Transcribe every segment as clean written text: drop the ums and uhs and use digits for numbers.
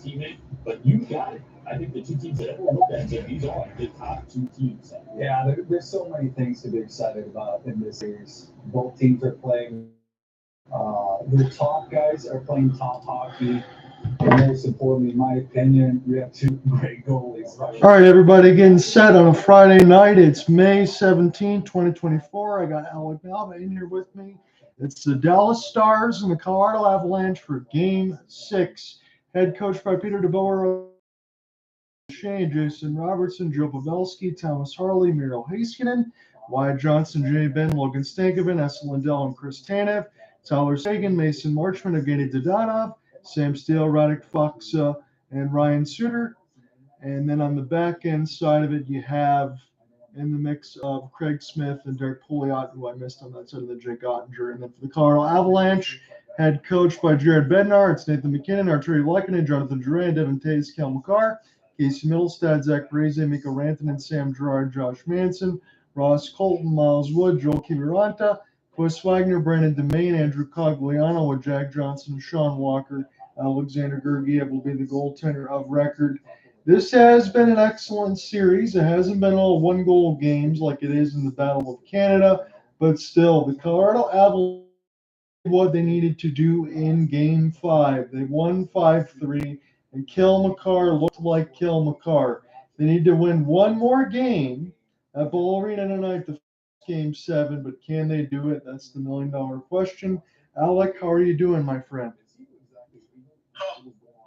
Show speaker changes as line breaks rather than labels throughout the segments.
teammate, but you got it. I think the two teams that everyone looked at and said these are the top two teams.
Yeah, there's so many things to be excited about in this series. Both teams are playing. The top guys are playing top hockey. And most importantly, in my opinion, we have two great goalies.
All right, everybody getting set on a Friday night. It's May 17, 2024. I got Alec Nava in here with me. It's the Dallas Stars and the Colorado Avalanche for Game 6. Head coach by Peter DeBoer, Duchene, Jason Robertson, Joe Pavelski, Thomas Harley, Miro, Heiskanen, Wyatt Johnson, Benn, Logan Stankoven, Esa Lindell, and Chris Tanev, Tyler Seguin, Mason Marchment, Evgeny Dadonov, Sam Steele, Radek Faksa, and Ryan Suter. And then on the back end side of it, you have in the mix of Craig Smith and Derek Pouliot, who I missed on that side of the Jake Ottinger. And then for the Colorado Avalanche, head coached by Jared Bednar, it's Nathan MacKinnon, Arturi Lehkonen, Jonathan Drouin, Devon, Cale, Makar, Casey Middlestad, Zach Braze, Mikko Rantanen, Sam Girard, Josh Manson, Ross Colton, Miles Wood, Joel Kiviranta, Chris Wagner, Brandon Domain, Andrew Cogliano, with Jack Johnson, Sean Walker, Alexander Gergiev will be the goaltender of record. This has been an excellent series. It hasn't been all one-goal games like it is in the Battle of Canada, but still, the Colorado Avalanche did what they needed to do in Game 5. They won 5-3, and Cale Makar looked like Cale Makar. They need to win one more game at Ball Arena tonight to Game 7, but can they do it? That's the million-dollar question. Alec, how are you doing, my friend?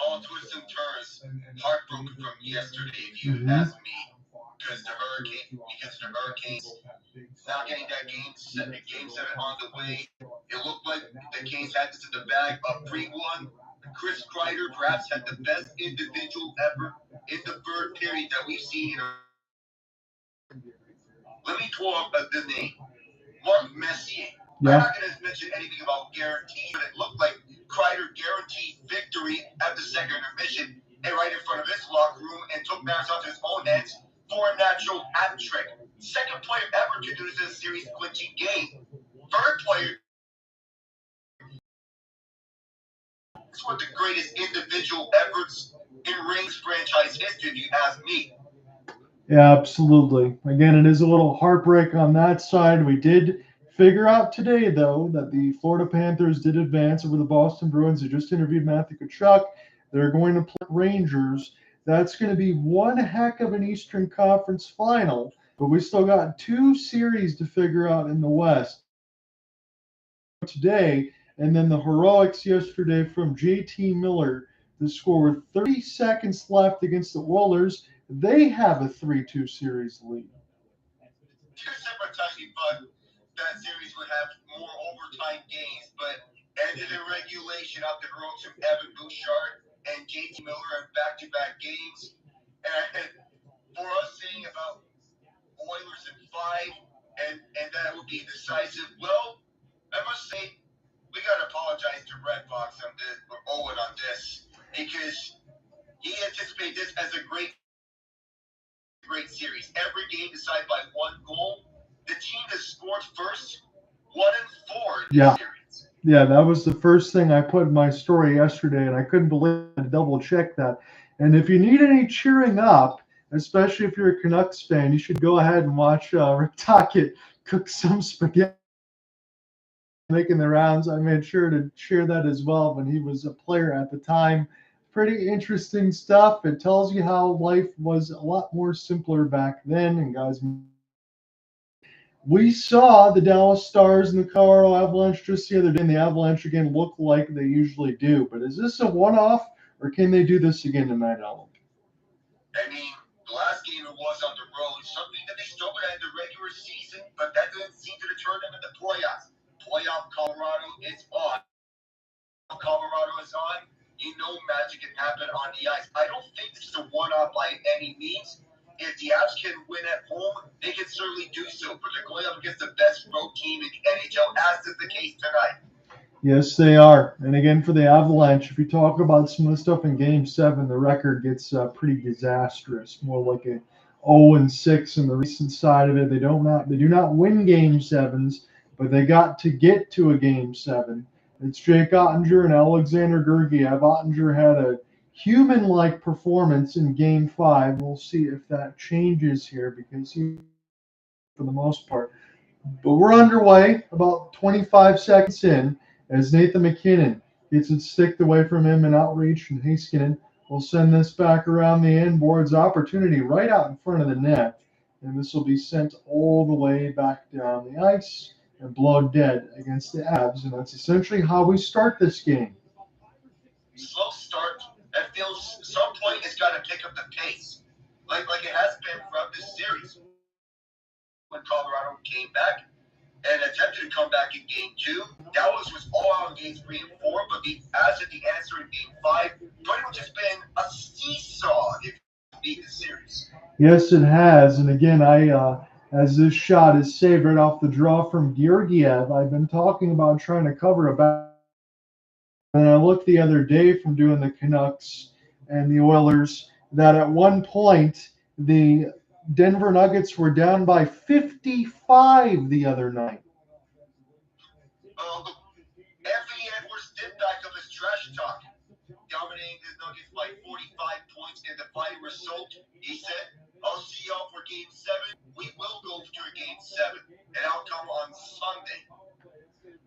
All twists and turns, heartbroken from yesterday, if you ask me, because the Hurricanes not getting that game 7 on the way. It looked like the Canes had this in the bag of 3-1. Chris Kreider perhaps had the best individual ever in the third period that we've seen. Let me talk of the name, Mark Messier.
Yeah.
I'm not going to mention anything about guarantees, but it looked like Kreider guaranteed victory at the second intermission and right in front of his locker room and took matters onto his own hands for a natural hat trick. Second player ever to do this in a series clinching game. Third player. It's one of the greatest individual efforts in Rangers franchise history, if you ask me.
Yeah, absolutely. Again, it is a little heartbreak on that side. We did figure out today, though, that the Florida Panthers did advance over the Boston Bruins. They just interviewed Matthew Tkachuk. They're going to play Rangers. That's going to be one heck of an Eastern Conference final, but we still got two series to figure out in the West today, and then the heroics yesterday from JT Miller to score with 30 seconds left against the Oilers. They have a 3-2 series lead.
Two separate times we thought that series would have more overtime games, but ended in regulation after heroics from Evan Bouchard and JT Miller in back-to-back games. And for us saying about Oilers in 5 and that would be decisive, well, I must say we got to apologize to Red Fox on this, or Owen on this, because he anticipated this as a great series. Every game decided by one goal. The team that scored first, 1-4 in the series.
Yeah, that was the first thing I put in my story yesterday, and I couldn't believe it. I double-checked that. And if you need any cheering up, especially if you're a Canucks fan, you should go ahead and watch Rick Tocchet cook some spaghetti making the rounds. I made sure to share that as well when he was a player at the time. Pretty interesting stuff. It tells you how life was a lot more simpler back then. And guys, we saw the Dallas Stars and the Colorado Avalanche just the other day, and the Avalanche again look like they usually do. But is this a one-off, or can they do this again tonight, Alan?
I mean, the last game it was on the road, something that they struggled at in the regular season, but that didn't seem to deter them in the playoffs. Playoff Colorado is on. Colorado is on. You know magic can happen on the ice. I don't think this is a one-off by any means. If the Avs can win at home, they can certainly do so. But they're going up against the best road team in the NHL, as is the case tonight.
Yes, they are. And again, for the Avalanche, if you talk about some of the stuff in Game 7, the record gets pretty disastrous. More like a 0-6 in the recent side of it. They do not win Game 7s, but they got to get to a Game 7. It's Jake Ottinger and Alexander Gergiev. Ottinger had a human-like performance in Game 5. We'll see if that changes here because he, for the most part. But we're underway, about 25 seconds in, as Nathan MacKinnon gets it sticked away from him and outreach, and Heiskanen will send this back around the end boards. Opportunity right out in front of the net, and this will be sent all the way back down the ice and blow dead against the Avs, and that's essentially how we start this game.
Slow start. That feels some point has got to pick up the pace, like it has been throughout this series. When Colorado came back and attempted to come back in Game 2, Dallas was all out in Games 3 and 4, but the answer in Game 5 pretty much has been a seesaw if you beat the series.
Yes, it has, and again, as this shot is saved right off the draw from Georgiev, I've been talking about trying to cover a back. And I looked the other day from doing the Canucks and the Oilers that at one point the Denver Nuggets were down by 55 the other night.
Anthony Edwards did back up his trash talk, dominating the Nuggets by 45 points in the final result. He said, I'll see y'all for Game 7. We will go to a Game 7, and I'll come on Sunday.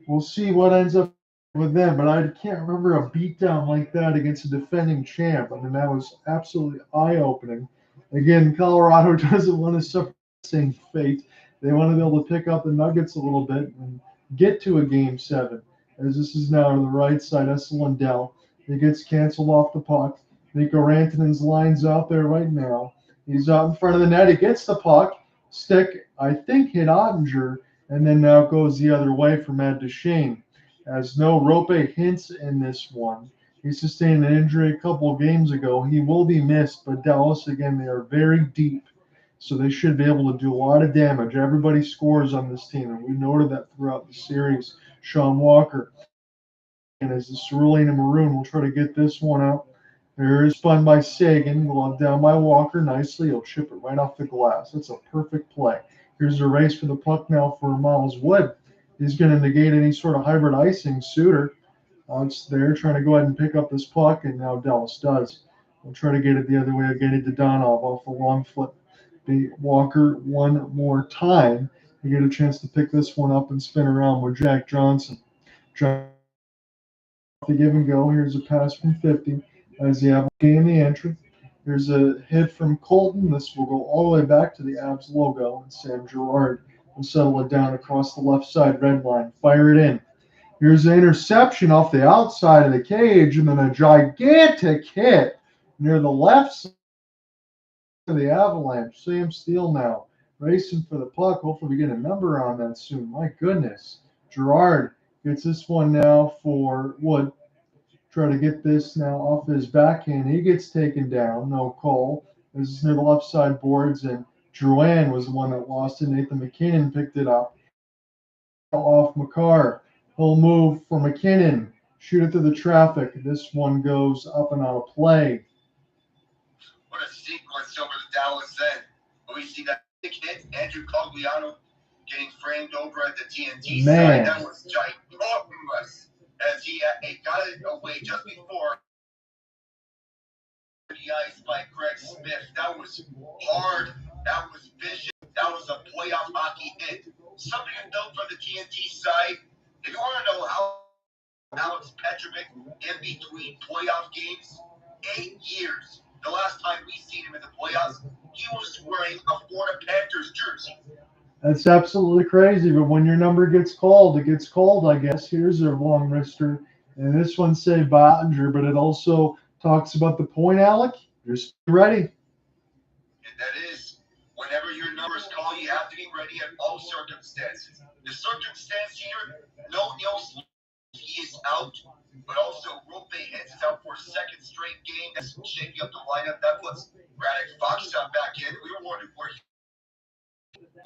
We'll see what ends up with them, but I can't remember a beatdown like that against a defending champ. I mean, that was absolutely eye-opening. Again, Colorado doesn't want to suffer the same fate. They want to be able to pick up the Nuggets a little bit and get to a Game 7. As this is now to the right side, Lindell. It gets canceled off the puck. Mikko Rantanen's lines out there right now. He's out in front of the net. He gets the puck. Stick, I think, hit Ottinger, and then now goes the other way for Matt Duchene. As no Roope Hintz in this one. He sustained an injury a couple of games ago. He will be missed, but Dallas, again, they are very deep, so they should be able to do a lot of damage. Everybody scores on this team, and we noted that throughout the series. Sean Walker, and as the cerulean and maroon will try to get this one out. There is spun by Seguin, glove down by Walker nicely. He'll chip it right off the glass. That's a perfect play. Here's a race for the puck now for Miles Wood. He's going to negate any sort of hybrid icing. Suter, it's there trying to go ahead and pick up this puck, and now Dallas does. We'll try to get it the other way. Get it to Donov off the long flip. Beat Walker one more time. You get a chance to pick this one up and spin around with Jack Johnson. The give and go. Here's a pass from 50 as the Avs gain the entry. Here's a hit from Colton. This will go all the way back to the Avs logo, and Sam Girard will settle it down across the left side red line. Fire it in. Here's an interception off the outside of the cage, and then a gigantic hit near the left side of the Avalanche. Sam Steele now racing for the puck. Hopefully we get a number on that soon. My goodness. Girard gets this one now for Wood. Try to get this now off his backhand. He gets taken down. No call. This is near the left side boards, and Drouin was the one that lost it. Nathan MacKinnon picked it up. Off Makar. He'll move for MacKinnon. Shoot it through the traffic. This one goes up and out of play.
What a sequence over the Dallas end. We see that big hit. Andrew Cogliano getting framed over at the TNT side. That was ginormous. As he got it away just before the ice by Greg Smith. That was hard. That was vicious. That was a playoff hockey hit. Something to note from the TNT side. If you want to know how Alex Petrovic in between playoff games, 8 years. The last time we seen him in the playoffs, he was wearing a Florida Panthers jersey.
That's absolutely crazy, but when your number gets called, it gets called, I guess. Here's a long wrister, and this one say Bottinger, but it also talks about the point, Alec. Just be ready.
And that is, whenever your number is called, you have to be ready at all circumstances. The circumstance here, no Nils, he is out, but also Roope Hintz is out for a second straight game. That's shaking up the lineup. That puts Braddock Fox back in. We were wondering where he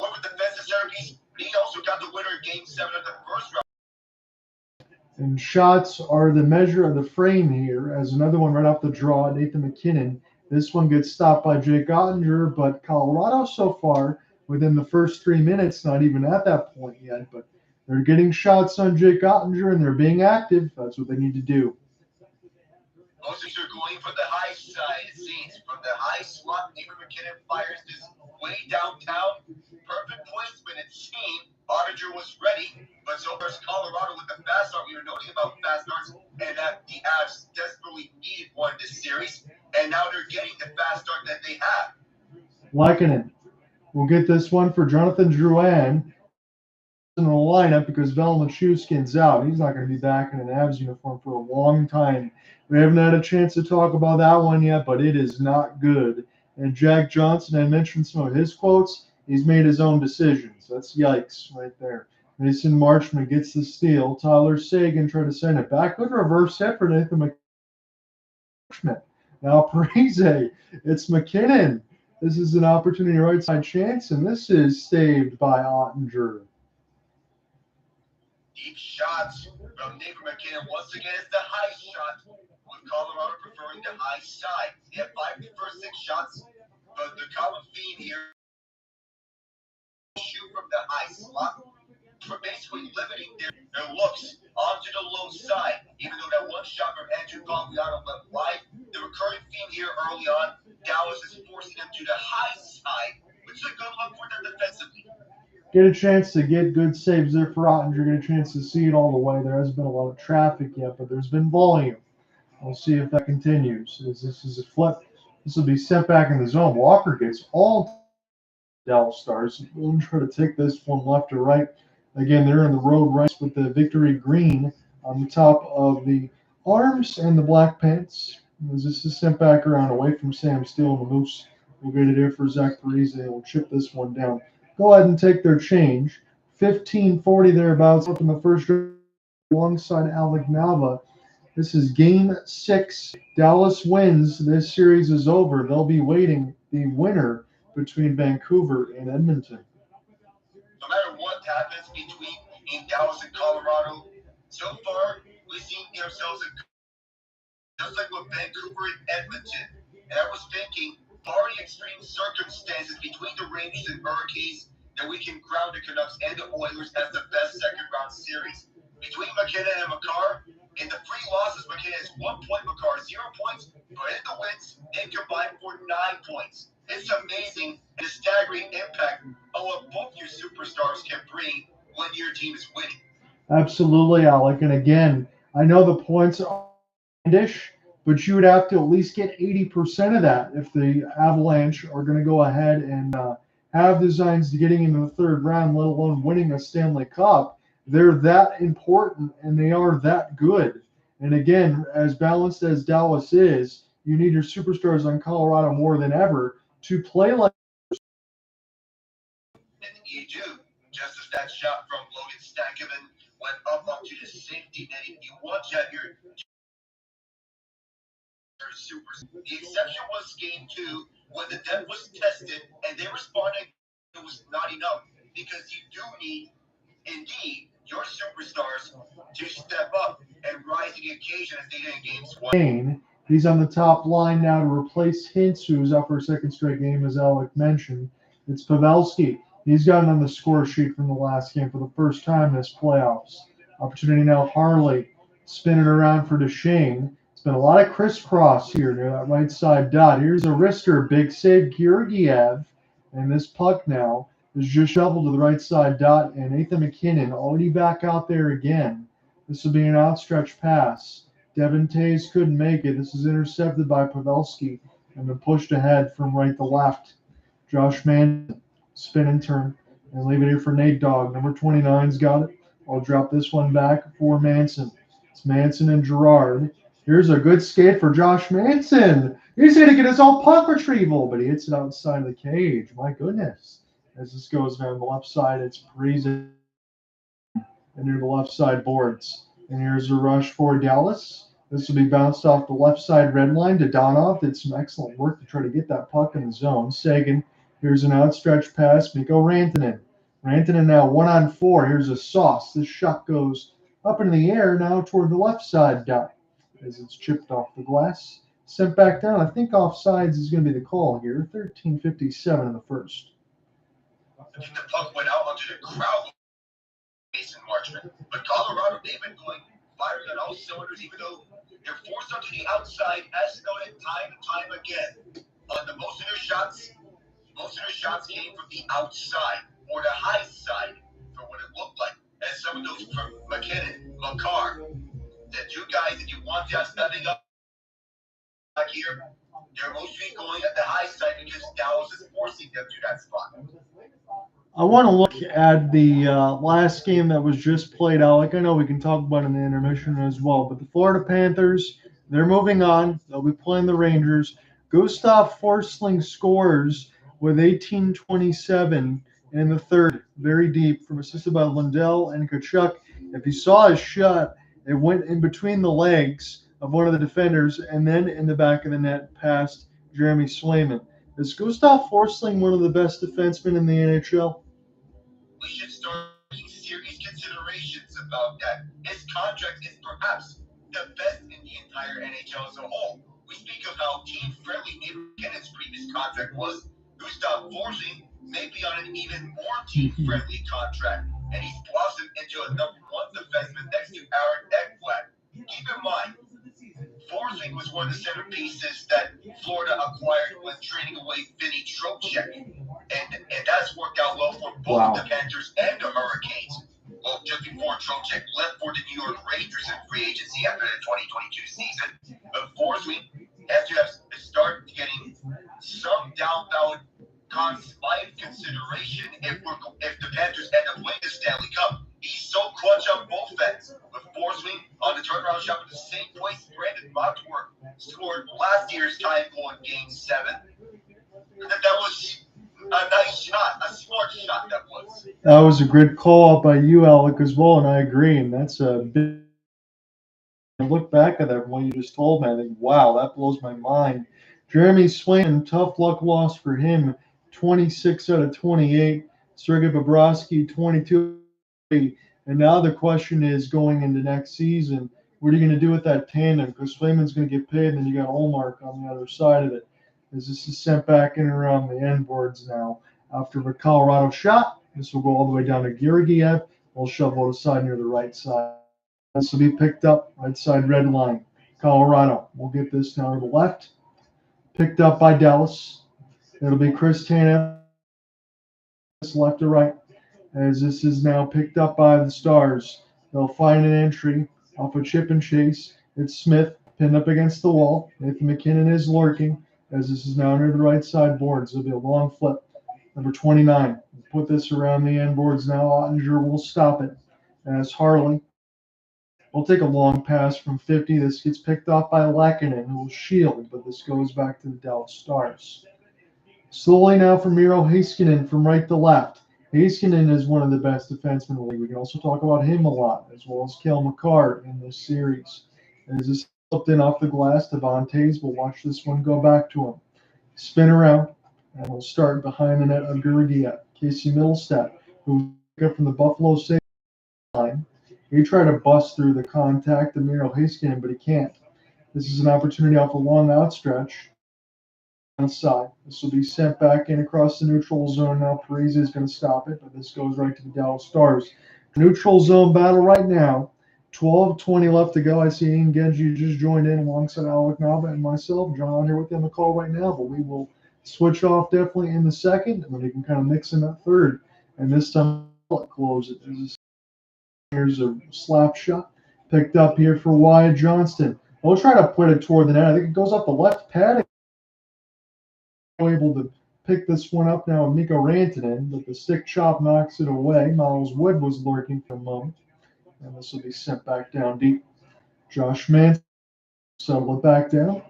with the defensive Centerpieces, but he also got the winner in Game 7 of the first round.
And shots are the measure of the frame here, as another one right off the draw, Nathan MacKinnon. This one gets stopped by Jake Ottinger, but Colorado so far, within the first 3 minutes, not even at that point yet, but they're getting shots on Jake Ottinger, and they're being active. That's what they need to do.
Most of these are going for the high behind the scenes. From the high slot, MacKinnon fires this way downtown. Perfect placement, it seemed. Ottinger was ready, but so there's Colorado with the fast start. We were noting about fast starts, and that the Avs desperately needed one this series, and now they're getting the fast start that they have.
MacKinnon will get this one for Jonathan Drouin in the lineup because Nichushkin's out. He's not going to be back in an Avs uniform for a long time. We haven't had a chance to talk about that one yet, but it is not good. And Jack Johnson, I mentioned some of his quotes. He's made his own decisions. That's yikes right there. Mason Marchment gets the steal. Tyler Seguin tried to send it back. Good reverse hit for Nathan Marchment. Now Parise, it's MacKinnon. This is an opportunity right side chance, and this is saved by Ottinger.
Deep shots from MacKinnon. Once again, it's the high shot, with Colorado preferring the high side. They have 5 of the first 6 shots, but the common theme here, shoot from the high slot, basically limiting their looks onto the low side. Even though that one shot from Andrew Pavelski went wide, the recurring theme here early on, Dallas is forcing them to the high side, which is a good look for them defensively.
Get a chance to get good saves there for Ottinger. Get a chance to see it all the way. There hasn't been a lot of traffic yet, but there's been volume. We'll see if that continues. As this is a flip, this will be sent back in the zone. Walker gets all Dallas Stars. We'll try to take this one left or right. Again, they're in the road right with the victory green on the top of the arms and the black pants. As this is sent back around away from Sam Steele and the Moose. We'll get it here for Zach Parise. We'll chip this one down. Go ahead and take their change. 15:40 thereabouts up in the first alongside Alec Nava. This is game 6. Dallas wins. This series is over. They'll be waiting the winner between Vancouver and Edmonton.
No matter what happens in Dallas and Colorado, so far we've seen ourselves just like with Vancouver and Edmonton. And I was thinking, barring extreme circumstances between the Rangers and Hurricanes, that we can crown the Canucks and the Oilers as the best second-round series. Between MacKinnon and Makar, in the 3 losses, MacKinnon has 1 point, Makar 0 points, but in the wins, they combined for 9 points. It's amazing and a staggering impact of what both your superstars can bring when your team is winning.
Absolutely, Alec. And again, I know the points are dish, but you would have to at least get 80% of that if the Avalanche are going to go ahead and have designs to getting into the 3rd round, let alone winning a Stanley Cup. They're that important and they are that good. And again, as balanced as Dallas is, you need your superstars on Colorado more than ever to play like.
And you do, just as that shot from Logan Stankoven went up onto the safety net. You want to have your supers. The exception was game 2 when the depth was tested and they responded. It was not enough because you do need, indeed, your superstars to step up and rise to the occasion as they did in games 1.
He's on the top line now to replace Hintz, who's up for a 2nd straight game, as Alec mentioned. It's Pavelski. He's gotten on the score sheet from the last game for the first time in this playoffs. Opportunity now, Harley spinning around for Duchene. It's been a lot of crisscross here near that right side dot. Here's a wrister, big save, Georgiev. And this puck now is just shoveled to the right side dot, and Nathan MacKinnon already back out there again. This will be an outstretched pass. Devon Toews couldn't make it. This is intercepted by Pavelski and then pushed ahead from right to left. Josh Manson, spin and turn, and leave it here for Nate Dogg. Number 29's got it. I'll drop this one back for Manson. It's Manson and Gerard. Here's a good skate for Josh Manson. He's going to get his own puck retrieval, but he hits it outside of the cage. My goodness. As this goes down the left side, it's Parise and near the left side boards. And here's a rush for Dallas. This will be bounced off the left side red line to Donov. Did some excellent work to try to get that puck in the zone. Seguin. Here's an outstretched pass. Mikko Rantanen. Rantanen now 1-on-4. Here's a sauce. This shot goes up into the air now toward the left side dot as it's chipped off the glass. Sent back down. I think offsides is going to be the call here. 13:57 in the first.
The puck went out onto the crowd. Mason Marchment. But Colorado, they've been going firing on all cylinders, even though they're forced onto the outside, as noted time and time again. Most of their shots came from the outside or the high side, for what it looked like. And some of those from MacKinnon, Makar, the two guys that you want to have stepping up back here, they're mostly going at the high side because Dallas is forcing them to that spot.
I want to look at the last game that was just played out. Like I know we can talk about in the intermission as well, but the Florida Panthers, they're moving on. They'll be playing the Rangers. Gustav Forsling scores with 18:27 in the third, very deep, from assisted by Lundell and Tkachuk. If you saw his shot, it went in between the legs of one of the defenders and then in the back of the net past Jeremy Swayman. Is Gustav Forsling one of the best defensemen in the NHL?
We should start making serious considerations about that. His contract is perhaps the best in the entire NHL as a whole. We speak of how team-friendly MacKinnon's previous contract was. Gustav Forsling may be on an even more team-friendly contract, and he's blossomed into a number one defenseman next to Aaron Ekblad. Keep in mind, Forsling was one of the centerpieces that Florida acquired when trading away Vinny Trocheck, and that's worked out well for both the Panthers and the Hurricanes. Well, just before Trocheck left for the New York Rangers in free agency after the 2022 season, but Forsling has to start getting some down-ballot life consideration if the Panthers end up winning the Stanley Cup. He's so clutch on both ends. With Forsling on the turnaround shot with the same points Brandon Montour scored last year's time goal in Game 7. That was a nice shot, a smart shot that was.
That was a good call out by you, Alec, as well, and I agree. And that's a big. I look back at that from what you just told me. I think, wow, that blows my mind. Jeremy Swayman, tough luck loss for him. 26 out of 28. Sergei Bobrovsky, 22. And now the question is, going into next season, what are you going to do with that tandem? Because Swayman's going to get paid, and then you got Ullmark on the other side of it. As this is sent back in and around the end boards now. After the Colorado shot, this will go all the way down to Georgiev. We'll shovel it aside near the right side. This will be picked up, right side red line. Colorado. We'll get this now to the left. Picked up by Dallas. It'll be Chris Tanev. Left to right. As this is now picked up by the Stars. They'll find an entry off a chip and chase. It's Smith pinned up against the wall. Nathan MacKinnon is lurking as this is now near the right side boards. It'll be a long flip. Number 29. We'll put this around the end boards now. Ottinger will stop it as Harley. We'll take a long pass from 50. This gets picked off by MacKinnon, who will shield, but this goes back to the Dallas Stars. Slowly now from Miro Heiskanen from right to left. Heiskanen is one of the best defensemen in the league. We can also talk about him a lot, as well as Cale Makar in this series. As this slipped in off the glass, Devontae's will watch this one go back to him. Spin around, and we'll start behind the net of Georgiev. Casey Middlestat, who got from the Buffalo save line. He tried to bust through the contact of Miro Heiskanen, but he can't. This is an opportunity off a long outstretch. Outside. This will be sent back in across the neutral zone. Now Parise is going to stop it, but this goes right to the Dallas Stars. Neutral zone battle right now. 12:20 left to go. I see Ian Genji just joined in alongside Alec Nava and myself. John here with you on the call right now, but we will switch off definitely in the second, and then we can kind of mix in that third. And this time, close it. Here's a slap shot picked up here for Wyatt Johnston. We'll try to put it toward the net. I think it goes up the left pad. Able to pick this one up now with Mikko Rantanen, but the stick chop knocks it away. Miles Wood was lurking for a moment, and this will be sent back down deep. Josh Manson settled it back down.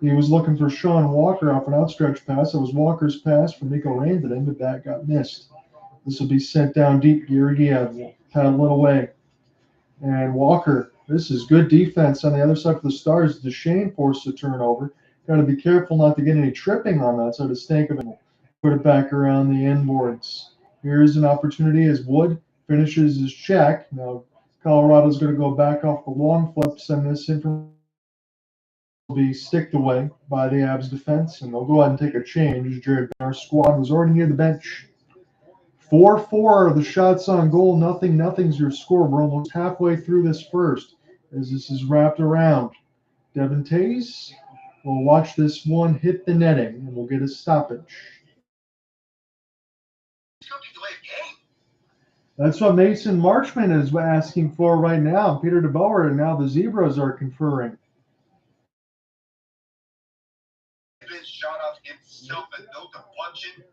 He was looking for Sean Walker off an outstretched pass. It was Walker's pass for Mikko Rantanen, but that got missed. This will be sent down deep. Georgiev will paddle it away. And Walker, this is good defense on the other side for the Stars. Duchene forced a turnover. Got to be careful not to get any tripping on that side of Stankovic. Put it back around the end boards. Here's an opportunity as Wood finishes his check. Now Colorado's going to go back off the long flip, send this in from will be sticked away by the Avs defense, and they'll go ahead and take a change. Jared Bednar squad was already near the bench. 4-4 are the shots on goal. Nothing's your score. We're almost halfway through this first. as this is wrapped around. Devon Toews will watch this one hit the netting, and we'll get a stoppage.
It's going to be delayed game.
That's what Mason Marchment is asking for right now. Peter DeBoer, and now the Zebras are conferring.
Been shot off himself and no deflection.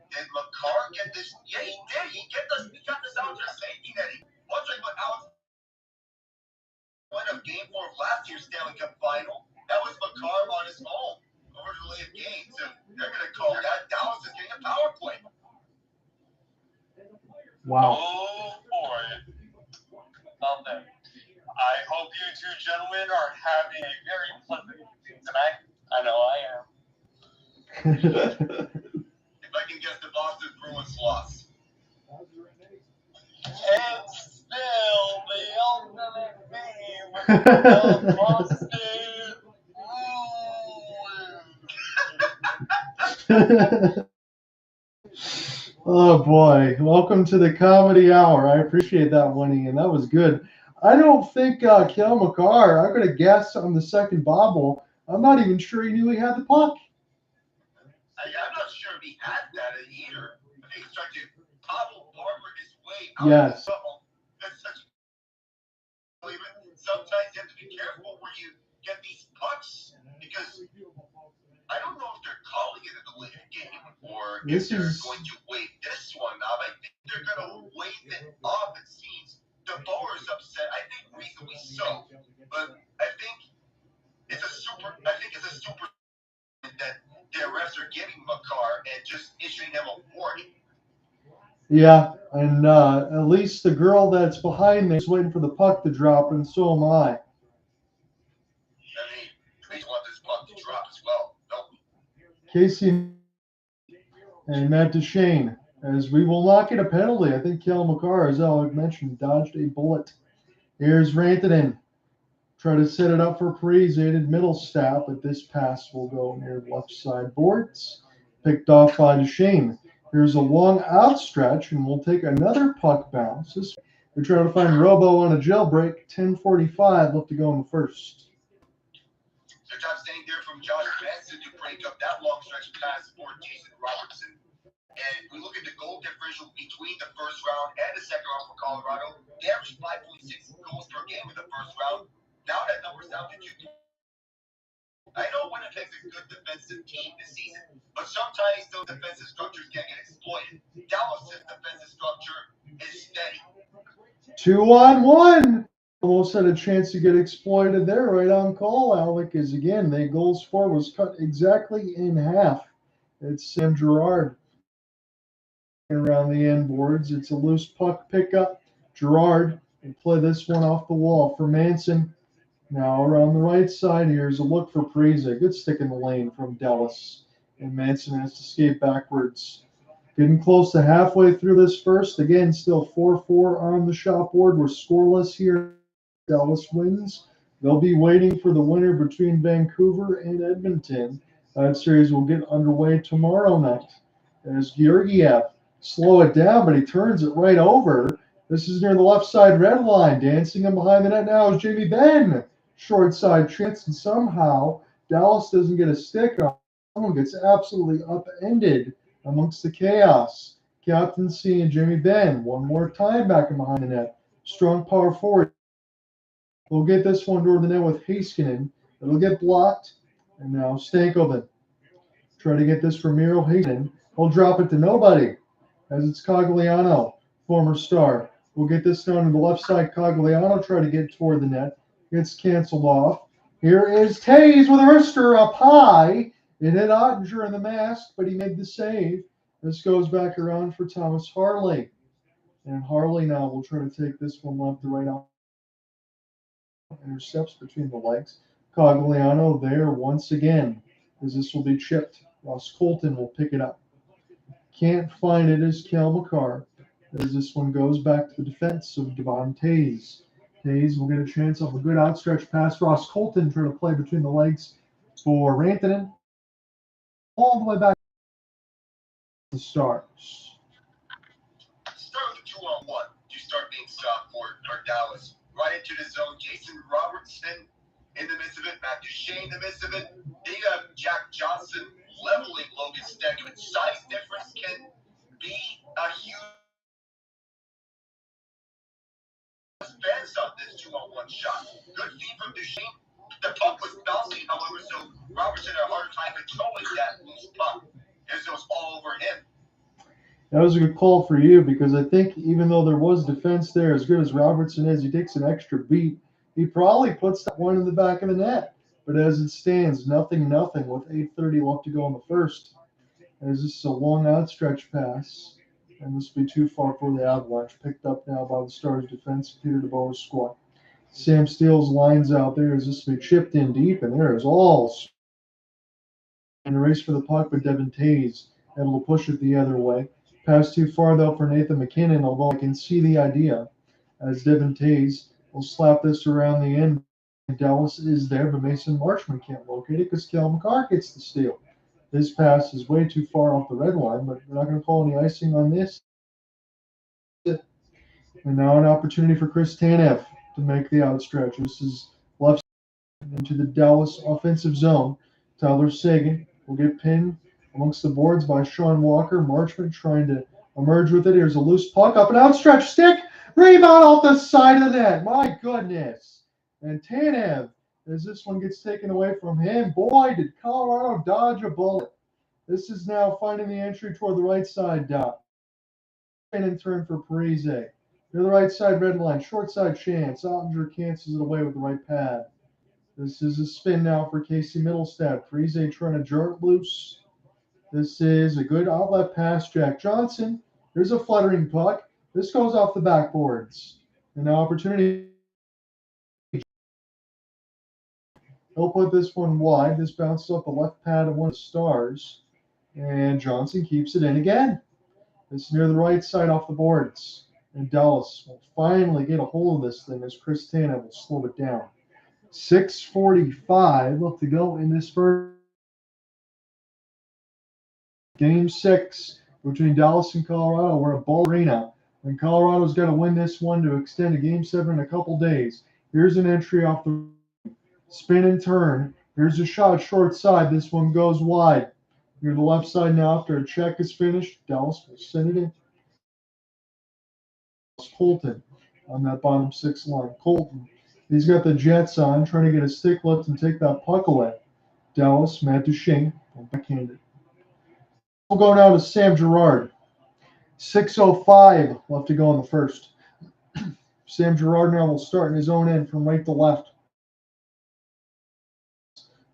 Did Makar get this? Yeah, he did. He got this out to safety netting. Much like what Alex went of game 4 of last year's Stanley Cup final. That was Makar on his own over the delay of game. So they're going to call that. Dallas is getting a power play.
Wow.
Oh boy. Well then, I hope you two gentlemen are having a very pleasant evening tonight. I know I am.
If I can guess the Boston Bruins loss.
And still the ultimate theme of Boston.
Oh boy, welcome to the comedy hour. I appreciate that, Winnie, and that was good. I don't think Cale Makar, I'm going to guess on the second bobble, I'm not even sure he knew he had the puck.
I'm not sure if he had that either. I think he's trying to Pavel Barber his way out
Yes.
of trouble. That's such. Sometimes you have to be careful where you get these pucks because I don't know if they're calling it a delayed game or if they're going to wait this one off. I think they're going to wait it off. It seems DeBoer is upset. I think reasonably so, but I think it's a super that their refs are giving Makar and just issuing him a warning.
Yeah, and at least the girl that's behind me is waiting for the puck to drop, and so am I.
I mean, we want this puck to drop as well, don't we?
Casey and Matt Duchene, as we will not get a penalty. I think Cale Makar, as Alec mentioned, dodged a bullet. Here's Rantanen. Try to set it up for Parise, aided middle stab, but this pass will go near left side boards. Picked off by Duchene. Here's a long outstretch, and we'll take another puck bounce. We're trying to find Robo on a jailbreak. 10:45 left to go in the first.
Good job staying there from Josh Benson to break up that long stretch pass for Jason Robertson. And we look at the goal differential between the first round and the second round for Colorado. They averaged 5.6 goals per game in the first round. Now that number's down to 2. I know Winnipeg's a good defensive team this season, but sometimes those defensive structures can get exploited. Dallas' defensive structure is steady.
2-on-1. Almost had a chance to get exploited there, right on call, Alec, as again, the goals for was cut exactly in half. It's Sam Girard around the end boards. It's a loose puck pickup. Girard will play this one off the wall for Manson. Now around the right side, here's a look for Parise. Good stick in the lane from Dallas. And Manson has to skate backwards. Getting close to halfway through this first. Again, still 4-4 on the shot board. We're scoreless here. Dallas wins. They'll be waiting for the winner between Vancouver and Edmonton. That series will get underway tomorrow night. As Georgiev slow it down, but he turns it right over. This is near the left side red line. Dancing him behind the net now is Jamie Benn. Short side chance, and somehow Dallas doesn't get a stick on. Someone gets absolutely upended amongst the chaos. Captain C and Jamie Benn. One more time back in behind the net. Strong power forward. We'll get this one toward the net with Heiskanen. It'll get blocked. And now Stankoven. Try to get this from Miro. Heiskanen. He'll drop it to nobody. As it's Cogliano, former star. We'll get this down to the left side. Cogliano try to get toward the net. Gets canceled off. Here is Toews with a wrister up high. It hit Ottinger in the mask, but he made the save. This goes back around for Thomas Harley. And Harley now will try to take this one left to right out. Intercepts between the legs. Cogliano there once again, as this will be chipped. Ross Colton will pick it up. Can't find it as Cale Makar, as this one goes back to the defense of Devon Toews. Toews will get a chance off a good outstretched pass. Ross Colton trying to play between the legs for Rantanen. All the way back to the Stars.
Start with a 2-on-1. You start being soft for Dallas. right into the zone. Jason Robertson in the midst of it. Matt Duchene in the midst of it. Then you have Jack Johnson leveling Logan Stanley. Size difference can be a huge fans on this 2-on-1 shot. Good feed from Duchene. The puck was bouncing, however, so Robertson had a hard time controlling that loose puck. It was all over him.
That was a good call for you because I think even though there was defense there, as good as Robertson is, he takes an extra beat. He probably puts that one in the back of the net. But as it stands, 0-0 with 8:30 left to go in the first. As this is a long outstretch pass. And this will be too far for the Avalanche. Picked up now by the Stars defense, Peter DeBoer's squad. Sam Steele's lines out there as this will be chipped in deep, and there is all in a race for the puck, but Devon Toews able to push it the other way. Pass too far though for Nathan MacKinnon, although I can see the idea as Devon Toews will slap this around the end. Dallas is there, but Mason Marchment can't locate it because Cale Makar gets the steal. This pass is way too far off the red line, but we're not going to call any icing on this. And now an opportunity for Chris Tanev to make the outstretch. This is left into the Dallas offensive zone. Tyler Seguin will get pinned amongst the boards by Sean Walker. Marchment trying to emerge with it. Here's a loose puck up an outstretched stick. Rebound off the side of the net. My goodness. And Tanev, as this one gets taken away from him, boy, did Colorado dodge a bullet. This is now finding the entry toward the right side dot. And in turn for Parise. Near the right side red line, short side chance. Ottinger cancels it away with the right pad. This is a spin now for Casey Middlestat. Parise trying to jar it loose. This is a good outlet pass. Jack Johnson. There's a fluttering puck. This goes off the backboards. And now opportunity. He'll put this one wide. This bounces off the left pad of one of the Stars. And Johnson keeps it in again. It's near the right side off the boards. And Dallas will finally get a hold of this thing as Chris Tanev will slow it down. 6:45 left to go in this first Game 6 between Dallas and Colorado. We're at Ball Arena. And Colorado's got to win this one to extend to Game 7 in a couple days. Here's an entry off the spin and turn. Here's a shot short side. This one goes wide. Near the left side now after a check is finished. Dallas will send it in. Colton on that bottom six line. Colton. He's got the Jets on, trying to get a stick lift and take that puck away. Dallas, Matt Duchene, backhanded. We'll go now to Sam Girard. 6:05 left to go in the first. Sam Girard now will start in his own end from right to left.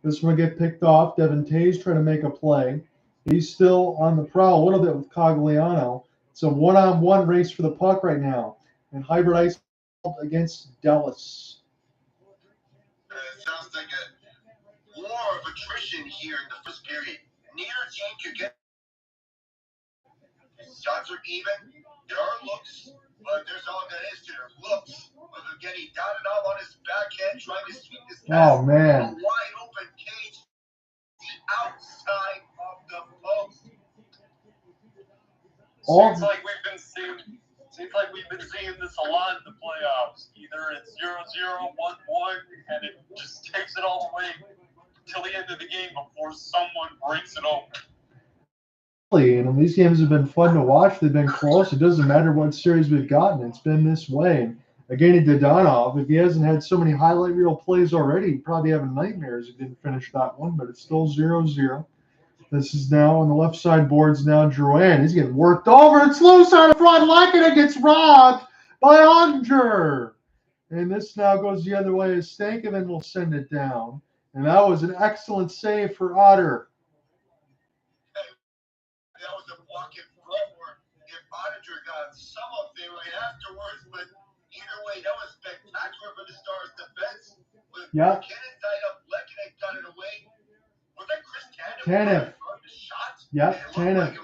This one will get picked off. Devon Toews trying to make a play. He's still on the prowl a little bit with Cogliano. It's a one-on-one race for the puck right now. And hybrid ice against Dallas.
Sounds like a war of attrition here in the first period. Neither team could get. Shots are even. There are looks, but there's all that is to their looks. But again, he dotted off on his backhand, trying to sweep this pass.
Oh, man.
A wide open cage, the outside of the post.
Seems like we've been seeing this a lot in the playoffs. Either it's 0-0, 1-1, and it just takes it all the way till the end of the game before someone breaks it open.
And these games have been fun to watch. They've been close. It doesn't matter what series we've gotten. It's been this way. And again, Dadonov, if he hasn't had so many highlight reel plays already, he'd probably having nightmares if he didn't finish that one, but it's still 0-0. This is now on the left side boards now. Drouin, he's getting worked over. It's loose on the front. Heiskanen gets robbed by Ottinger. And this now goes the other way as Stankoven will send it down. And that was an excellent save for Otter.
That was a block in front where if Ottinger got some of it right afterwards, but either way, that was spectacular for the Stars' defense. With MacKinnon tied up, Heiskanen got it away. Was that Chris Tanev?
Tanev.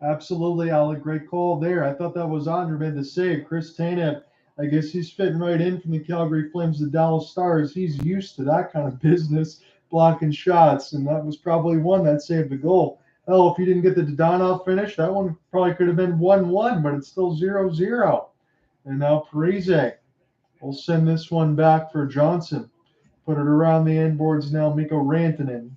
Absolutely, Alec. Great call there. I thought that was Ottinger made the save. Chris Tanev, I guess he's fitting right in from the Calgary Flames, the Dallas Stars. He's used to that kind of business, blocking shots, and that was probably one that saved the goal. Oh, if he didn't get the Dadonov finish, that one probably could have been 1-1, but it's still 0-0. And now Parise We'll send this one back for Johnson. Put it around the end boards now, Mikko Rantanen.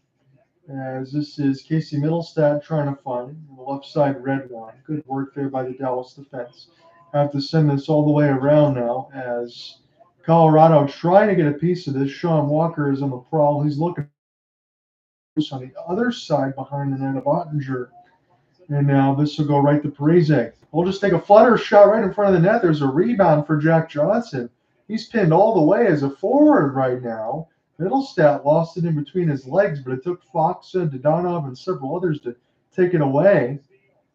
As this is Casey Middlestat trying to find the left side red one. Good work there by the Dallas defense. Have to send this all the way around now as Colorado trying to get a piece of this. Sean Walker is on the prowl. He's looking on the other side behind the net of Ottinger. And now this will go right to Parise. We'll just take a flutter shot right in front of the net. There's a rebound for Jack Johnson. He's pinned all the way as a forward right now. Middlestat lost it in between his legs, but it took Faksa, Dodonov, and several others to take it away.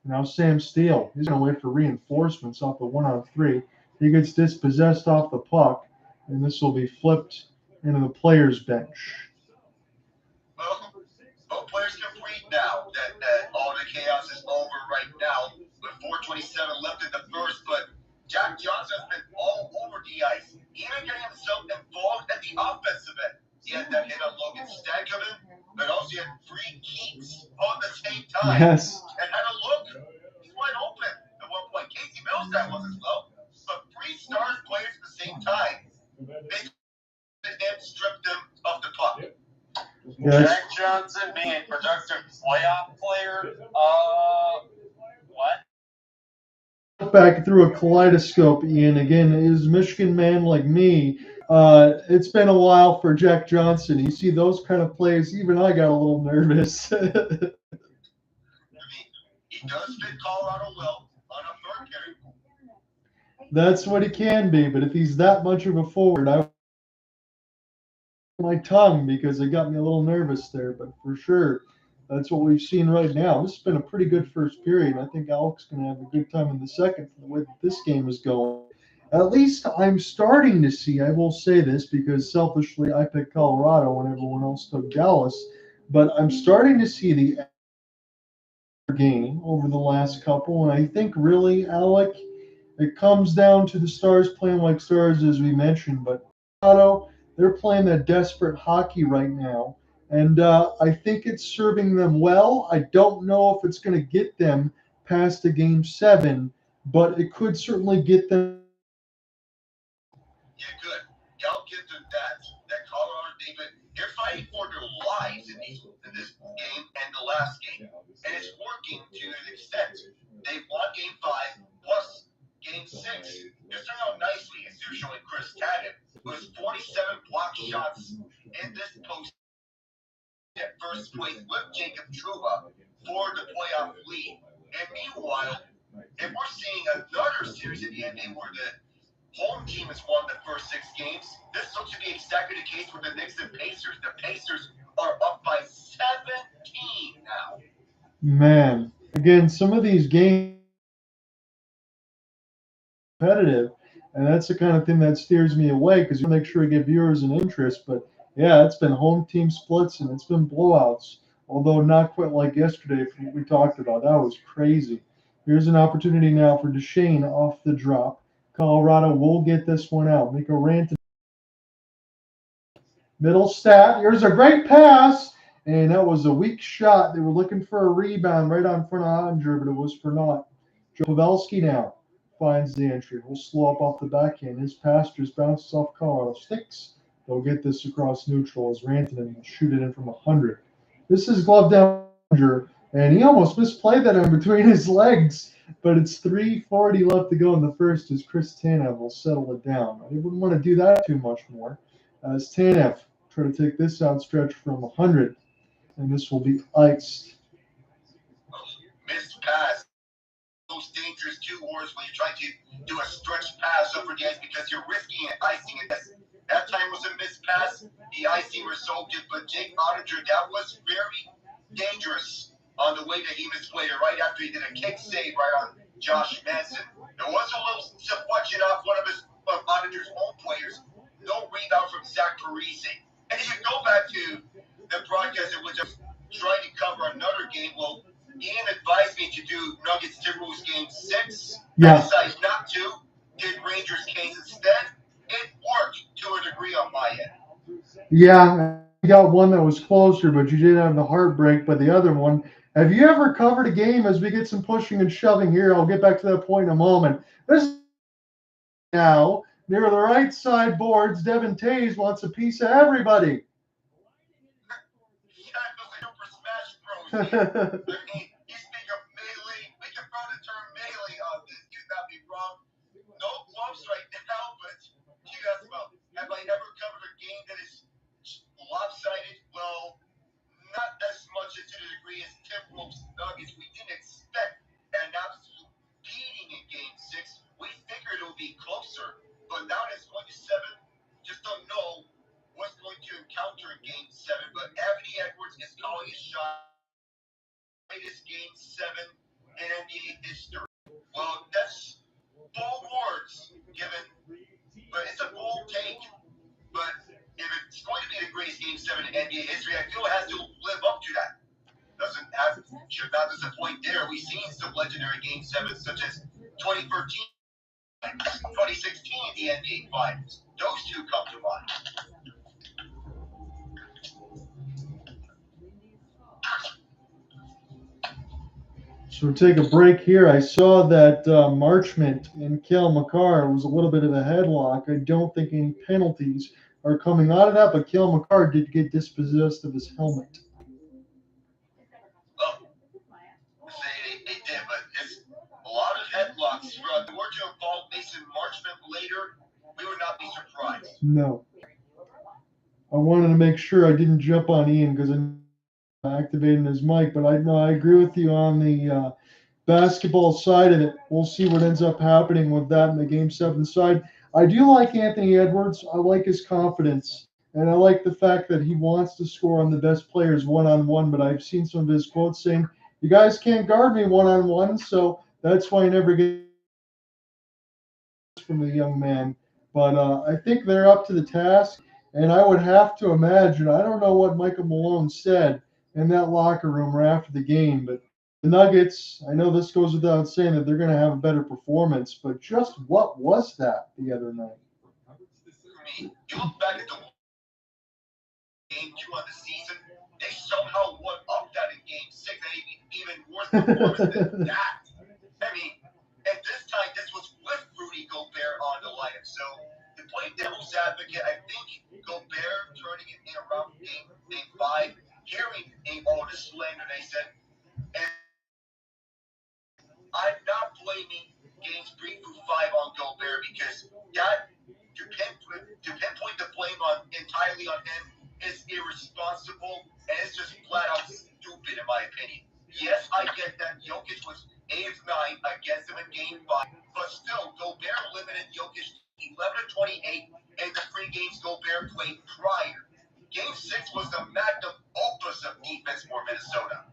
Now Sam Steele. He's going to wait for reinforcements off the 1-on-3. He gets dispossessed off the puck, and this will be flipped into the players' bench.
Both players can breathe now that all the chaos is over right now with 4:27 left in the first, but Jack Johnson's been all over the ice, even getting himself involved at the offensive end. He had that hit on Logan Stankoven, but also he had 3 keeps on the same time.
Yes.
And had a look. He's wide open at one point. Casey Middlestat wasn't slow, but 3 stars players at the same time. They stripped them of the puck.
Yes.
Jack Johnson being a productive playoff player. What?
Back through a kaleidoscope, Ian. Again, is Michigan man like me. It's been a while for Jack Johnson. You see those kind of plays, even I got a little nervous.
I mean, he does fit Colorado well on a third carry.
That's what he can be, but if he's that much of a forward, I my tongue because it got me a little nervous there, but for sure, that's what we've seen right now. This has been a pretty good first period. I think Alex is going to have a good time in the second for the way that this game is going. At least I'm starting to see, I will say this because selfishly I picked Colorado when everyone else took Dallas, but I'm starting to see the game over the last couple, and I think really, Alec, it comes down to the Stars playing like Stars as we mentioned, but Colorado, they're playing that desperate hockey right now, and I think it's serving them well. I don't know if it's going to get them past a Game 7, but it could certainly get them.
Yeah, good. Yeah, I'll give them that. That Colorado, they're fighting for their lives in this game and the last game, and it's working to an extent. They won Game 5 plus Game 6. They're starting out nicely as they're showing Chris Tannen, who has 47 block shots in this post at first place with Jacob Trouba for the playoff lead. And meanwhile, if we're seeing another series at the end where the home team has won the first 6 games, this looks to be exactly the case with the Knicks and Pacers. The Pacers are up by 17 now.
Man, again, some of these games are competitive, and that's the kind of thing that steers me away because you make sure to get viewers an interest. But yeah, it's been home team splits and it's been blowouts, although not quite like yesterday we talked about. That was crazy. Here's an opportunity now for Duchene off the drop. Colorado will get this one out. Mikko Rantanen. Middlestat. Here's a great pass, and that was a weak shot. They were looking for a rebound right on front of Ottinger, but it was for naught. Pavelski now finds the entry. We'll slow up off the backhand. His pass just bounces off Colorado sticks. They'll get this across neutral as Rantanen will shoot it in from 100. This is glove down, and he almost misplayed that in between his legs. But it's 3:40 left to go in the first as Chris Tanev will settle it down. I wouldn't want to do that too much more. As Tanev try to take this outstretch from 100, and this will be iced.
Missed pass. Most dangerous 2 words when you're trying to do a stretch pass over the ice because you're risking it, icing it. That time was a missed pass. The icing resulted, but Jake Ottinger, that was very dangerous on the way that he misplayed it right after he did a kick save right on Josh Manson. There was a little deflection off one of Ottinger's own players. No rebound from Zach Parise. And if you go back to the broadcast in which I was trying to cover another game, well, Ian advised me to do Nuggets Timberwolves Game 6.
Yeah.
I decided not to. Did Rangers Kings instead. It worked to a degree on my end.
Yeah, you got one that was closer, but you did have the heartbreak. But the other one, have you ever covered a game as we get some pushing and shoving here? I'll get back to that point in a moment. This now, Near the right side boards, Devon Toews wants a piece of everybody.
Yeah, those Super Smash Bros. I mean, you speak of melee. We can throw the term melee on this. Do not be wrong. No gloves right now, but you asked about, have I ever covered a game that is lopsided? Well, not as much as to the degree as Timberwolves Nuggets. We didn't expect an absolute beating in Game 6. We figured it would be closer, but now it's going to 7. Just don't know what's going to encounter in Game 7. But Anthony Edwards is calling his shot. Greatest Game 7 in NBA history. Well, that's bold words given, but it's a bold take. But if it's going to be the greatest Game 7 in NBA history, I feel it has to live up to that. Should not disappoint there. We've seen some legendary Game 7s such as 2013, 2016 in the NBA Finals. Those two come to mind.
So we'll take a break here. I saw that Marchment and Cale Makar was a little bit of a headlock. I don't think any penalties are coming out of that, but Cale Makar did get dispossessed of his helmet.
They did, but it's a lot of headlocks. If we were to involve Mason Marchment later, we would not be surprised.
No. I wanted to make sure I didn't jump on Ian because I'm activating his mic, but I agree with you on the basketball side of it. We'll see what ends up happening with that in the Game 7 side. I do like Anthony Edwards. I like his confidence, and I like the fact that he wants to score on the best players one-on-one, but I've seen some of his quotes saying, you guys can't guard me one-on-one, so that's why I never get from the young man. But I think they're up to the task, and I would have to imagine, I don't know what Michael Malone said in that locker room right after the game, but the Nuggets, I know this goes without saying that they're going to have a better performance, but just what was that the other night?
You look back at the Game 2 of the season, they somehow won up that in Game 6, and even worse performance than that. I mean, at this time, this was with Rudy Gobert on the lineup. So, to play devil's advocate, I think Gobert turning it in around Game 5, hearing all the slander they said, and I'm not blaming Games 3 through 5 on Gobert because that to pinpoint the blame entirely on him is irresponsible and it's just flat out stupid in my opinion. Yes, I get that Jokic was 8 of 9 against him in Game 5, but still, Gobert limited Jokic 11 of 28 in the 3 games Gobert played prior. Game 6 was the magnum opus of defense for Minnesota.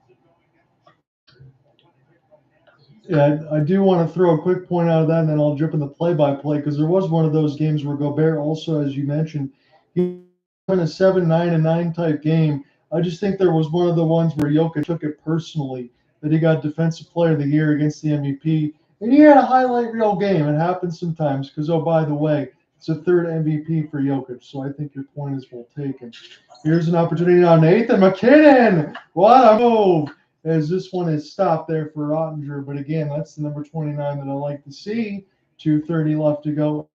Yeah, I do want to throw a quick point out of that, and then I'll jump in the play-by-play, because there was one of those games where Gobert also, as you mentioned, he was in a 7, 9, and 9 type game. I just think there was one of the ones where Jokic took it personally, that he got Defensive Player of the Year against the MVP, and he had a highlight reel game. It happens sometimes, because, oh, by the way, it's a 3rd MVP for Jokic, so I think your point is well taken. Here's an opportunity now, Nathan MacKinnon. What a move! As this one is stopped there for Ottinger. But again, that's the number 29 that I like to see. 2:30 left to go.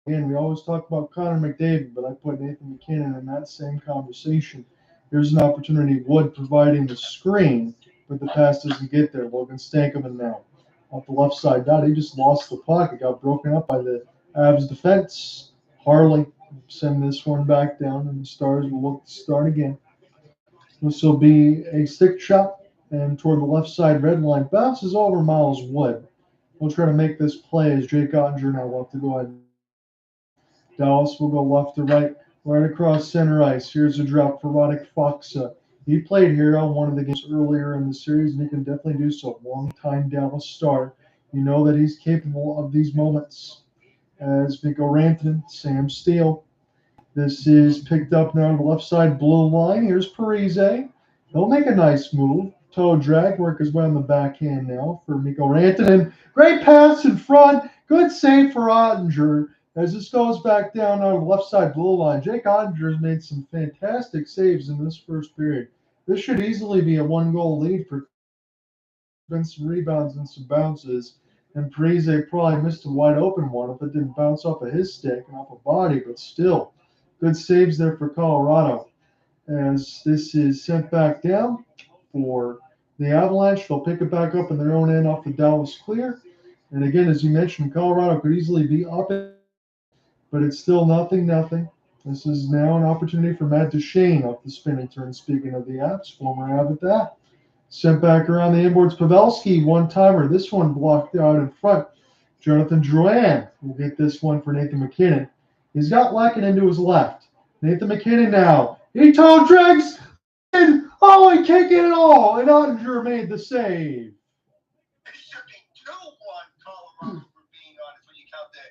Again, we always talk about Connor McDavid, but I put Nathan MacKinnon in that same conversation. Here's an opportunity. Wood providing the screen, but the pass doesn't get there. Logan Stankoven now off the left side. He just lost the puck. It got broken up by the Avs defense. Harley send this one back down, and the Stars will look to start again. This will be a stick shot. And toward the left side red line, bounces over Miles Wood. We'll try to make this play as Jake Ottinger now will have to go ahead. Dallas will go left to right across center ice. Here's a drop for Radek Faksa. He played here on one of the games earlier in the series, and he can definitely do so. Long-time Dallas star. You know that he's capable of these moments. As Mikko Rantanen, Sam Steele. This is picked up now on the left side blue line. Here's Parise. He'll make a nice move. Toe drag, work his way on the backhand now for Mikko Rantanen. Great pass in front. Good save for Ottinger. As this goes back down on the left side blue line, Jake Ottinger has made some fantastic saves in this first period. This should easily be a 1-goal lead for some rebounds and some bounces And Parise probably missed a wide open one if it didn't bounce off of his stick and off a body, but still, good saves there for Colorado. As this is sent back down for the Avalanche, they'll pick it back up in their own end off the Dallas clear. And again, as you mentioned, Colorado could easily be up, but it's still 0-0. This is now an opportunity for Matt Duchene off the spinning turn. Speaking of the Avs, former Av at that. Sent back around the inboards. Pavelski, one-timer. This one blocked out in front. Jonathan Drouin will get this one for Nathan MacKinnon. He's got Lacken into his left. Nathan MacKinnon now. He toe drags in. Oh, he can't get it all. And Ottinger made the save.
It should be 2-1 Colorado, for being honest, when you count that.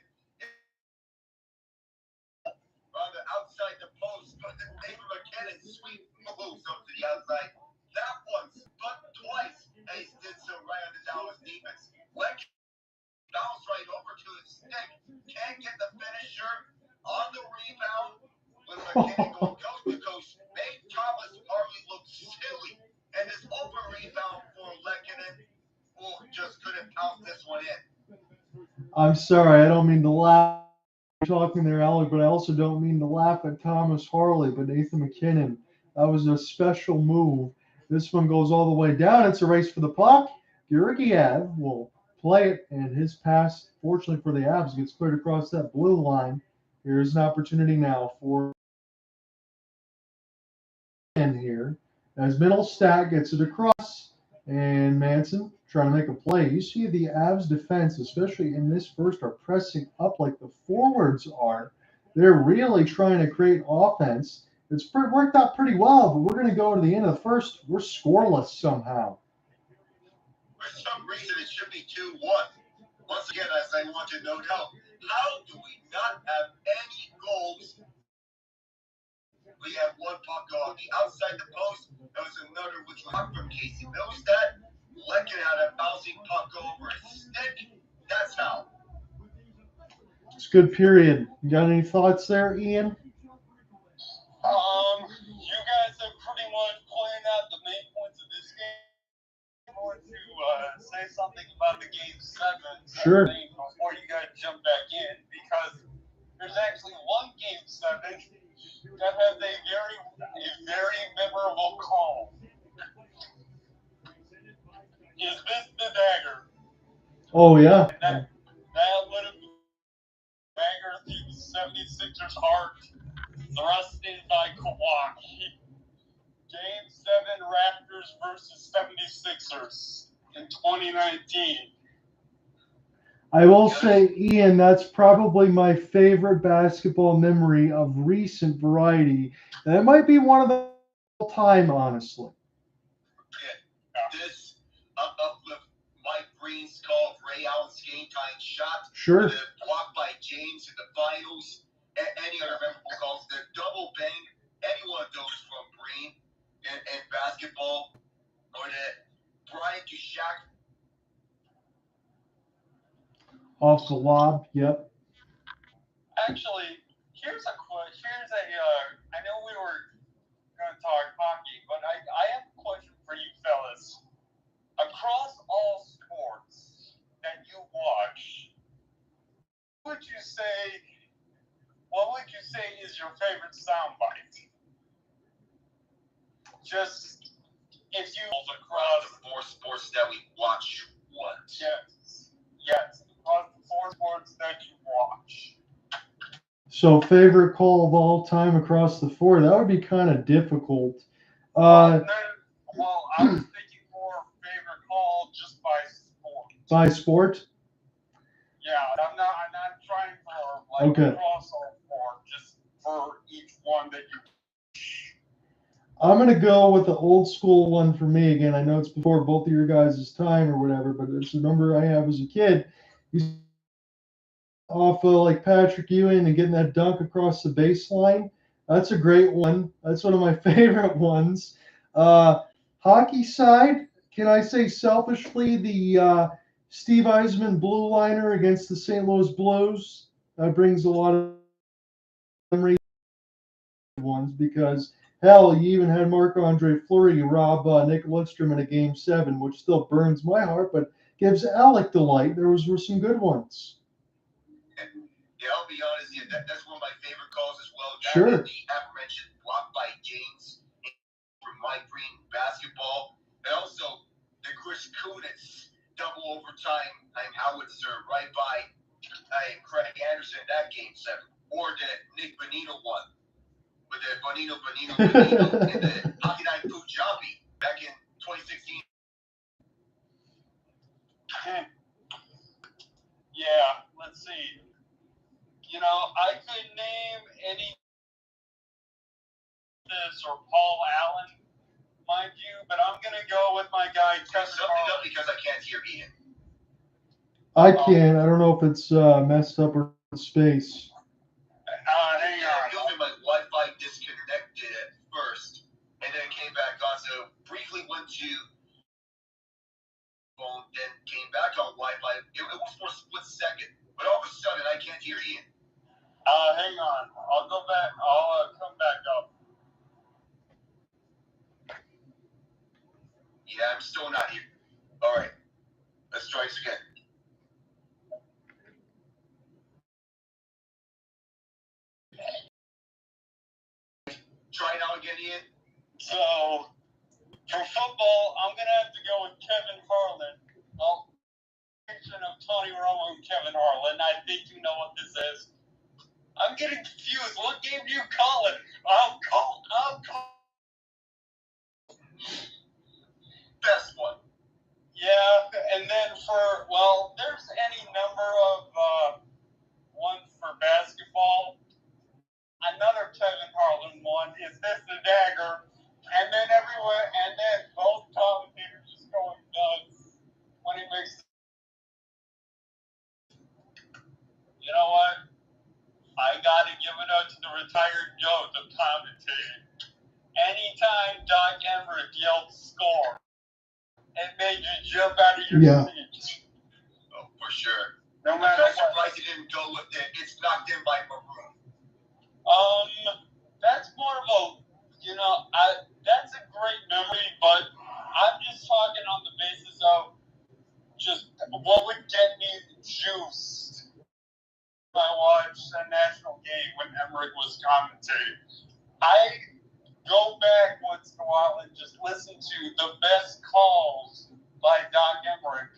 On the outside the post, but the Nathan MacKinnon sweep moves up to the outside. That one spun twice, and he did so right on the Dallas defense. Leck bounce right over to his stick. Can't get the finisher on the rebound. With MacKinnon going coast to coast, made Thomas Harley look silly. And this open rebound for Lekkinen, just couldn't pounce this one in.
I'm sorry, I don't mean to laugh. I'm talking there, Alec, but I also don't mean to laugh at Thomas Harley, but Nathan MacKinnon. That was a special move. This one goes all the way down. It's a race for the puck. Georgiev will play it, and his pass, fortunately for the Avs, gets cleared across that blue line. Here's an opportunity now for here as Middlestat gets it across, and Manson trying to make a play. You see the Avs defense, especially in this first, are pressing up like the forwards are. They're really trying to create offense. It's worked out pretty well, but we're going to go to the end of the first. We're scoreless somehow.
For some reason, it should be 2-1. Once again, as I want to note out, how do we not have any goals? We have one puck on the outside the post. That was another which was from Casey Middlestat. Lekkinen had a bouncing puck over his stick. That's how.
It's a good period. You got any thoughts there, Ian?
You guys have pretty much pointed out the main points of this game. I'm going to say something about the game 7
Sure.
before you guys jump back in, because there's actually one game 7 that has a very memorable call. Is this the dagger?
Oh, yeah.
That would have been dagger through the 76ers' heart, thrusted by Kawhi. Game 7 Raptors versus 76ers in 2019.
I will say, Ian, that's probably my favorite basketball memory of recent variety. That might be one of the all time, honestly.
Yeah. This up with Mike Green's call of Ray Allen's game time shot.
Sure.
The block by James in the finals. Any other memorable calls. The double bang. Any one of those from Green and basketball. Or the Brian Duchene.
Off the lob, yep.
Actually, here's a question. I know we were going to talk hockey, but I have a question for you fellas. Across all sports that you watch, what would you say is your favorite soundbite? Just if you across
the 4 sports that we watch, what?
Yes. Across the 4 sports that you watch.
So, favorite call of all time across the 4, that would be kind of difficult.
Well, I was thinking more favorite call just by sport.
By sport?
Yeah, I'm not trying for across all 4, just for each one that you.
I'm going to go with the old school one for me again. I know it's before both of your guys' time or whatever, but it's a number I have as a kid. He's off of like Patrick Ewing and getting that dunk across the baseline. That's a great one. That's one of my favorite ones. Hockey side, can I say selfishly the Steve Eisman blue liner against the St. Louis Blues? That brings a lot of memories ones because hell, you even had Marc-Andre Fleury rob Nick Lidstrom in a Game 7, which still burns my heart, but gives Alec delight. Were some good ones.
Yeah, I'll be honest with you. That's one of my favorite calls as well. That
Sure.
and the aforementioned block by James from Mike Green basketball. And also the Chris Kunitz double overtime howitzer right by Craig Anderson in that game 7. Or the Nick Bonino one with the Bonino in the Hockey Night Punjabi back in 2016.
Yeah, let's see. I could name any this or Paul Allen, mind you, but I'm gonna go with my guy Kevin Harley.
Because I can't hear Ian.
I can't. I don't know if it's messed up or space.
Hang on.
My Wi-Fi disconnected at first, and then came back on. So briefly went to phone, then came back on Wi-Fi. It was for a split second, but all of a sudden I can't hear Ian.
Hang on. I'll go back. I'll come back up.
Yeah, I'm still not here. All right, let's try this again. Try now again, Ian.
So, for football, I'm going to have to go with Kevin Harlan. Well, picture of Tony Romo and Kevin Harlan. I think you know what this is. I'm getting confused. What game do you call it? I'll call.
Best one.
Yeah, and then there's any number of ones for basketball. Another Kevin Harlan one is this the dagger, and then both commentators just going nuts when he makes. You know what? I gotta give it up to the retired goat of commentating. Anytime Doc Emmerich yelled "score," it made you jump out of your seat.
Oh, for sure.
No matter
I'm
what.
surprised he didn't go with it. It's knocked in by Maroon.
That's more of a, that's a great memory, but I'm just talking on the basis of just what would get me juiced when I watched a national game when Emmerich was commentating. I go back once in a while and just listen to the best calls by Doc Emmerich,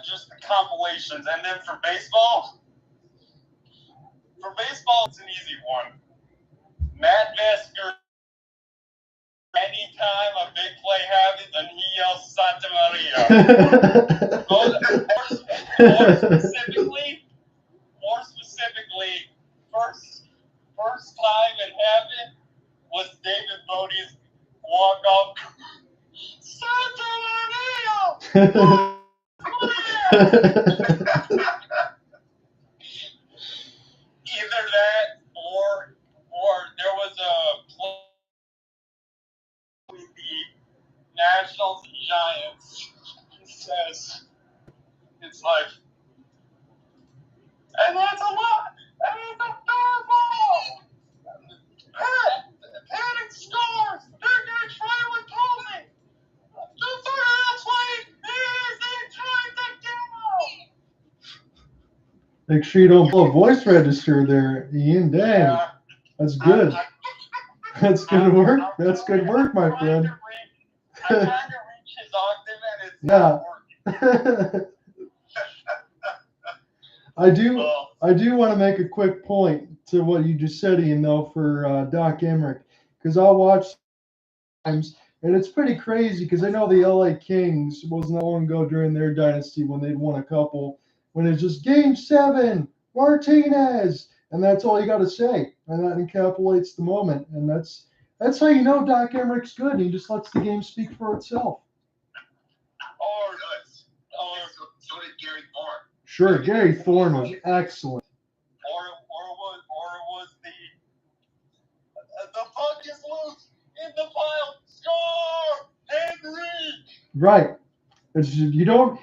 just the compilations. And then for baseball, it's an easy one. Matt Vesker, anytime a big play happens and he yells Santa Maria. More specifically, first time it happened was David Bodie's walk-off. Santa Maria! Either that or there was a play with the Nationals and Giants. He says, it's like, and that's a lot, and it's a fair ball. Panic scores. They're going to try to kill me. The third play is in time to go.
Make sure you don't blow a voice register there, Ian. Dang.
Yeah.
That's good. That's good work. That's good work, my friend.
I'm trying to reach his octave and it's not working.
I do want to make a quick point to what you just said, Ian, though, for Doc Emmerich, because I'll watch times, and it's pretty crazy because I know the LA Kings wasn't that long ago during their dynasty when they'd won a couple, when it's just Game 7, Martinez, and that's all you got to say, and that encapsulates the moment, and that's how you know Doc Emmerich's good. He just lets the game speak for itself.
So did Gary Thorne.
Sure, Gary Thorne was excellent.
Or was the puck is loose in the pile, score, Henry.
Right. It's just, you don't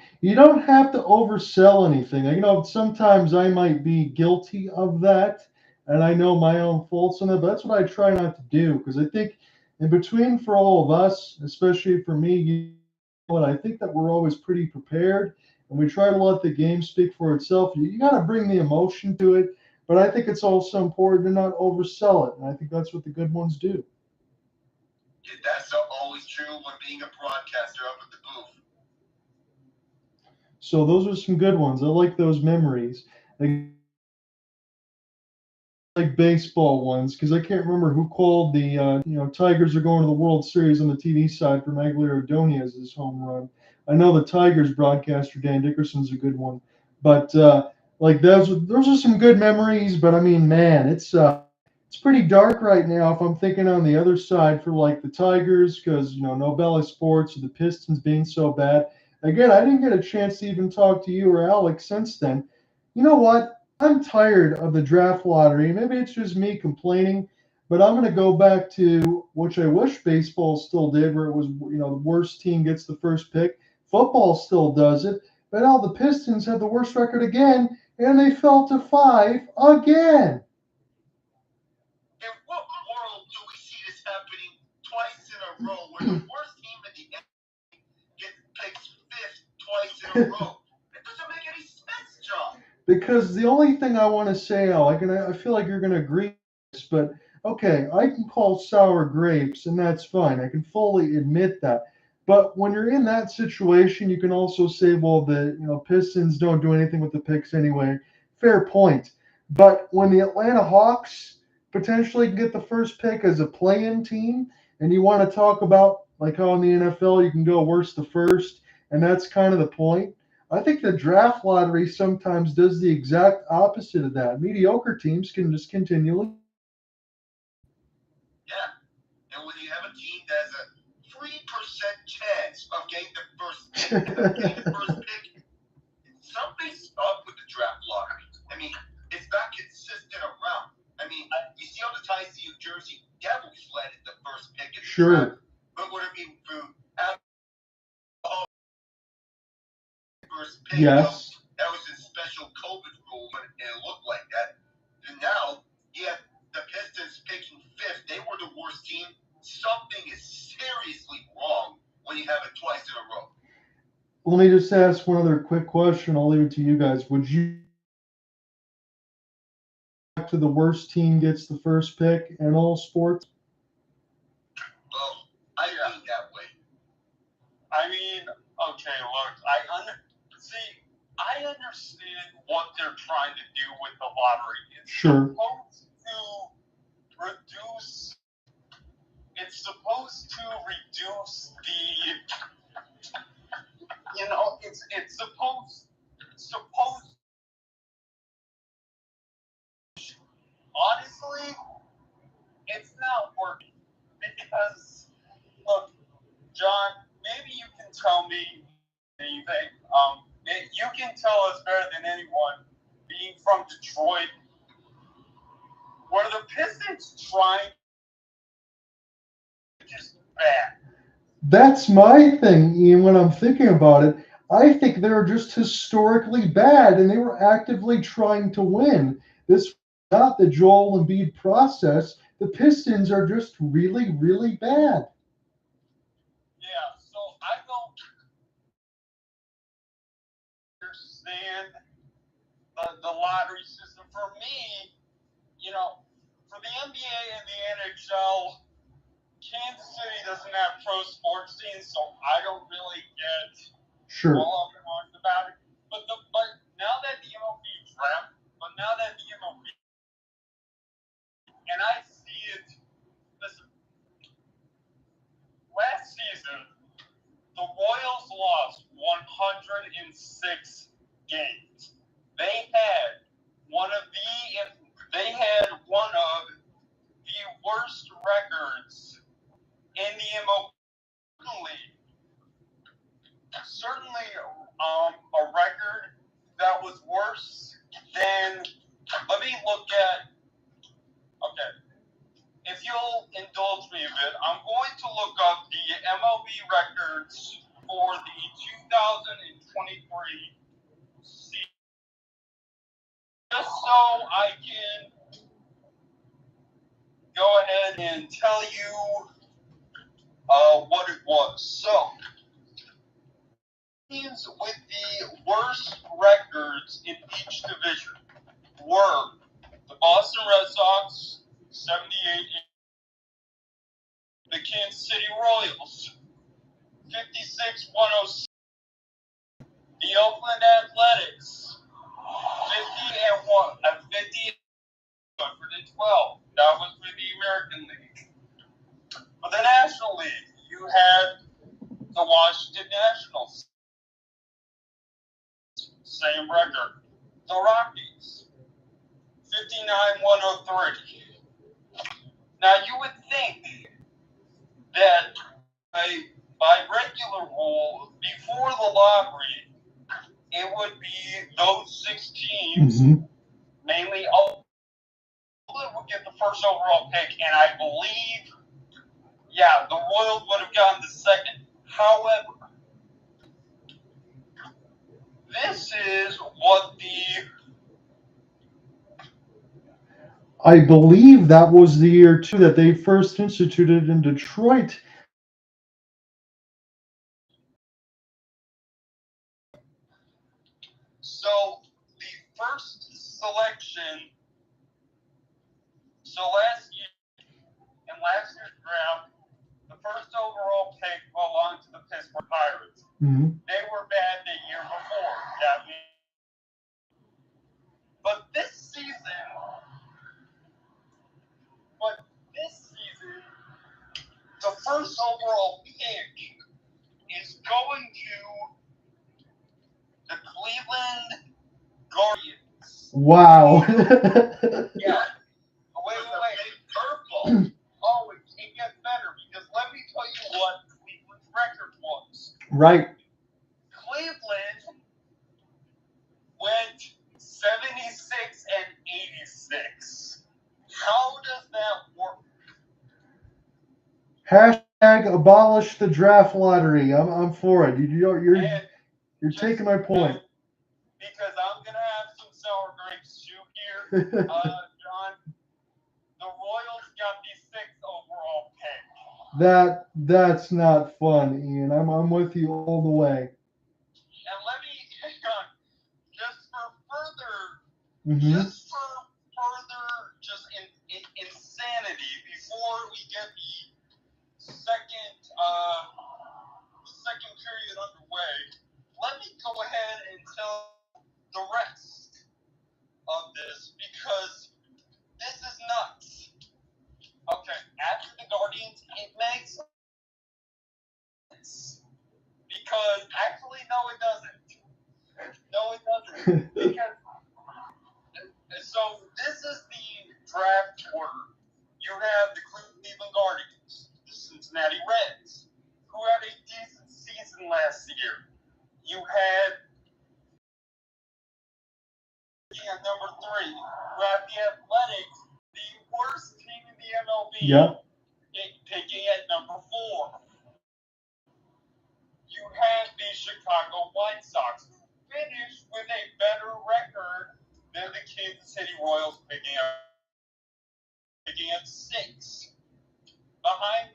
have to oversell anything. Sometimes I might be guilty of that, and I know my own faults in it, but that's what I try not to do, because I think in between for all of us, especially for me, And I think that we're always pretty prepared, and we try to let the game speak for itself. You got to bring the emotion to it, but I think it's also important to not oversell it, and I think that's what the good ones do.
Yeah, that's always true when being a broadcaster up at the booth.
So those are some good ones. I like those memories. Like baseball ones, because I can't remember who called the Tigers are going to the World Series on the TV side for Maglio Ordonez's home run. I know the Tigers broadcaster Dan Dickerson's a good one, but like those are some good memories. But I mean, man, it's pretty dark right now if I'm thinking on the other side for like the Tigers, because no Bally Sports or the Pistons being so bad. Again, I didn't get a chance to even talk to you or Alex since then. You know what? I'm tired of the draft lottery. Maybe it's just me complaining, but I'm going to go back to which I wish baseball still did, where it was, the worst team gets the first pick. Football still does it, but now the Pistons have the worst record again, and they fell to 5 again.
In what world do we see this happening twice in a row, where the worst team in the NBA gets picked 5th twice in a row? It doesn't make any sense, John.
Because the only thing I want to say, Alec, and I feel like you're going to agree with this, but okay, I can call sour grapes, and that's fine. I can fully admit that. But when you're in that situation, you can also say, well, the Pistons don't do anything with the picks anyway. Fair point. But when the Atlanta Hawks potentially can get the first pick as a play-in team, and you want to talk about like how in the NFL you can go worst to first, and that's kind of the point. I think the draft lottery sometimes does the exact opposite of that. Mediocre teams can just continually.
Yeah, and when you have a team that has a 3% chance of getting the first pick, something's up with the draft lottery. I mean, it's not consistent around. I mean, you see all the ties to New Jersey Devils landed the first pick in the draft. But what I mean, first pick,
yes.
That was a special COVID rule, but it looked like that. And now, the Pistons picking 5th. They were the worst team. Something is seriously wrong when you have it twice in a row.
Let me just ask one other quick question. I'll leave it to you guys. Would you to the worst team gets the first pick in all sports?
Well, I think that way.
I mean, okay, look, I understand what they're trying to do with the lottery. It's supposed to reduce the, it's supposed, honestly, it's not working because, look, John, maybe you can tell me anything. You can tell us better than anyone, being from Detroit, where the Pistons trying just bad.
That's my thing, Ian, when I'm thinking about it. I think they're just historically bad, and they were actively trying to win. This is not the Joel Embiid process. The Pistons are just really, really bad.
Yeah, so I don't understand the lottery system. For me, for the NBA and the NHL, Kansas City doesn't have pro sports teams, so I don't really get all up in arms about it. But now that the MLB draft, and I see it. Listen, last season the Royals lost 106 games. They had one of the worst records in the MLB league. Certainly, a record that was worse than. Let me look at. Okay, if you'll indulge me a bit, I'm going to look up the MLB records for the 2023 season, just so I can go ahead and tell you what it was. So, teams with the worst records in each division were the Boston Red Sox, 78, the Kansas City Royals, 56-106, the Oakland Athletics, 50 for the 12. That was for the American League. For the National League, you had the Washington Nationals. Same record. The Rockies, 59-103. Now, you would think that by regular rule, before the lottery, it would be those 6 teams, mainly Oakland, would get the first overall pick, and I believe, the Royals would have gotten the second. However, this is what
I believe that was the year, too, that they first instituted in Detroit.
So, the first selection, last year's draft, the first overall pick belonged to the Pittsburgh Pirates. They were bad the year before. But this season, the first overall pick is going to the Cleveland Guardians.
Wow.
Yeah. Wait. Purple. Oh, it gets better because let me tell you what Cleveland's record was.
Right.
Cleveland went 76-86. How does that work?
Hashtag abolish the draft lottery. I'm for it. You're taking my point.
Because I'm gonna have some sour grapes shoot here, John. The Royals got the 6th overall pick.
That's not fun, Ian. I'm with you all the way.
And let me just for further insanity before we get the second period underway. Let me go ahead and tell the rest of this because this is nuts. Okay, after the Guardians, it makes sense. Because actually, no, it doesn't. Because so this is the draft order. You have the Cleveland Guardians, the Cincinnati Reds, who had a decent season last year. You had at number 3, you have the Athletics, the worst team in the MLB, picking at number 4. You had the Chicago White Sox, who finished with a better record than the Kansas City Royals, picking at 6. Behind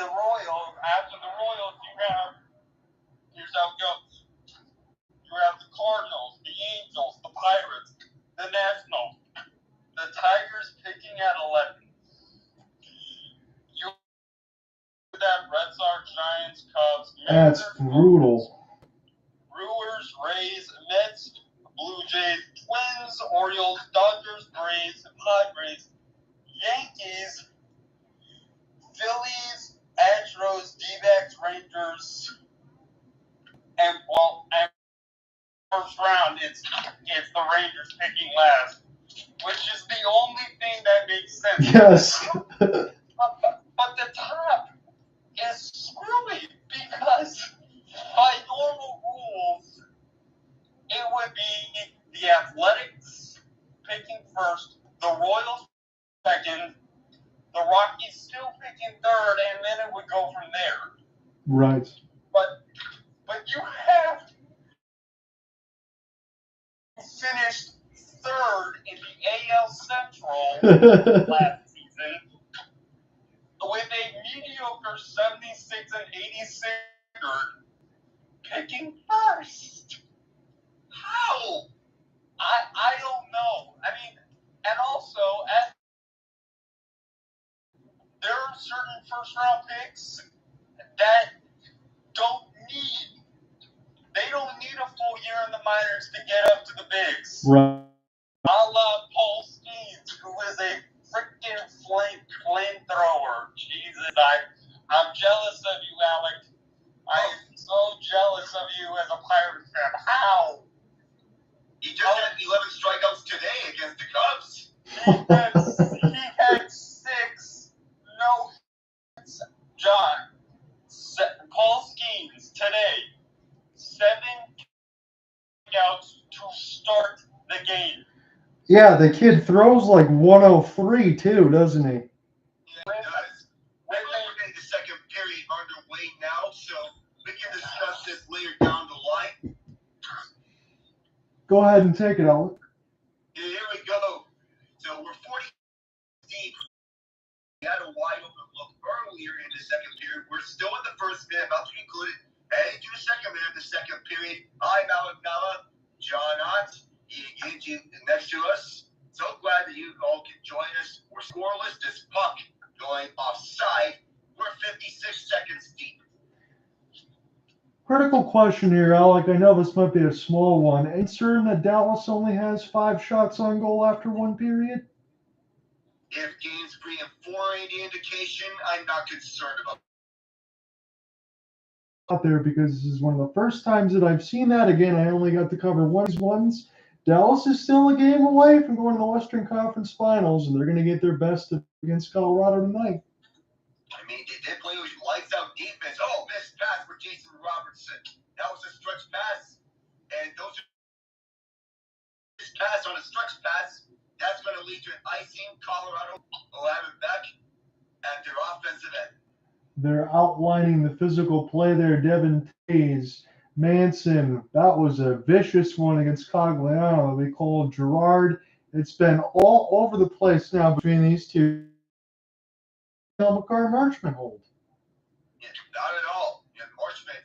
the Royals, after the Royals, here's how it goes. You have the Cardinals, the Angels, the Pirates, the Nationals, the Tigers picking at 11. You have Red Sox, Giants, Cubs,
That's brutal.
Brewers, Rays, Mets, Blue Jays, Twins, Orioles, Dodgers, Braves, Padres, Yankees, Phillies, Astros, D-backs, Rangers, and first round, it's the Rangers picking last, which is the only thing that makes sense.
Yes.
But the top is screwy because by normal rules, it would be the Athletics picking first, the Royals second, the Rockies still picking third, and then it would go from there.
Right.
But you have finished third in the AL Central last season with a mediocre 76-86 record picking first. How? I don't know. I mean, and also, as there are certain first-round picks that they don't need a full year in the minors to get up to the bigs.
Right.
A la Paul Skeens, who is a freaking flamethrower. Jesus, I'm jealous of you, Alec. I am so jealous of you as a Pirates fan. How?
He just had 11 strikeouts today against the Cubs.
He had 6 no hits. John, Paul Skeens today, 7 strikeouts to start the game.
Yeah, the kid throws like 103 too, doesn't he?
Yeah, he does. We're getting the second period underway now, so we can discuss this later down the line.
Go ahead and take it, Alec.
Here we go. So we're 40 deep. We had a wide open look earlier in the second period. We're still in the first minute, about to conclude it. Heading to the second minute of the second period. I'm Alec Nava, John Ott. He next to us. So glad that you all can join us. We're scoreless. This puck going offside. We're 56 seconds deep.
Critical question here, Alec. I know this might be a small one. Ain't certain that Dallas only has 5 shots on goal after one period?
If games 3 and 4 are any indication, I'm not concerned about
Out there, because this is one of the first times that I've seen that. Again, I only got to cover one of these ones. Dallas is still a game away from going to the Western Conference Finals, and they're going to get their best against Colorado tonight.
I mean, they did play with lights out defense. Oh, missed pass for Jason Robertson. That was a stretch pass. And those are this pass on a stretch pass. That's going to lead to an icing. Colorado will have it back at their offensive end.
They're outlining the physical play there. Devon, Toews, Manson. That was a vicious one against Cogliano. They called Gerard. It's been all over the place now between these two. Makar Marchment hold.
Yeah, not at all. Yeah, Marchment,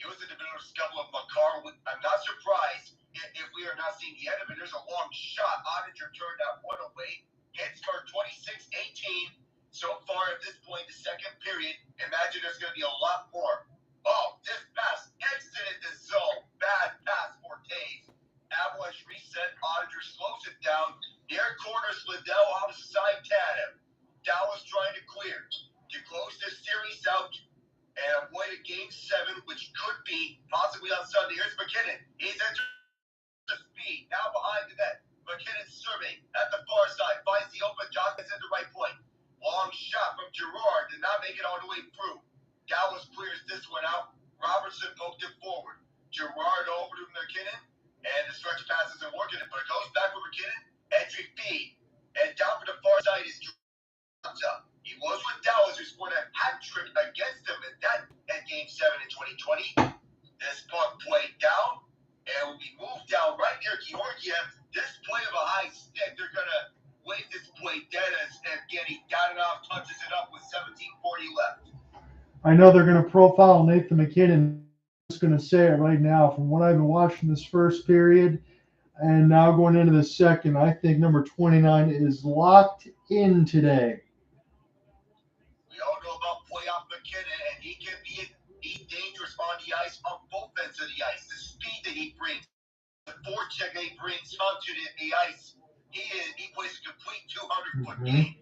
he was in the middle of a scuffle of Makar. I'm not surprised if we are not seeing the end of it. There's a long shot. Oettinger turned that one away. Hintz for 26-18 so far at this point in the second period. Imagine there's going to be a lot more. Oh, this pass exited the zone. Bad pass for Toews. Avalanche reset. Oettinger slows it down. Near corner, Liddell offside Tatum. Dallas trying to clear to close this series out and avoid a game 7, which could be possibly on Sunday. Here's MacKinnon. He's entered the speed. Now behind the net. MacKinnon serving at the far side. Finds the open. Johnson at the right point. Long shot from Gerard. Did not make it all the way through. Dallas clears this one out. Robertson poked it forward. Gerard over to MacKinnon. And the stretch pass isn't working. But it goes back for MacKinnon. Entry feed. And down for the far side is he was with Dallas, who scored a hat trick against them at Game 7 in 2020. This puck played down, and will be moved down right near Georgiev. This play of a high stick, they're going to wave this play dead as Evgeny Gauntlet touches it up with 17:40 left.
I know they're going to profile Nathan MacKinnon. I'm just going to say it right now. From what I've been watching this first period and now going into the second, I think number 29 is locked in today.
We all know about playoff MacKinnon, and he can be dangerous on the ice, on both ends of the ice. The speed that he brings, the forecheck that he brings onto the ice, he plays a complete 200-foot game.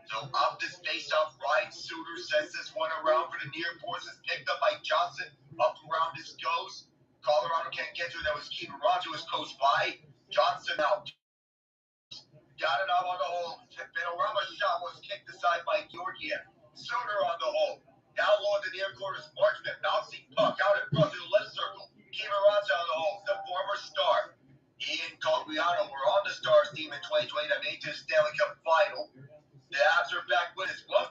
So up this face-off, Ryan Suter sends this one around for the near boards. It's picked up by Johnson. Up around this goes. Colorado can't get to it. That was Keeper Roger was close by. Johnson out. Got it out on the hole. Benorama's shot was kicked aside by Georgiev. Suter on the hole. Down low in the near corner, Marchment bouncing puck out in front to the left circle. Keeper Roger on the hole. The former star. He and Cogliano were on the Stars team in 2020 that made it to the Stanley Cup final. The Avs are back with his glove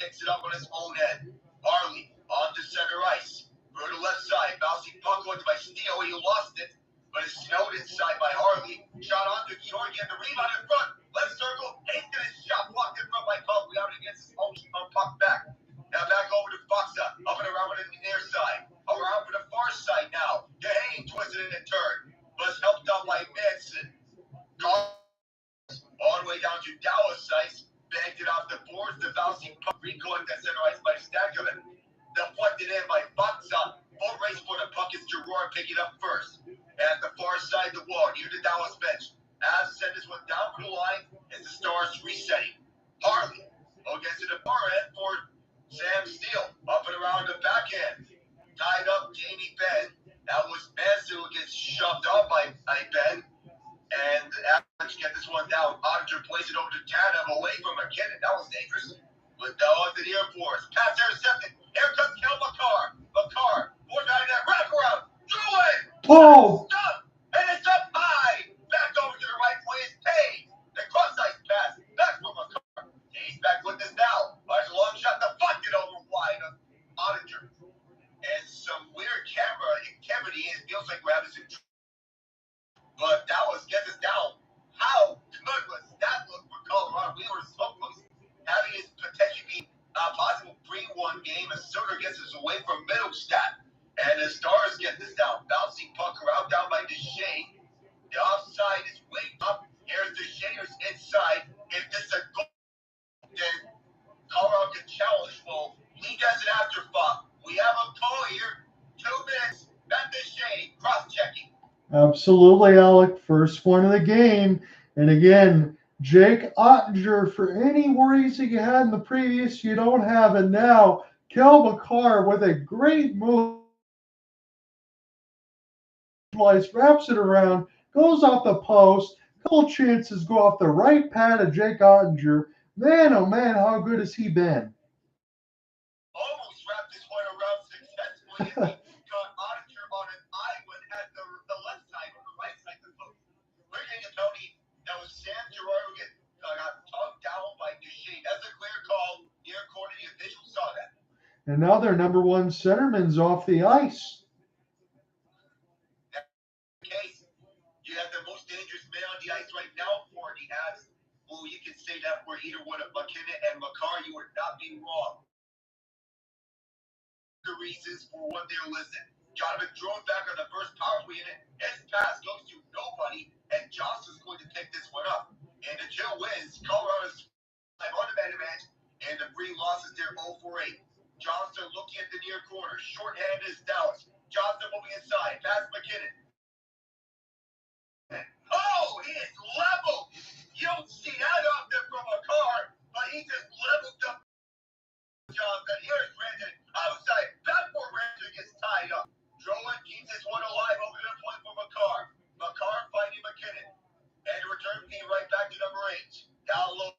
picks it up on his own end. Harley onto center ice. Through the left side, bouncing puck went by Steele. He lost it, but it's snowed inside by Harley. Shot onto Georgian, the rebound in front. Left circle, Heiskanen shot blocked in front by Puck. We out against his own puck back. Now back over to Foxa, up and around to the near side. Around for the far side now. Duchene twisted it and turned. Was helped out by Manson. All the way down to Dallas ice. Banked it off the boards. The bouncing puck recoiling that center ice by Stanley. Deflected in by Foxa. Full race for the puck is Drouin picking up first. At the far side of the wall, near the Dallas bench. As sent this one down for the line as the Stars resetting. Harley gets to the far end for Sam Steele. Up and around the backhand. Tied up Jamie Benn. That was Manson who gets shoved off by Benn. And Avalanche get this one down. Auditor plays it over to Tanev away from MacKinnon. That was dangerous. With the on to the Air Force. Pass intercepted. Here comes Cale Makar. Makar. 499 wraparound. Drouin.
Oh!
Stop. And it's up high. Back over to the right wing is Toews. The cross-ice pass. Back from Makar. Toews back with this now. Fires a long shot. Deflected over wide of Auditor. And some weird camera activity. It feels like we're having some. But that was gets us down. How good was that look for Colorado? We were so close. Having his potentially be a possible 3-1 game as Sutter gets us away from Middlestat. And the Stars get this down. Bouncing puck around down by Duchene. The offside is way up. Here's Duchene inside. If this is a goal, then Colorado can challenge. Well, he does it after thought. We have a call here. 2 minutes. Benn Duchene cross-checking.
Absolutely, Alec. First point of the game. And again, Jake Ottinger, for any worries that you had in the previous, you don't have it now. Cale Makar with a great move. Wraps it around, goes off the post. Couple chances go off the right pad of Jake Ottinger. Man, oh man, how good has he been?
Almost wrapped this one around successfully. Got Ottinger on an island at the left side or the right side of the post. We're getting a penalty. That was Sam Girard who got tugged down by Duchene. That's a clear call. Near corner, the official saw that.
And now their number one centerman's off the ice.
Case, you have the most dangerous man on the ice right now for the Avs. Well, you can say that for either one of MacKinnon and Makar. You would not be wrong. The reasons for what they're listed. Jonathan thrown back on the first power play unit. His pass goes to nobody, and Johnson's going to pick this one up. And the Joe wins. Colorado's on the man advantage, and the Bree losses their 0-for-8. Johnson looking at the near corner. Shorthanded is Dallas. Johnson moving inside. Pass MacKinnon. Oh, he is leveled. You don't see that often from a car, but he just leveled up Johnson. Here's Rantanen. Outside. Back for Rantanen gets tied up. Drouin keeps this one alive over to the point for Makar. Makar fighting MacKinnon. And the return team right back to number 8. Down low.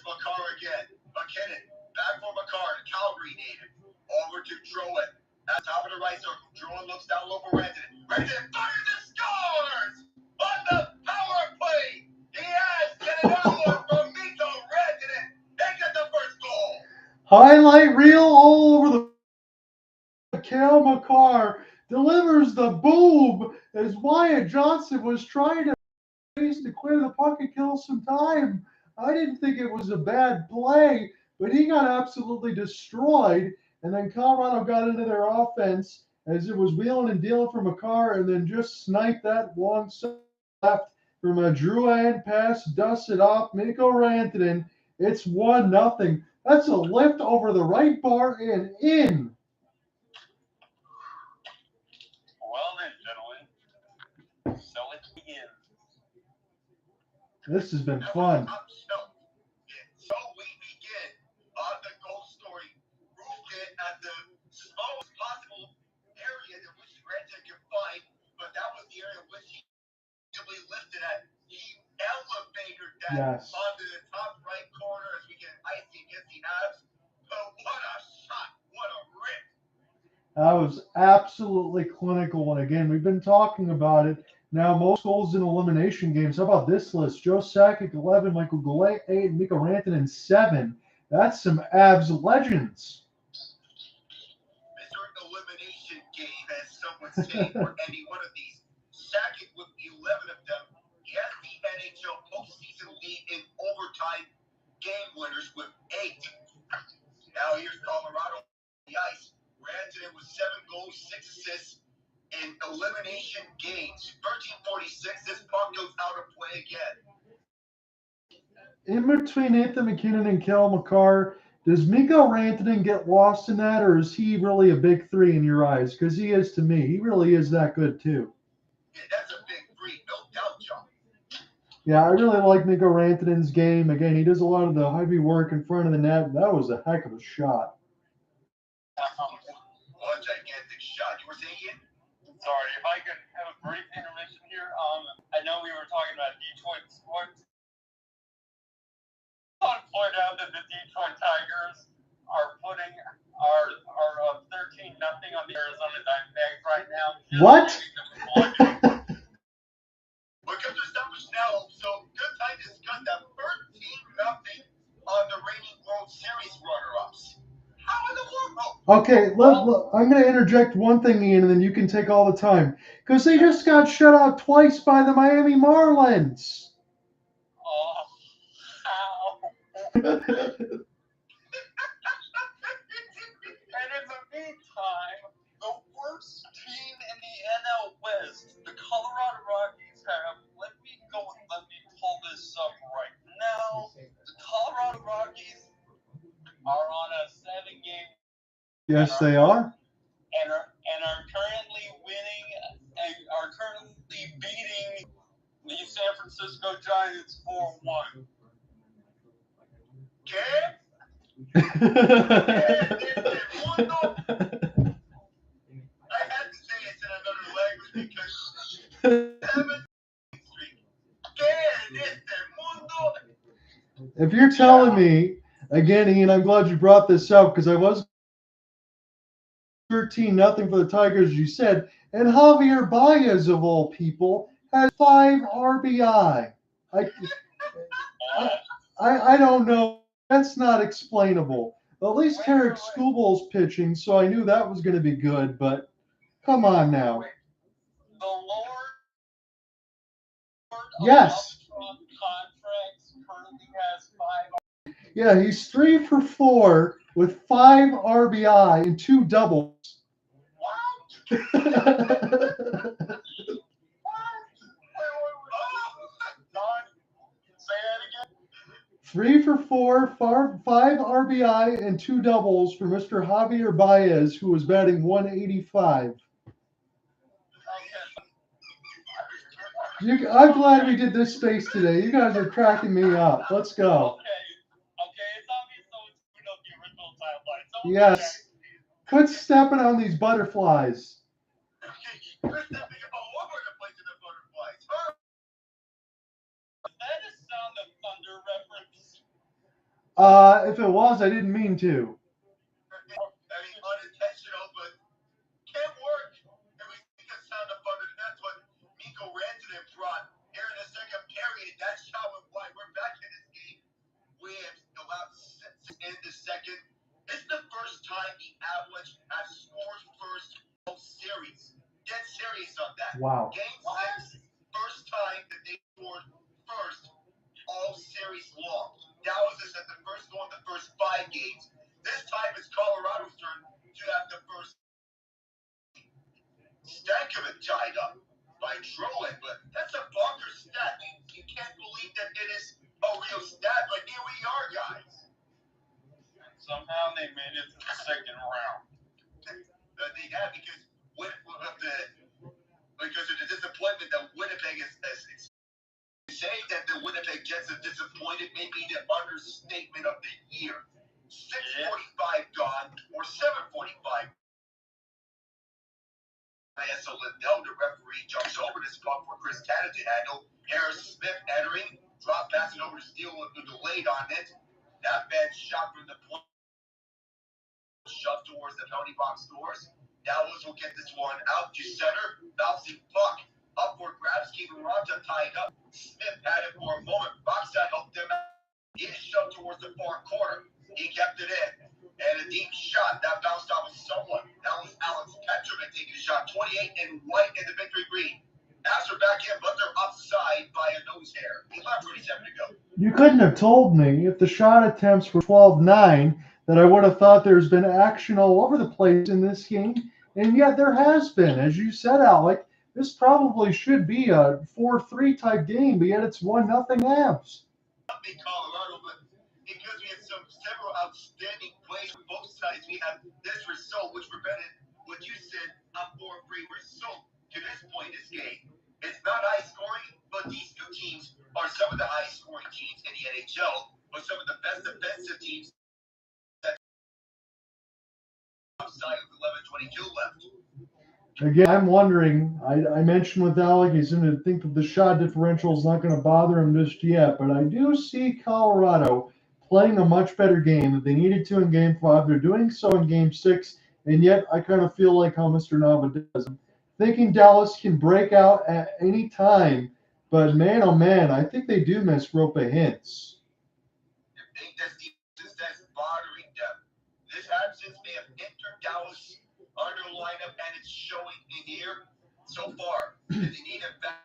Makar again. MacKinnon. Back for Makar. The Calgary native. Over to Drouin. At top of the right circle. Drouin looks down low for Rantanen. Rantanen fires and scores! On the power play! He has get another one from Mikko Rantanen. They get the first goal.
Highlight reel all over the Cale Makar delivers the boob as Wyatt Johnson was trying to clear the puck and kill some time. I didn't think it was a bad play, but he got absolutely destroyed. And then Colorado got into their offense as it was wheeling and dealing for Makar, and then just sniped that long left from a Drouin pass, dusted off Mikko Rantanen. It's 1-0. That's a lift over the right bar and in.
Well then, gentlemen. So let's begin.
This has been fun.
So we begin on the goal story. Roope at the smallest possible area in which Rantanen can find, but that was the area which he lifted at. He elevated that onto the top right corner as we get icy against the Avs. But what a shot! What a rip!
That was absolutely clinical. And again, we've been talking about it. Now, most goals in elimination games. How about this list? Joe Sakic, 11, Michael Goulet, 8, Mikko Rantanen, 7. That's some Avs legends.
Mr. Elimination Game, as some would say, for any one of these. Second with 11 of them. He has the NHL postseason lead in overtime game winners with 8. Now here's Colorado on the ice. Rantanen with 7 goals, 6 assists in elimination games. 13:46. This puck goes out of play again.
In between Nathan MacKinnon and Cale Makar, does Mikko Rantanen get lost in that, or is he really a big three in your eyes? Because he is to me. He really is that good, too.
Yeah, that's a big 3, no doubt, John.
Yeah, I really like Mikko Rantanen's game. Again, he does a lot of the heavy work in front of the net. That was a heck of a shot.
One gigantic shot. You were saying?
Sorry, if I could have a brief intermission here. I know we were talking about Detroit sports. I want to point out that the Detroit Tigers are putting our 13-0 on the Arizona Diamondbacks right now.
What?
Look at the numbers now, so good time to discuss that 13-0 on the reigning World Series runner-ups. How in the world?
Okay, I'm going to interject one thing, Ian, and then you can take all the time. Because they just got shut out twice by the Miami Marlins.
Oh, how? And in the meantime, the worst team in the NL West, the Colorado Rockies have, let me pull this up right now. The Colorado Rockies are on a 7-game.
Yes, they are.
And are currently beating the San Francisco Giants 4-1.
¿Qué? I had to say it in another language because 7 streak. ¿Qué en este mundo?
If you're telling me, again, Ian, I'm glad you brought this up because I was 13-0 for the Tigers, as you said, and Javier Baez, of all people, has 5 RBI. I don't know. That's not explainable. At least Tarek Skubal's pitching, so I knew that was going to be good, but come on now.
The Lord
Yes.
contracts currently has 5.
Yeah, he's 3 for 4 with 5 RBI and 2 doubles.
What? Say that again.
3 for 4, 5 RBI and 2 doubles for Mr. Javier Baez, who was batting 185. I'm glad we did this space today. You guys are cracking me up. Let's go.
Okay, it's obvious someone's screwed up the original timeline.
Yes. Quit stepping on these butterflies.
We're stepping all over the place in the butterflies.
Is that a Sound of Thunder reference?
If it was, I didn't mean to.
I mean, unintentional, but can't work. And we think of Sound of Thunder, and that's what Mikko Rantanen brought here in the second period. That's how and why we're back in this game. We have allowed 6 in the second. It's the first time the Avalanche have scored first all series. Get serious on that.
Wow.
Game 6, first time that they scored first all series long. That was just at the first goal in the first 5 games. This time it's Colorado's turn to have the first. Stankovic tied up by Drouin, but that's a bunker stat. You can't believe that it is a real stat, but here we are, guys.
Somehow they made it to the second round.
They have because of the disappointment that Winnipeg is. Saying that the Winnipeg Jets are disappointed may be the understatement of the year. 6:45 gone or 7:45. So Lindell, the referee, jumps over this puck for Chris Tannen to handle. Harris Smith entering, drop pass it over to Steele with the delayed on it. That bad shot from the point. Shoved towards the penalty box doors. Dallas will get this one out to center. Bouncing puck. Up for grabs. Keeping Ronta tied up. Smith had it for a moment. Boxside helped them out. He is shoved towards the far corner. He kept it in. And a deep shot that bounced off of someone. That was Alex Petrovic taking a shot. 28 and White in the victory green. After back in, but they're offside by a nose hair. 11:27 to go.
You couldn't have told me if the shot attempts were 12-9 that I would have thought there's been action all over the place in this game. And yet there has been. As you said, Alec, this probably should be a 4-3 type game, but yet it's 1-0 Avs.
Colorado, but because we had several outstanding plays from both sides, we had this result, which prevented what you said, a 4-3 result to this point in this game. It's not high scoring, but these two teams are some of the highest scoring teams in the NHL, but some of the best defensive teams that outside of 11:22 left.
Again, I'm wondering, I mentioned with Alec, he's going to think that the shot differential is not going to bother him just yet, but I do see Colorado playing a much better game that they needed to in Game 5. They're doing so in Game 6, and yet I kind of feel like how Mr. Nava does. I'm thinking Dallas can break out at any time, but man, oh man, I think they do miss Roope Hintz.
I think that's bothering them. This absence may have entered Dallas under lineup, and it's showing in here so far that they need him back.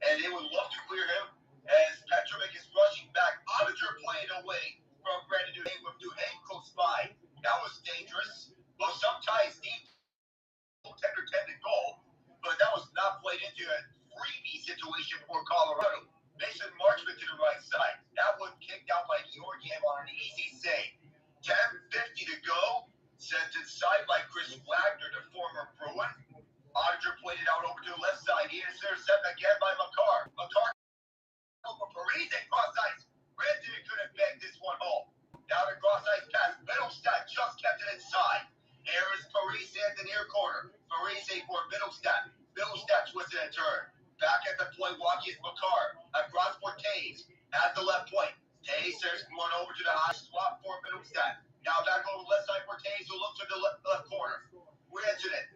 And they would love to clear him as Petrovic is rushing back. Auditor playing away from Brandon Duchene with Duchene close by. That was dangerous. Well, sometimes deep goaltender tended goal, but that was not played into a freebie situation for Colorado. Mason Marchment to the right side. That one kicked out by Georgiev on an easy save. 10:50 to go. Sent inside by Chris Wagner, the former Bruin. Auditor played it out over to the left side. He is intercepted again by Makar. Makar over Parise, cross ice. Rantanen couldn't bag this one home. Down the cross ice pass. Middlestat just kept it inside. Here is Parise in the near corner. Parise for Middlestat. Middlestat twisted and turned. Back at the point, walking is Makar. Across for Toews at the left point. Toews is going over to the high swap for Middlestat. Now back over the left side for Toews, who looks to the left corner. Rantanen,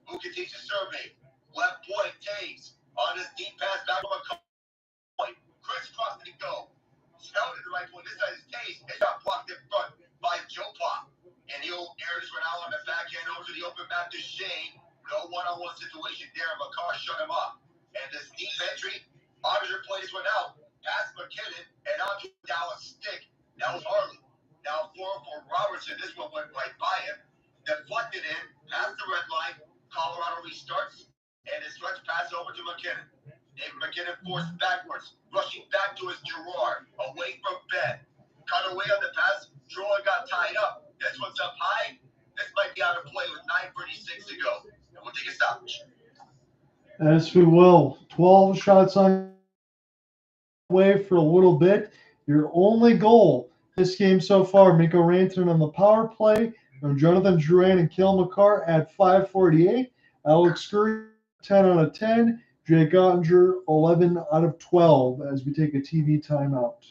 who continues to survey. Left point, Toews. On his deep pass, back over the point. Crisscross to go. Held at the right point. This side is Toews. It got blocked in front by Joe Pop. And he'll air this one out on the backhand over to the open back to Shane. No one-on-one situation there. Makar shut him up. And this deep entry, Auditor played this one out. Past MacKinnon and onto Dallas stick. That was Harley. Now for Robertson, this one went right by him. Deflected in, past the red line. Colorado restarts, and it stretch pass over to MacKinnon. And MacKinnon forced backwards, rushing back to his Gerard, away from Benn. Cut away on the pass. Drouin got tied up. This one's up high. This might be out of play with 9:36 to go. And we'll take a stoppage.
As we will. 12 shots on way for a little bit. Your only goal this game so far, Mikko Rantanen on the power play, and Jonathan Drouin and Cale Makar at 5:48. Alex Scurry, 10 out of 10. Jake Ottinger, 11 out of 12 as we take a TV timeout.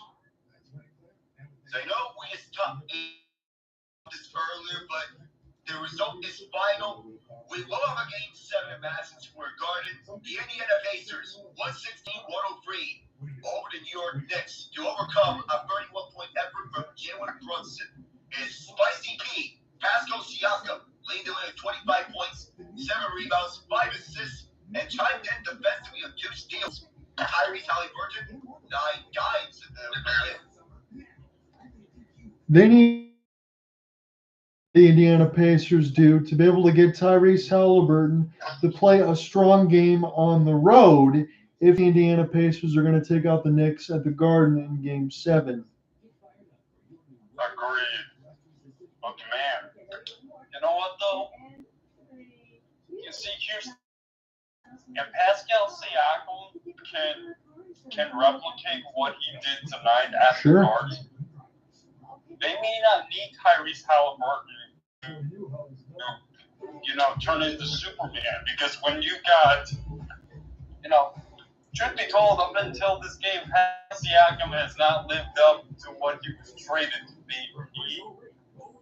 So I know we just talked this earlier, but the result is final. We will have a Game 7 at Madison Square Garden. The Indiana Pacers, 116-103 over the New York Knicks to overcome a 31-point effort from Jalen Brunson. And Spicy P, Pascal Siakam, leading the way with 25 points, 7 rebounds, 5 assists, and chimed in defensively with 2 steals. Tyrese Haliburton, 9 dimes in the win.
They need the Indiana Pacers do to be able to get Tyrese Haliburton to play a strong game on the road if the Indiana Pacers are going to take out the Knicks at the Garden in Game 7.
Agreed. But man, you know what though? You see Houston and Pascal Siakam can replicate what he did tonight at the Garden. They may not need Tyrese Haliburton to, turn into Superman, because when you got, truth be told, up until this game, Siakam has not lived up to what he was traded to be.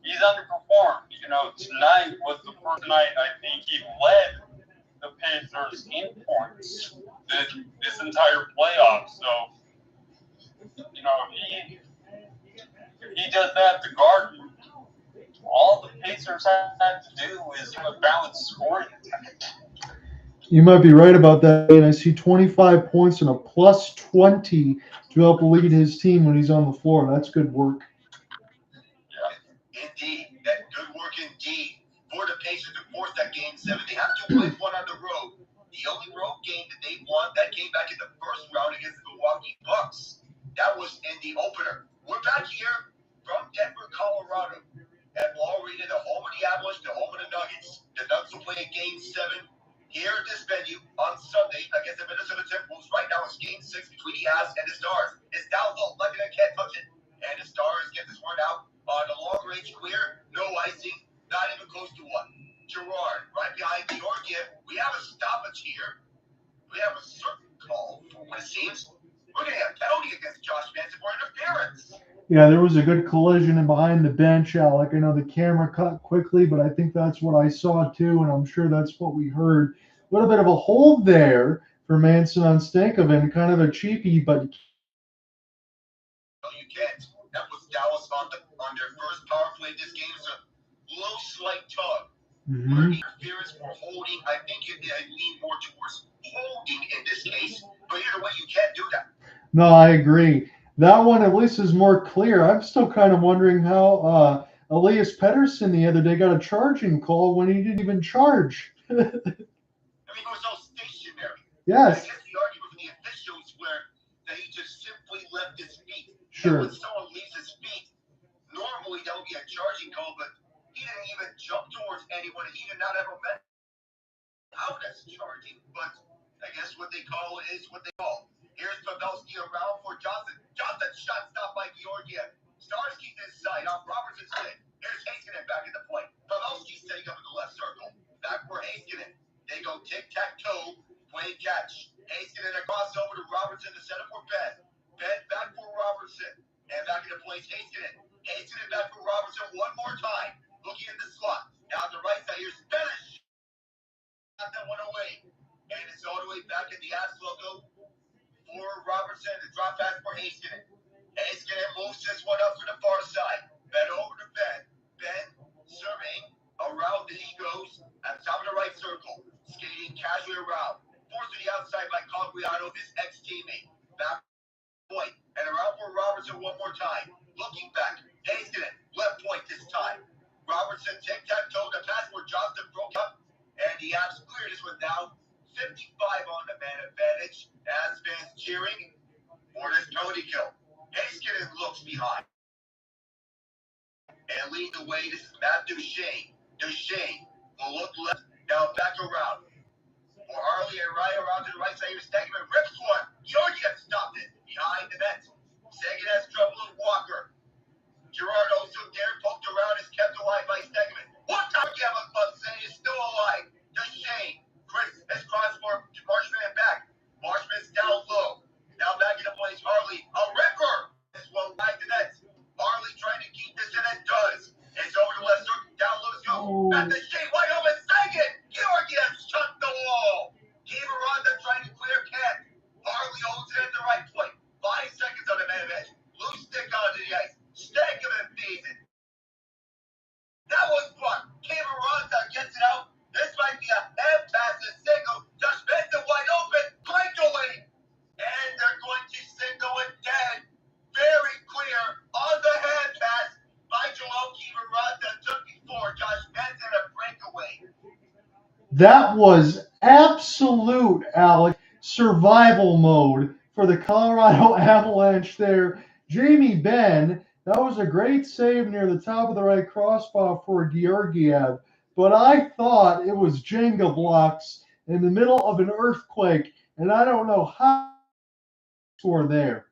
He's underperformed. Tonight was the first night I think he led the Pacers in points this entire playoff. So, he does that to Garden. All the Pacers have to do is have a balanced scoring attack.
You might be right about that. And I see 25 points and a plus 20 to help lead his team when he's on the floor. That's good work.
Yeah. Indeed. That good work indeed. For the Pacers to force that game 7, they have 2 wins, 1 on the road. The only road game that they won, that came back in the first round against the Milwaukee Bucks. That was in the opener. We're back here from Denver, Colorado. At already the home of the Avalanche, the home of the Nuggets. The Nuggets will play a game 7 here at this venue on Sunday against the Minnesota Timberwolves. Right now it's game 6 between the Avs and the Stars. It's down low, like I can't touch it. And the Stars get this one out on the long range clear, no icing, not even close to one. Gerard, right behind Georgiev. We have a stoppage here. We have a certain call for what it seems. We're going to have a penalty against Josh Manson for interference.
Yeah, there was a good collision in behind the bench, Alec. I know the camera cut quickly, but I think that's what I saw too, and I'm sure that's what we heard. A little bit of a hold there for Manson on Stankoven, kind of a cheapie, but
No, you can't. That was Dallas on their first power play this game. It's a low slight tug. Interference for holding. I think you lean more towards holding in this case, but either way, you can't do that.
No, I agree. That one at least is more clear. I'm still kind of wondering how Elias Pettersson the other day got a charging call when he didn't even charge.
I mean, it was all stationary.
Yes.
I guess the argument for the officials were that he just simply left his feet.
Sure.
And when someone leaves his feet, normally that would be a charging call, but he didn't even jump towards anyone. He did not have a man out as charging, but I guess what they call it is what they call. Here's Pavelski around for Johnson. Johnson shot stopped by Georgiev. Stars keep his side on Robertson's stick. Here's Heiskanen back in the play. Pavelski setting up in the left circle. Back for Heiskanen. They go tic-tac-toe, play catch. Heiskanen across over to Robertson to set up for Benn. Benn back for Robertson. And back into place, Heiskanen. Heiskanen back for Robertson one more time. Looking at the slot. Down the right side, here's Benn. Got that one away. And it's all the way back at the Avs logo for Robertson. The drop pass for Heiskanen. Heiskanen moves this one up to the far side. Benn over to Benn. Benn serving. Around he goes. At the top of the right circle. Skating casually around. Forced to the outside by Conquiano, his ex-teammate. Back point. And around for Robertson one more time. Looking back. Heiskanen. Left point this time. Robertson tic-tac-toe. The pass where Johnston broke up. And the Avs cleared this one down. 55 on the man advantage. As fans cheering for this penalty kill. Heiskanen looks behind. And leading the way, this is Matt Duchene. Duchene will look left. Now back around. For Harley and Ryan around to the right side. Here's Seguin. Rips one. Georgiev stopped it. Behind the net. Seguin has trouble with Walker. Gerard also there poked around is kept alive by Seguin. One time Georgiev on club saying is still alive. Duchene. Chris has crossed for Marchment and back. Marchment's down low. Now back into place. Harley. A ripper. This one back to net. Harley trying to keep this in and does. It's over to left circle. Down low. Let's go. At the shade. Wide open. Seguin. Georgiev shut the wall. Gavoranda trying to clear Kent. Harley holds it at the right point. 5 seconds on the man edge. Loose stick onto the ice. Stankoven feeds it. That was fun. Gavoranda gets it out. This might be a hand pass to Seguin. Just Benson wide open. Breakaway. And they're going to signal it dead. Very clear on the hand pass by Joel Gavoranda. Took before Josh Benson a breakaway.
that was absolute, Alec, survival mode for the Colorado Avalanche there. Jamie Benn, that was a great save near the top of the right crossbar for Georgiev. But I thought it was Jenga blocks in the middle of an earthquake, and I don't know how score there.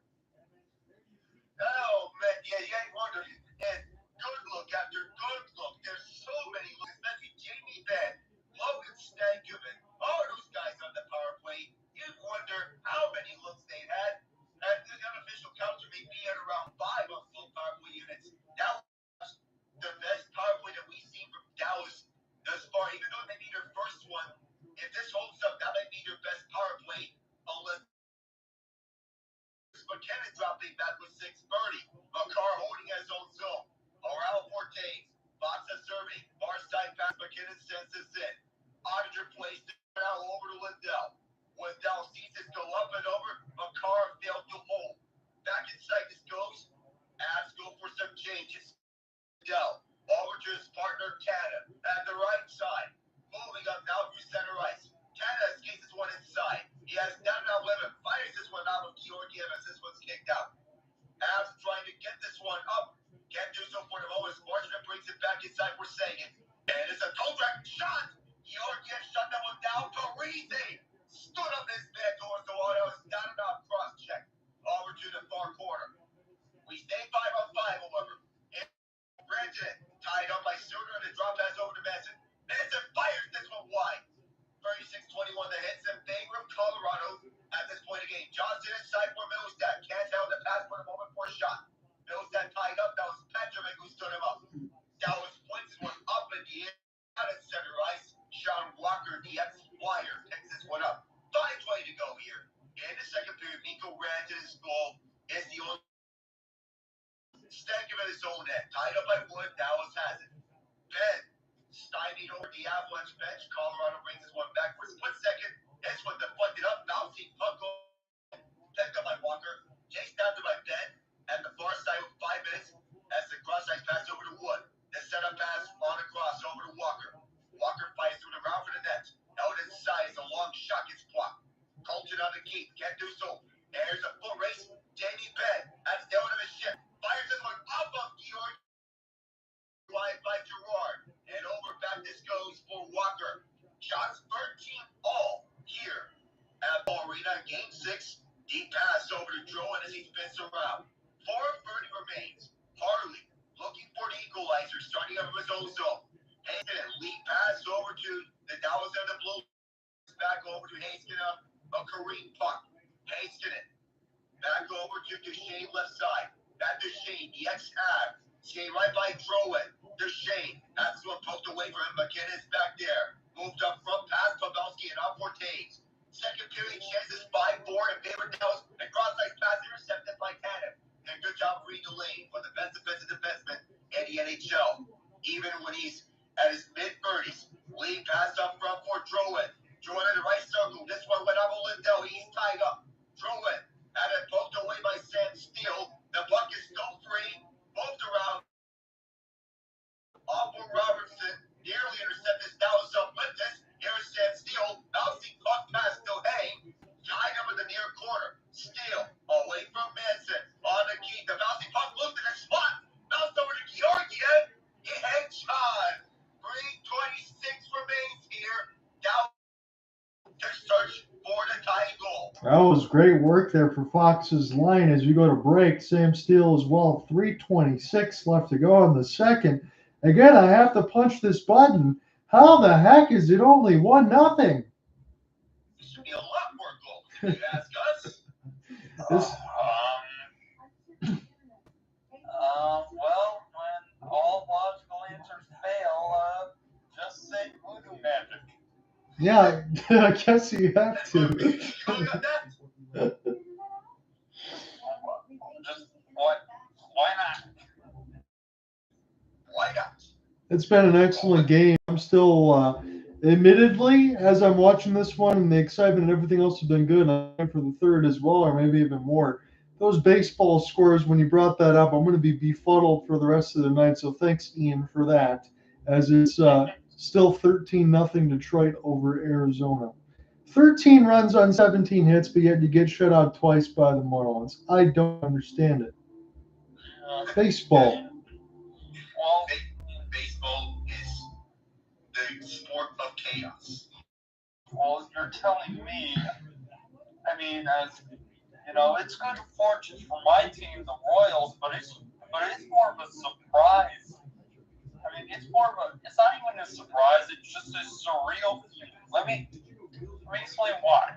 Oh, man, yeah, you ain't wondering. And good look after good look. There's so many looks, especially Jamie Benn, Logan Stankoven, all those guys on the power play. You'd wonder how many looks they had. And the unofficial counter may be at around 5 on full power play units. That was the best power play that we've seen from Dallas thus far. Even though it may be their first one, if this holds up, that might be their best power play. Unless, but Dell, over to his partner Canada at the right side. Moving up now through center ice. Canada skates this one inside. He has down now limit. Fires this one out of Georgiev as this one's kicked out. Avs trying to get this one up. Can't do so for the moment. Marchment brings it back inside for Seguin. And it's a toe drag shot. Georgiev shut that one down. Parise stood up his man towards the wall. That was down and out cross check. Over to the far corner. We stay 5-on-5, however. And Rantanen tied up by Suter and the drop pass over to Manson. Manson fires this one wide. 36-21 the hits in favor of Colorado at this point of the game. Johnson inside for Middlestat. Can't held the pass for the moment for a shot. Middlestat tied up. That was Petrovic who stood him up. Dallas points this one up in the air. Out at center ice. Sean Walker, the ex-Flyer, picks this one up. 5:20 to go here. In the second period, Mikko Rantanen's goal is the only Stanley at his own end. Tied up by Wood. Dallas has it. Benn stymied over the Avalanche bench. Colorado brings this one back for a split second. This one deflected up. Bouncing puck picked up by Walker. Chased after by Benn at the far side with 5 minutes. As the cross-ice pass over to Wood. The setup pass on a cross over to Walker. Walker fights through the round for the net. Out inside is a long shot gets blocked. Colton on the gate. Can't do so. There's a foot race. Jamie Benn at the down of his ship. Fires this one up of Georg. Wide by Gerard. And over back this goes for Walker. Shots 13 all here at Ball Arena. Game 6. Deep pass over to Drouin as he spins around. 4:30 remains. Harley looking for the equalizer. Starting up of his own zone. Heiskanen lead pass over to the Dallas and the Blue. Back over to Heiskanen. A Kareem puck. Heiskanen. Back over to Duchene left side. Back to Duchene. The ex-Av. Skate right by Drouin. Duchene. That's one poked away from him. MacKinnon's back there. Moved up front past Pavelski and up for Toews. Second period chances 5-4 in favor of Dallas. And cross-ice pass intercepted by Canada. And good job reading the lane for the best defensive defenseman in the NHL. Even when he's at his mid-30s. Lead pass up front for Drouin. Drouin in the right circle. This one went up a Lindell. He's tied up. Drouin had it poked away by Sam Steele. The puck is still free. Moved around. Off for Robertson. Nearly intercepted Dallas up with this. Here's Sam Steele. Bouncing puck past Duchene. Tied up in the near corner. Steele away from Manson. On the key. The bouncing puck looked in the spot. Bounced over to Georgiev. He hangs on. 3:26 remains here. Dallas to search for the tying goal.
That was great work there for Fox's line as you go to break. Sam Steele as well. 3:26 left to go in the second. Again, I have to punch this button. How the heck is it only 1-0?
It should be a lot more goals, if you ask us.
Well, when all logical answers fail, just say voodoo magic.
Yeah, I guess you have to.
Just why not?
Why not?
It's been an excellent game. I'm still, admittedly, as I'm watching this one and the excitement and everything else has been good, I'm for the third as well, or maybe even more. Those baseball scores, when you brought that up, I'm going to be befuddled for the rest of the night. So thanks, Ian, for that, as it's still 13-0 Detroit over Arizona. 13 runs on 17 hits, but yet you get shut out twice by the Marlins. I don't understand it. Baseball.
Well, baseball is the sport of chaos.
Well, you're telling me, I mean, as you know, it's good fortune for my team, the Royals, but it's more of a surprise. I mean, it's not even a surprise, it's just a surreal feeling. Let me explain why.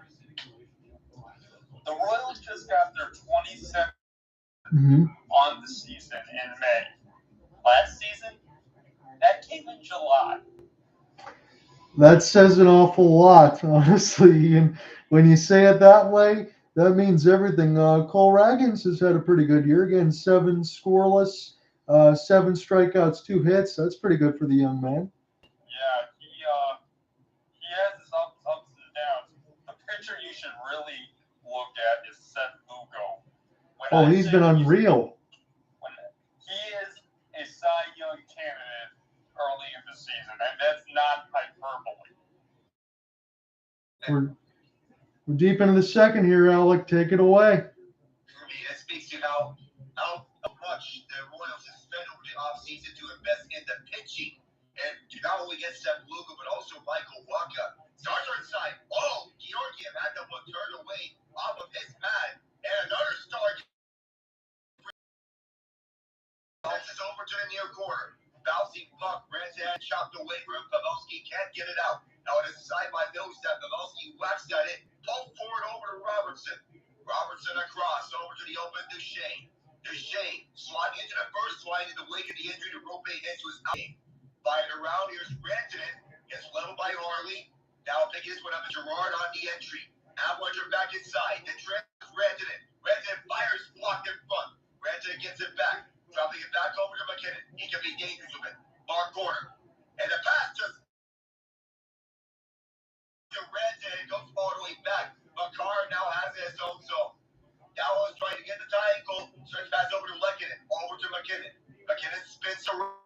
The Royals just got their 27th on the season in May. Last season, that came in July.
That says an awful lot, honestly. And when you say it that way, that means everything. Cole Raggins has had a pretty good year. Again, 7 scoreless, 7 strikeouts, 2 hits. That's pretty good for the young man.
Yeah, he has his ups and downs. The pitcher you should really look at is Seth Lugo. He's
been unreal.
He is a Cy Young the season, and that's not hyperbole.
We're deep into the second here, Alec. Take it away.
I mean, that speaks to how much the Royals have spent over the offseason to invest in the pitching. And to not only get Seth Lugo, but also Michael Wacha. Stars are inside. Oh, Georgiev had that one turned away off of his pad. And another star passes over to the near corner. Bouncing puck, Rantanen chopped away from Pavelski, can't get it out. Now it is side by Millsap. Pavelski whacks at it, pulled forward over to Robertson. Robertson across over to the open Duchene. Duchene sliding into the first line in the wake of the injury to Roope. Hintz was out. Fired around, here's Rantanen. Gets leveled by Harley. Now picking this one up, Gerard on the entry. Avalanche are back inside. The trip is Rantanen. Rantanen fires, blocked in front. Rantanen gets it back. Dropping it back over to MacKinnon. He can be dangerous with it. Far corner. And the pass just to Rantanen goes all the way back. Makar now has it his own zone. Dallas trying to get the triangle. Stretch pass over to MacKinnon. Over to MacKinnon. MacKinnon spins around.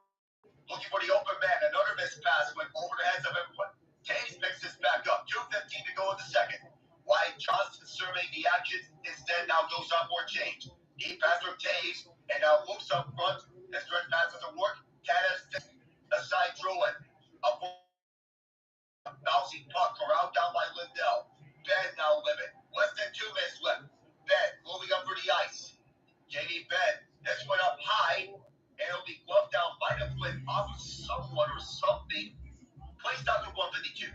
Looking for the open man. Another missed pass went over the heads of everyone. Toews picks this back up. 2:15 to go in the second. Wyatt Johnson surveying the action. Instead now goes up for a change. Deep pass from Toews. And now moves up front. The stretch pass doesn't work. Canada's aside Drouin. Up bouncing puck corralled down by Lindell. Benn now limit. Less than 2 minutes left. Benn moving up for the ice. JD Benn. This went up high. And it'll be gloved down by the flip off of someone or something. Placed out to 152.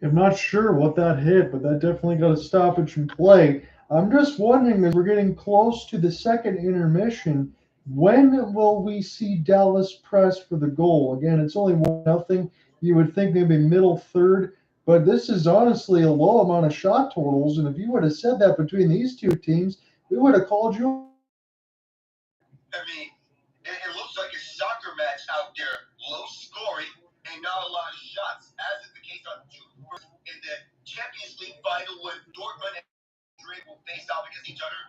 I'm not sure what that hit, but that definitely got a stoppage in play. I'm just wondering, as we're getting close to the second intermission, when will we see Dallas press for the goal? Again, it's only 1-0. You would think maybe middle third, but this is honestly a low amount of shot totals. And if you would have said that between these two teams, we would have called you.
I mean, it looks like a soccer match out there. Low scoring and not a lot of shots, as is the case on June 1st in the Champions League final when Dortmund and Madrid will face off against each other.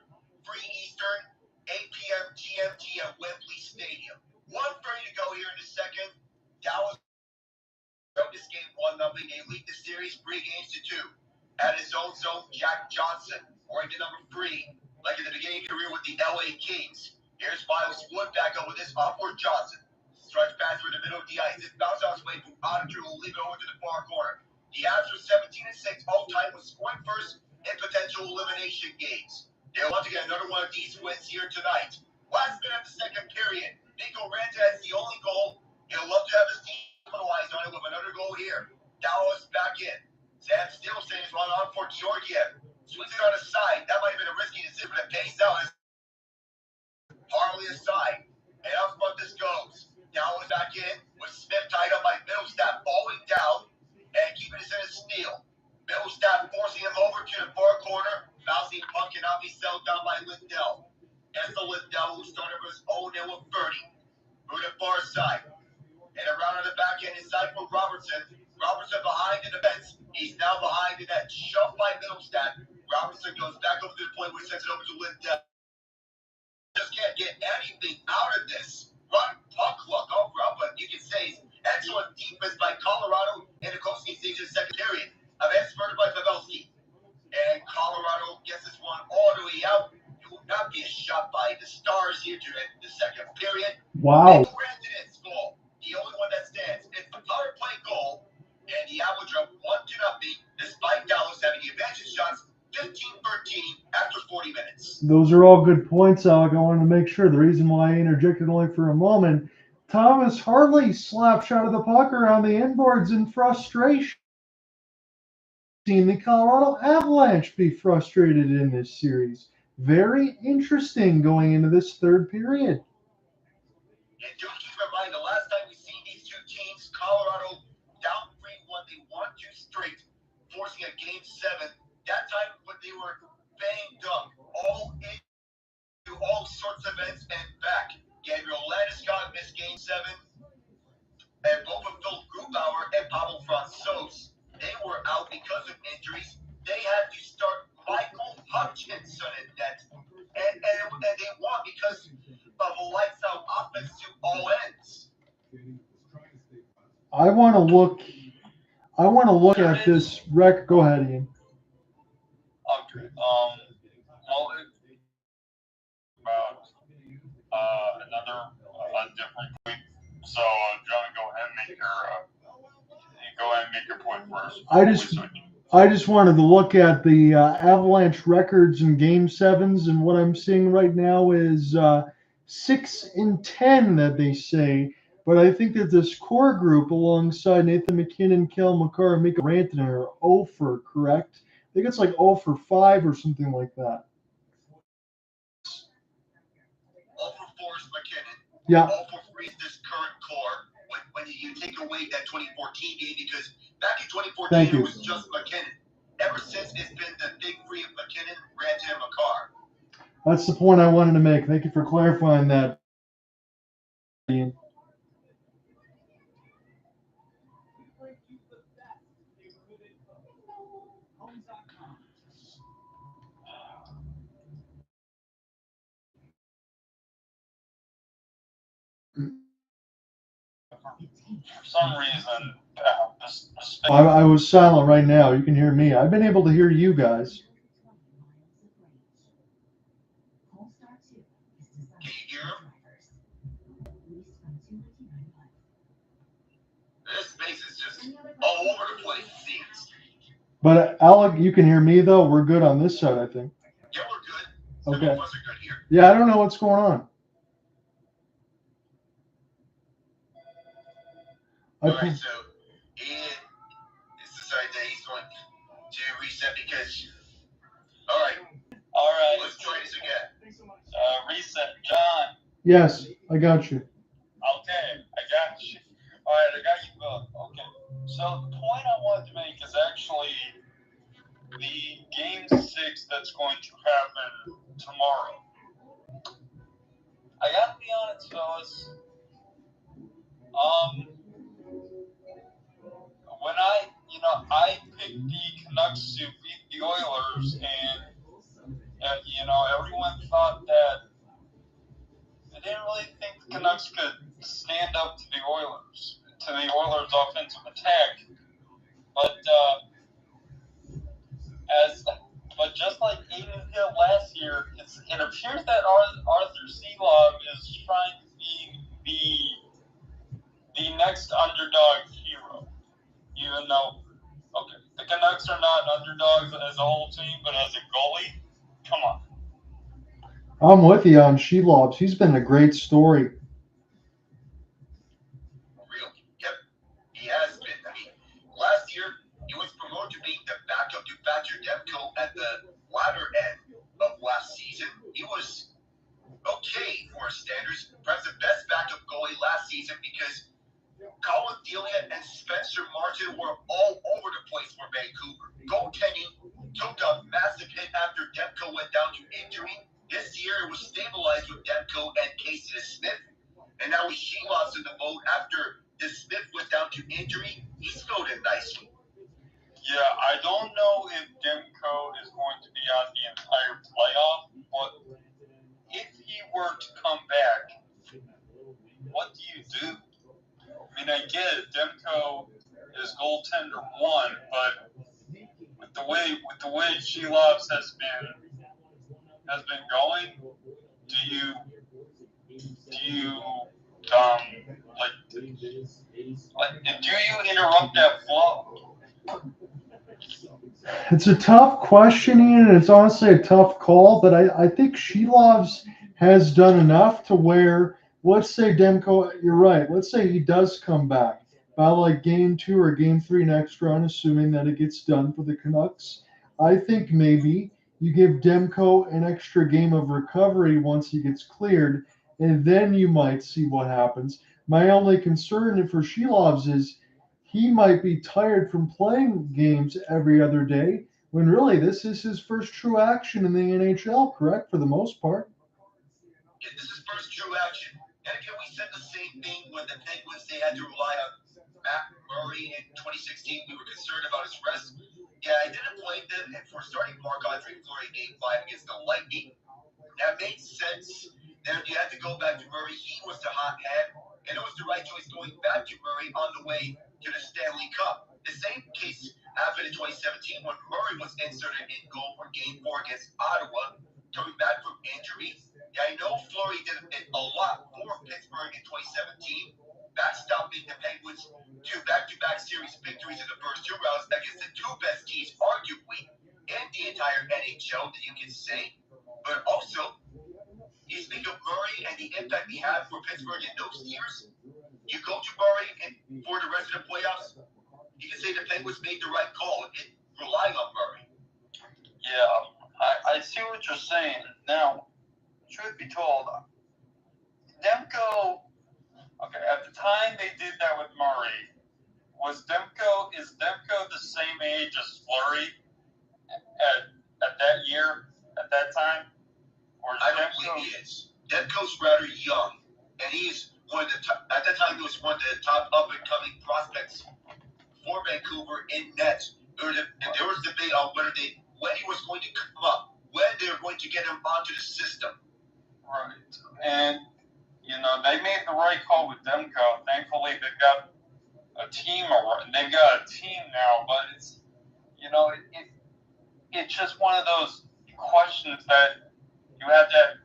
Free Eastern, 8 p.m. GMT at Wembley Stadium. 1:30 to go here in the second. Dallas wrote this game 1-0. They lead the series 3 games to 2. At his own zone, Jack Johnson, wearing the number 3, like in the beginning of career with the LA Kings. Here's Miles Wood back up with this offward Johnson. Stretch pass through the middle of the ice. This bounce on his way to Auditor will leave it over to the far corner. The Avs are 17-6 all time with scoring first in potential elimination games. They want to get another one of these wins here tonight. Last minute of the second period. Mikko Rantanen has the only goal. He'll love to have his team capitalize on it with another goal here. Dallas back in. Sam still saying it's on for Georgiev. Swings it on his side. That might have been a risky decision, but it pays out. Harley aside. And up front this goes. Dallas back in with Smith tied up by Middlestat falling down and keeping us in a steal. Middlestat forcing him over to the far corner. Bouncing puck cannot be settled down by Lindell. That's the Lindell who started for his own end with 30. Through the far side. And around on the back end inside for Robertson. Robertson behind the defense. He's now behind in that shove by Middlestat. Robertson goes back over to the point where he sends it over to Lindell. Just can't get anything out of this. Run puck luck over up, but you can say excellent defense by Colorado in the closing stage of the second period. Events furthered by Pavelski. And Colorado gets this one all the way out. It will not be a shot by the Stars here during the second period.
Wow.
Rantanen's goal, the only one that stands. It's the power play goal, and the Avalanche are 1-0, despite Dallas having the advantage shots 15-13 after 40 minutes.
Those are all good points, Alec. I wanted to make sure. The reason why I interjected only for a moment, Thomas Harley slap shot of the puck around the inboards in frustration. Seen the Colorado Avalanche be frustrated in this series. Very interesting going into this third period.
And do keep in mind, the last time we seen these two teams, Colorado down 3-1, they won 2 straight, forcing a game 7. That time when they were banged up, all into all sorts of ends and back. Gabriel Landeskog missed game 7, and both of Phil Grubauer and Pavel Francouz, they were out because of injuries. They had to start Michael Hutchinson in net, and they won because of a lights-out offense to all ends.
I want to look. I want to look at this record. Go ahead, Ian.
Okay. Well, about another different point. So, John, go ahead and make your point first.
I just wanted to look at the Avalanche records in Game 7s, and what I'm seeing right now is 6-10 that they say. But I think that this core group, alongside Nathan MacKinnon, Cale, Makar, and Mikko, Rantanen, are 0 for, correct? I think it's like 0 for 5 or something like that.
0 for 4 is MacKinnon.
Yeah.
0 for 3 is this current core. When you take away that 2014 game, because back in 2014 it was just MacKinnon. Ever since, it's been the big three of MacKinnon, Rantanen, and Makar.
That's the point I wanted to make. Thank you for clarifying that, Ian.
For some reason,
I was silent right now. You can hear me. I've been able to hear you guys.
Can you hear him? This space is just all over the place, it seems.
But Alec, you can hear me though. We're good on this side, I think.
Yeah, we're good.
Okay.
Some of us are good here.
Yeah, I don't know what's going on.
Alright, so Ian is decided that he's going to reset because. Alright, let's try this again.
Reset, John.
Yes, I got you.
Okay, I got you. All right, I got you both. Okay. So the point I wanted to make is actually the Game 6 that's going to happen tomorrow. I gotta be honest, fellas. When I picked the Canucks to beat the Oilers, and everyone thought that they didn't really think the Canucks could stand up to the Oilers offensive attack. But just like Aiden Hill last year, it appears that Arthur Seelov is trying to be the next underdog hero. Even though, the Canucks are not underdogs as a whole team, but as a goalie, come on.
I'm with you on Shelovs. He's been a great story.
Really? Yep, he has been. I mean, last year he was promoted to being the backup to Thatcher Demko at the latter end of last season. He was okay for his standards, perhaps the best backup goalie last season because Colin Delia and Spencer Martin were all over the place for Vancouver. Goaltending took a massive hit after Demko went down to injury. This year it was stabilized with Demko and Casey Smith. And now with Shelovs in the boat after Smith went down to injury, he's filled in nicely.
Yeah, I don't know if Demko is going to be on the entire playoff, but if he were to come back, what do you do? I mean, I get it. Demko is goaltender 1, but with the way Shelovs has been going, do you interrupt that flow?
It's a tough question, Ian, and it's honestly a tough call, but I think Shelovs has done enough to where, let's say Demko, you're right, let's say he does come back by like Game 2 or Game 3 next round, assuming that it gets done for the Canucks. I think maybe you give Demko an extra game of recovery once he gets cleared, and then you might see what happens. My only concern for Shelovs is he might be tired from playing games every other day, when really this is his first true action in the NHL, correct, for the most part?
Yeah, this is first true action. And again, we said the same thing when the Penguins, they had to rely on Matt Murray in 2016. We were concerned about his rest. Yeah, I didn't blame them for starting Marc-Andre Fleury in Game 5 against the Lightning. That made sense. Then you had to go back to Murray. He was the hot hand. and it was the right choice going back to Murray on the way to the Stanley Cup. The same case happened in 2017 when Murray was inserted in goal for Game 4 against Ottawa, coming back from injury. I know Fleury did a lot for Pittsburgh in 2017, backstopping the Penguins to back-to-back series victories in the first two rounds against the two best teams, arguably, in the entire NHL that you can say. But also, you speak of Murray and the impact he had for Pittsburgh in those years. You go to Murray and for the rest of the playoffs, you can say the Penguins made the right call in relying on Murray.
Yeah, I see what you're saying. Now, truth be told, Demko, okay, at the time they did that with Murray, is Demko the same age as Fleury at that year, at that time? Or
I don't believe he is. Demko's rather young, and he's one of the at that time he was one of the top up-and-coming prospects for Vancouver in nets. There was debate on when he was going to come up, when they were going to get him onto the system.
Right. And, they made the right call with Demko. Thankfully, they've got a team now, but it's, it's just one of those questions that you have to,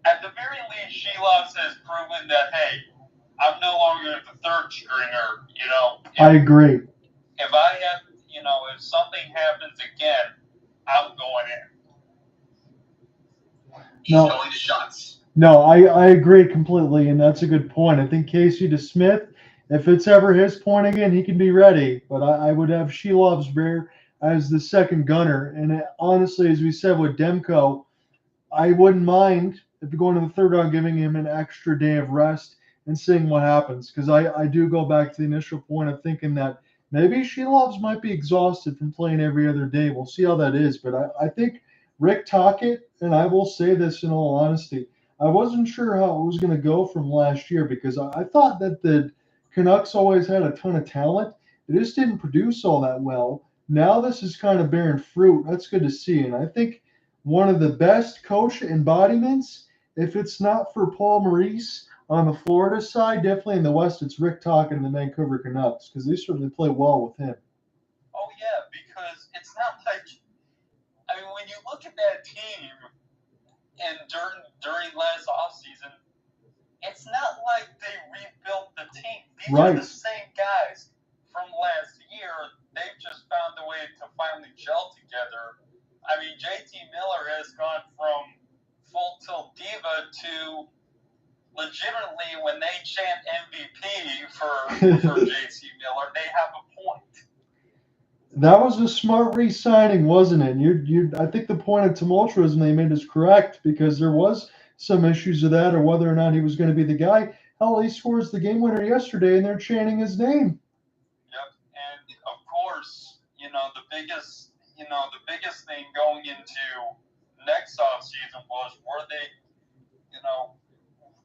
at the very least, Shelovs has proven that, hey, I'm no longer the third stringer,
I agree.
If I have, if something happens again, I'm going in.
He's going to shots.
No, I agree completely, and that's a good point. I think Casey DeSmith, if it's ever his point again, he can be ready. But I would have Shelovs there as the second gunner. And honestly, as we said with Demko, I wouldn't mind if you're going to the third round, giving him an extra day of rest and seeing what happens. Because I do go back to the initial point of thinking that maybe Shelovs might be exhausted from playing every other day. We'll see how that is. But I think Rick Tocchet, and I will say this in all honesty, I wasn't sure how it was going to go from last year because I thought that the Canucks always had a ton of talent. They just didn't produce all that well. Now this is kind of bearing fruit. That's good to see. And I think one of the best coach embodiments, if it's not for Paul Maurice on the Florida side, definitely in the West, it's Rick Tocchet and the Vancouver Canucks because they certainly play well with him.
Oh, yeah, because it's not like, when you look at that team and during last offseason, it's not like they rebuilt the team. These are the same guys from last year. They've just found a way to finally gel together. JT Miller has gone from full tilt diva to legitimately when they chant MVP for JT Miller, they have a point.
That was a smart re-signing, wasn't it? I think the point of tumultuousness they made is correct because there was some issues of that or whether or not he was going to be the guy. Hell, he scores the game winner yesterday and they're chanting his name.
Yep, and of course, the biggest thing going into next offseason was were they,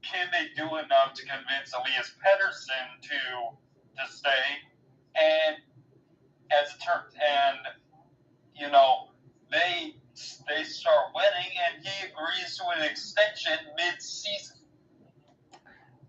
can they do enough to convince Elias Pettersson to stay? And they start winning, and he agrees to an extension mid-season.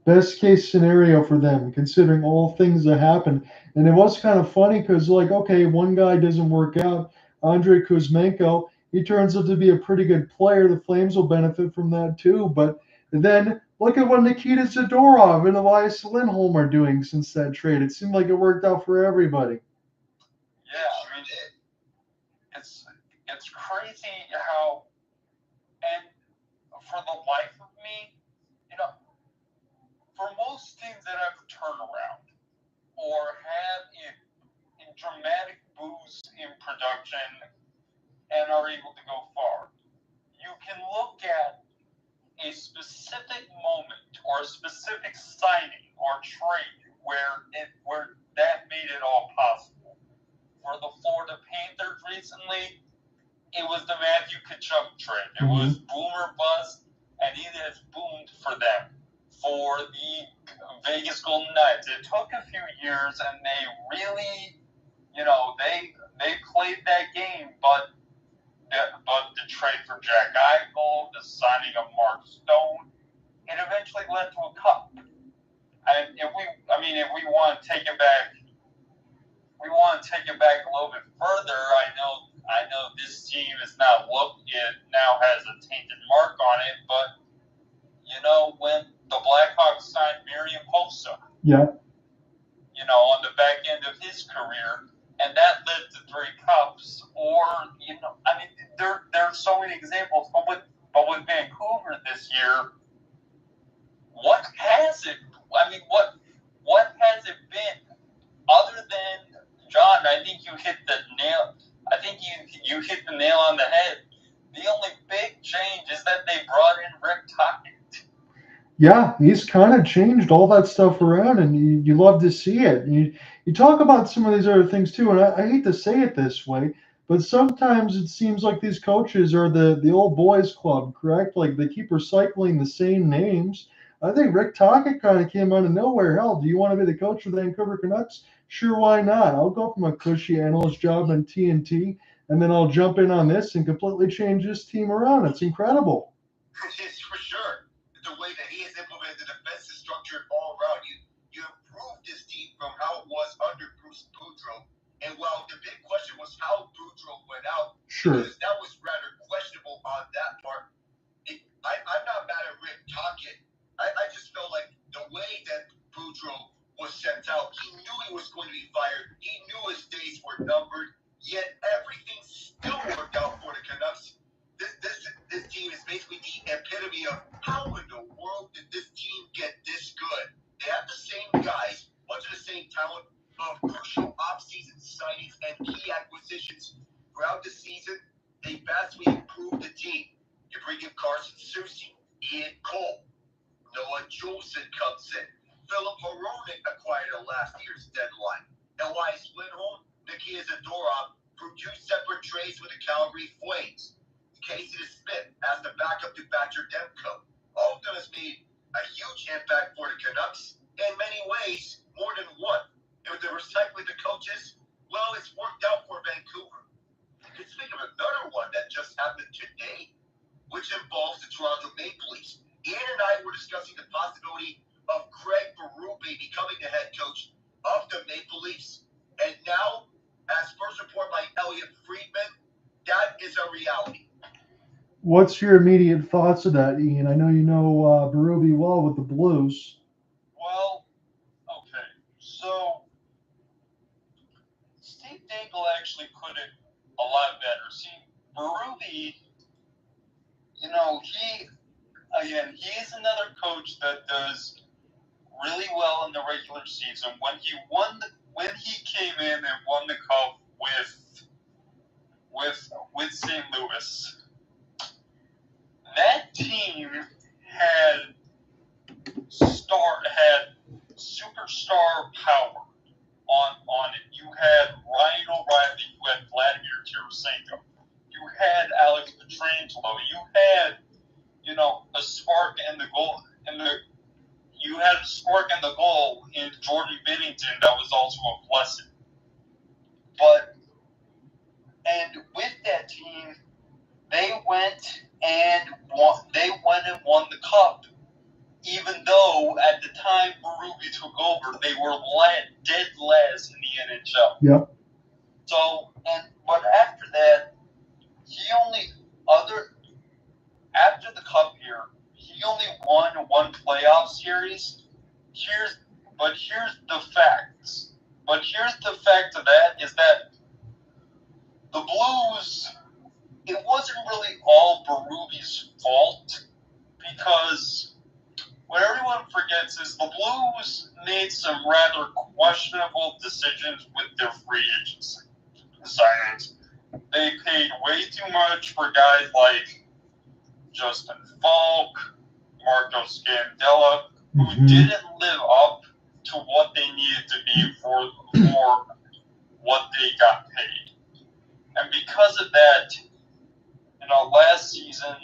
Best case scenario for them, considering all things that happened. And it was kind of funny because, okay, one guy doesn't work out, Andrei Kuzmenko, he turns out to be a pretty good player. The Flames will benefit from that too. But then look at what Nikita Zadorov and Elias Lindholm are doing since that trade. It seemed like it worked out for everybody.
Yeah, it's crazy how, and for the life of me, for most teams that have a turnaround or have a dramatic boost in production and are able to go far, you can look at a specific moment or a specific signing or trade where that made it all possible. For the Florida Panthers recently, it was the Matthew Tkachuk trade. It was boom or bust, and it has boomed for them. For the Vegas Golden Knights, it took a few years, and they really, they played that game, but the trade for Jack Eichel, the signing of Mark Stone, it eventually led to a cup. And if we want to take it back, a little bit further. I know this team is not it now has a tainted mark on it, but when the Blackhawks signed Miriam Hossa, on the back end of his career, and that led to 3 cups, or there are so many examples. But with Vancouver this year, what has it? What has it been other than John? I think you hit the nail. I think you hit the nail on the head. The only big change is that they brought in Rick Tocchet.
Yeah, he's kind of changed all that stuff around, and you love to see it. You talk about some of these other things too, and I hate to say it this way, but sometimes it seems like these coaches are the old boys club, correct? Like they keep recycling the same names. I think Rick Tocchet kind of came out of nowhere. Hell, do you want to be the coach of the Vancouver Canucks? Sure, why not? I'll go from a cushy analyst job in TNT, and then I'll jump in on this and completely change this team around. It's incredible.
It's for sure. The way that he has implemented the defensive structure all around you. You improved this team from how it was under Bruce Boudreau. And while the big question was how Boudreau went out,
sure,
because that was rather questionable on that part. I'm not mad at Rick Tocchet. I just felt like the way that Boudreau was sent out, he knew he was going to be fired. He knew his days were numbered. Yet everything still worked out for the Canucks. This team is basically the epitome of how in the world did this team get this good? They have the same guys, much of the same talent of crucial off-season signings and key acquisitions throughout the season. They vastly improved the team. You bring in Carson Soucy, Ian Cole, Noah Juleson comes in. Philip Hronek acquired at last year's deadline. Elias Lindholm, Nikita Zadorov through 2 separate trades with the Calgary Flames. Casey Smith as the backup to Thatcher Demko. All of them has made a huge impact for the Canucks. In many ways, more than one. And with the recycling the coaches, well, it's worked out for Vancouver. You can speak of another one that just happened today, which involves the Toronto Maple Leafs. Ian and I were discussing the possibility of Craig Berube becoming the head coach of the Maple Leafs. And now, as first report by Elliot Friedman, that is a reality.
What's your immediate thoughts of that, Ian? I know you know Berube well with the Blues.
Well, okay. So, Steve Dangle actually put it a lot better. See, Berube, he's another coach that does really well in the regular season. When he came in and won the cup with St. Louis, that team had superstar power on it. You had Ryan O'Reilly, you had Vladimir Tarasenko, you had Alex Pietrangelo, you had a spark in the goal in Jordan Binnington that was also a blessing. And with that team, they went and won the cup, even though at the time Berube took over, they were dead last in the NHL.
Yep.
So, but after that, after the cup year, he only won 1 playoff series. Here's the facts. But here's the fact of that is that the Blues, it wasn't really all Berube's fault, because what everyone forgets is the Blues made some rather questionable decisions with their free agency signings. They paid way too much for guys like Justin Falk, Marco Scandella, who didn't live up to what they needed to be for what they got paid. And because of that, last season,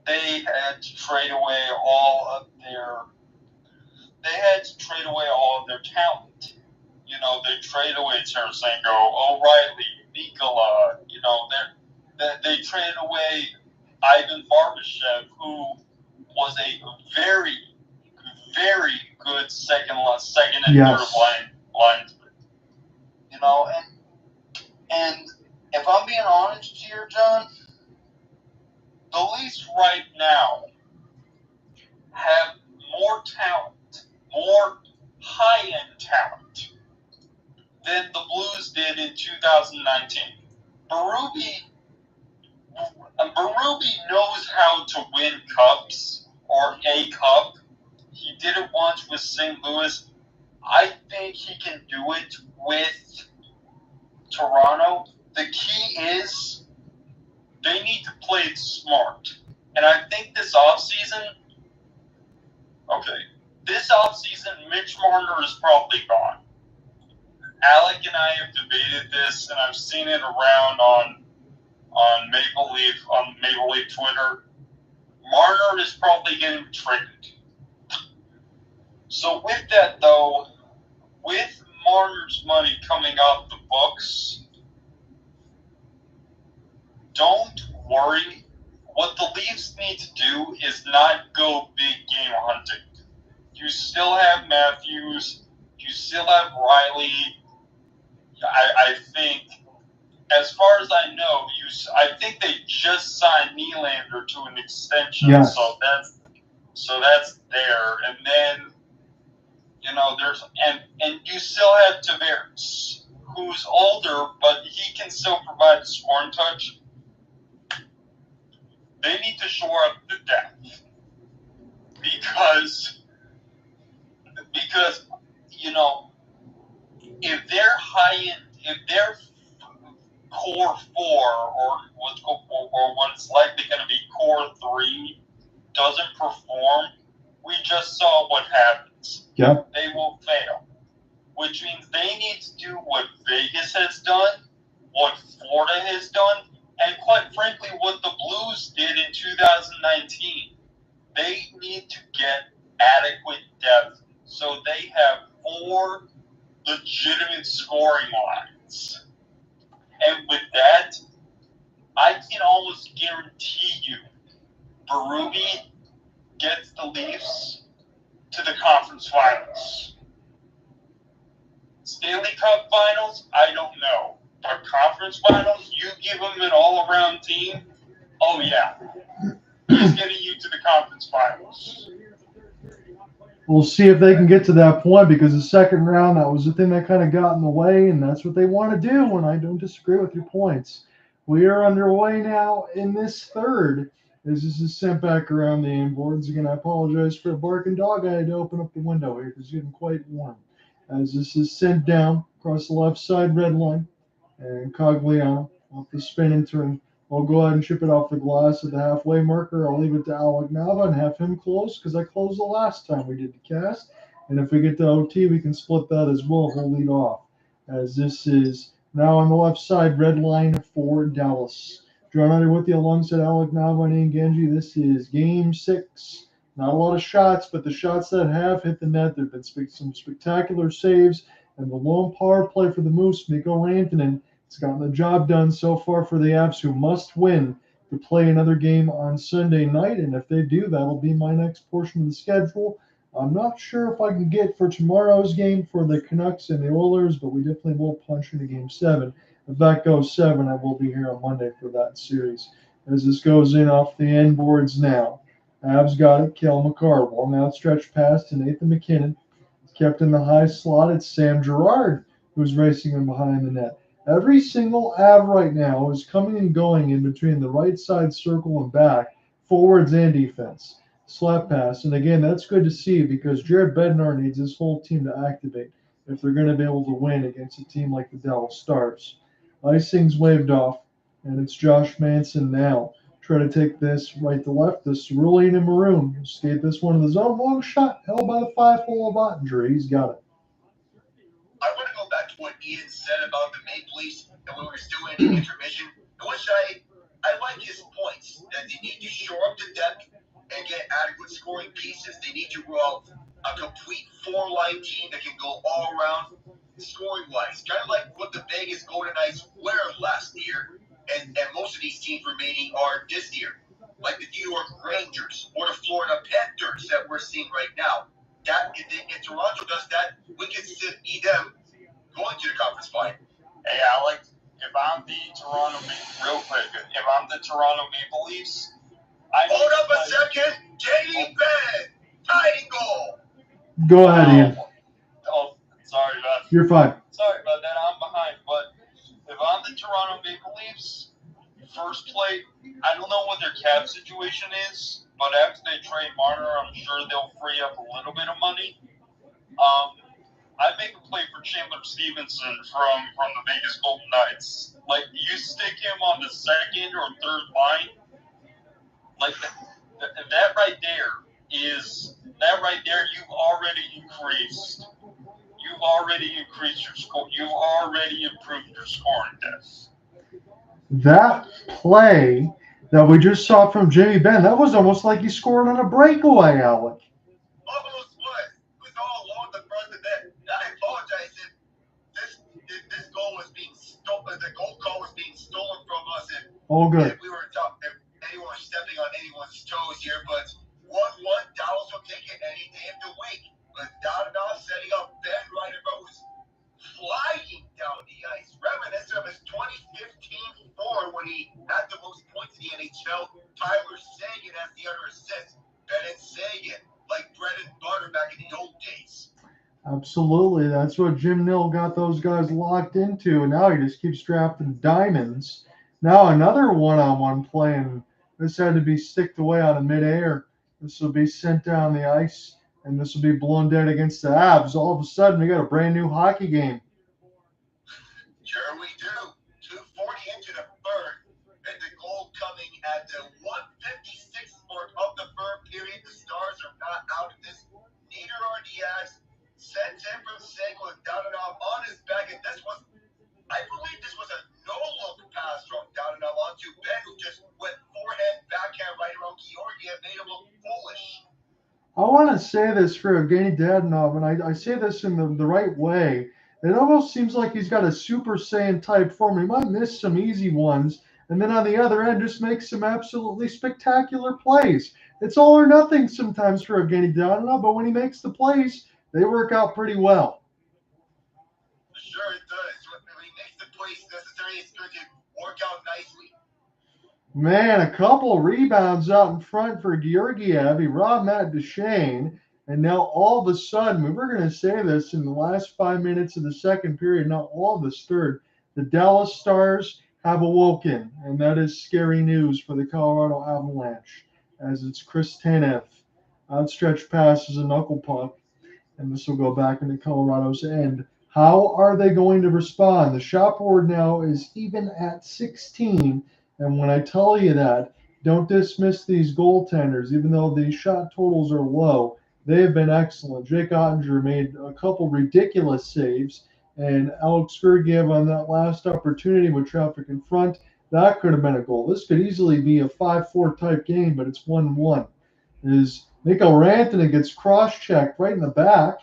they had to trade away all of their talent. They traded away Tarasenko, O'Reilly, Nikola. They traded away Ivan Barbashev, who was a very, very good and
Yes.
third lines.
You know, and if I'm being honest here, John,
The Leafs right now have more talent, more high-end talent than the Blues did in 2019. Berube knows how to win cups, or a cup. He did it once with St. Louis. I think he can do it with Toronto. The key is they need to play it smart. And I think this offseason, Mitch Marner is probably gone. Alec and I have debated this, and I've seen it around on Maple Leaf Twitter. Marner is probably getting traded. So with that, though, with Marner's money coming off the books, don't worry. What the Leafs need to do is not go big game hunting. You still have Matthews. You still have Riley. I think, as far as I know, I think they just signed Nylander to an extension.
Yes.
So that's there. And then, there's and you still have Tavares, who's older, but he can still provide a scoring touch. They need to shore up the depth because if they're if their core four or what's likely going to be core three doesn't perform, we just saw what happens.
Yeah.
They will fail, which means they need to do what Vegas has done, what Florida has done, and quite frankly, what the Blues did in 2019. They need to get adequate depth so they have 4 legitimate scoring lines. And with that, I can almost guarantee you Berube gets the Leafs to the conference finals. Stanley Cup finals, I don't know. But conference finals, you give them an all-around team, oh yeah. He's getting you to the conference finals.
We'll see if they can get to that point, because the second round, that was the thing that kind of got in the way, and that's what they want to do, and I don't disagree with your points. We are underway now in this third, as this is sent back around the end boards. Again, I apologize for the barking dog. I had to open up the window here because it's getting quite warm. As this is sent down across the left side red line, and Cogliano off the spin and turn. I'll go ahead and chip it off the glass at the halfway marker. I'll leave it to Alec Nava and have him close, because I closed the last time we did the cast. And if we get to OT, we can split that as well. He'll lead off. As this is now on the left side, red line for Dallas. John Under with you alongside Alec Nava and Ian Genji. This is game 6. Not a lot of shots, but the shots that have hit the net, there have been some spectacular saves. And the lone power play for the Moose, Mikko Rantanen, has gotten the job done so far for the Avs, who must win to play another game on Sunday night. And if they do, that'll be my next portion of the schedule. I'm not sure if I can get for tomorrow's game for the Canucks and the Oilers, but we definitely will punch into game 7. If that goes 7, I will be here on Monday for that series. As this goes in off the end boards now. Avs got it. Cale, Makar, long outstretched pass to Nathan MacKinnon. Kept in the high slot. It's Sam Girard who's racing him behind the net. Every single Av right now is coming and going in between the right side circle and back, forwards and defense. Slap pass. And again, that's good to see, because Jared Bednar needs his whole team to activate if they're going to be able to win against a team like the Dallas Stars. Icing's waved off, and it's Josh Manson now. Try to take this right to left. This cerulean and maroon. Skate this one in the zone. Long shot. Held by the 5-hole of Ottinger. He's got it.
I want to go back to what Ian said about the Maple Leafs and when we were still in intermission, which I like his points, that they need to shore up the depth and get adequate scoring pieces. They need to grow a complete 4-line team that can go all around scoring-wise. Kind of like what the Vegas Golden Knights were last year, and most of these teams remaining are this year. Like the New York Rangers or the Florida Panthers that we're seeing right now. that if Toronto does that, we can see them going to the conference final.
Hey, Alex, if I'm the Toronto Maple Leafs,
Hold up a second. JD Benn, tying goal.
Go ahead, Ian.
Oh, sorry about that.
You're fine.
Sorry about that. I'm behind. But if I'm the Toronto Maple Leafs, first play, I don't know what their cap situation is, but after they trade Marner, I'm sure they'll free up a little bit of money. I'd make a play for Chandler Stevenson from the Vegas Golden Knights. Like, you stick him on the second or third line, like that right there, you've already increased your score. You've already improved your scoring depth.
That play that we just saw from Jimmy Benn, that was almost like he scored on a breakaway, Alec.
Almost was. It was all along the front of that. I apologize if this goal was being stolen. The goal call was being stolen from us.
All good.
If we were if anyone was stepping on anyone's toes here, but 1-1, Dallas will take it any day of the week. But Gauntlet setting up Benn right about was flying down the ice. Reminiscent of his 2015 4 when he had the most points in the NHL. Tyler Seguin has the other assist. Benn and Seguin, like bread and butter back in the old days.
Absolutely. That's what Jim Nill got those guys locked into, and now he just keeps drafting diamonds. Now another one-on-one play, and this had to be sticked away out of midair. This will be sent down the ice, and this will be blown dead against the Avs. All of a sudden, we got a brand new hockey game.
Sure we do. 2:40 into the third, and the goal coming at the 156th mark of the third period. The Stars are not out of this. Neither are the Avs. Sent in from Seguin, Gauntlet on his back, and I believe this was a no-look pass from Gauntlet onto Benn, who just went forehand, backhand right around Georgiev, made him look foolish.
I want to say this for Evgeny Dadonov, and I say this in the right way. It almost seems like he's got a Super Saiyan type form. He might miss some easy ones, and then on the other end just makes some absolutely spectacular plays. It's all or nothing sometimes for Evgeny Dadonov, but when he makes the plays, they work out pretty well.
Sure it does. When he makes the plays necessary, it's going to work out nicely.
Man, a couple rebounds out in front for Georgiev. He robbed Matt Duchene. And now all of a sudden, we were going to say this in the last 5 minutes of the second period, not all of this third, the Dallas Stars have awoken. And that is scary news for the Colorado Avalanche, as it's Chris Tanev. Outstretched pass is a knuckle puck. And this will go back into Colorado's end. How are they going to respond? The shot board now is even at 16. And when I tell you that, don't dismiss these goaltenders, even though the shot totals are low. They have been excellent. Jake Ottinger made a couple ridiculous saves, and Alex Georgiev on that last opportunity with traffic in front, that could have been a goal. This could easily be a 5-4 type game, but it's 1-1. As Mikko Rantanen gets cross-checked right in the back,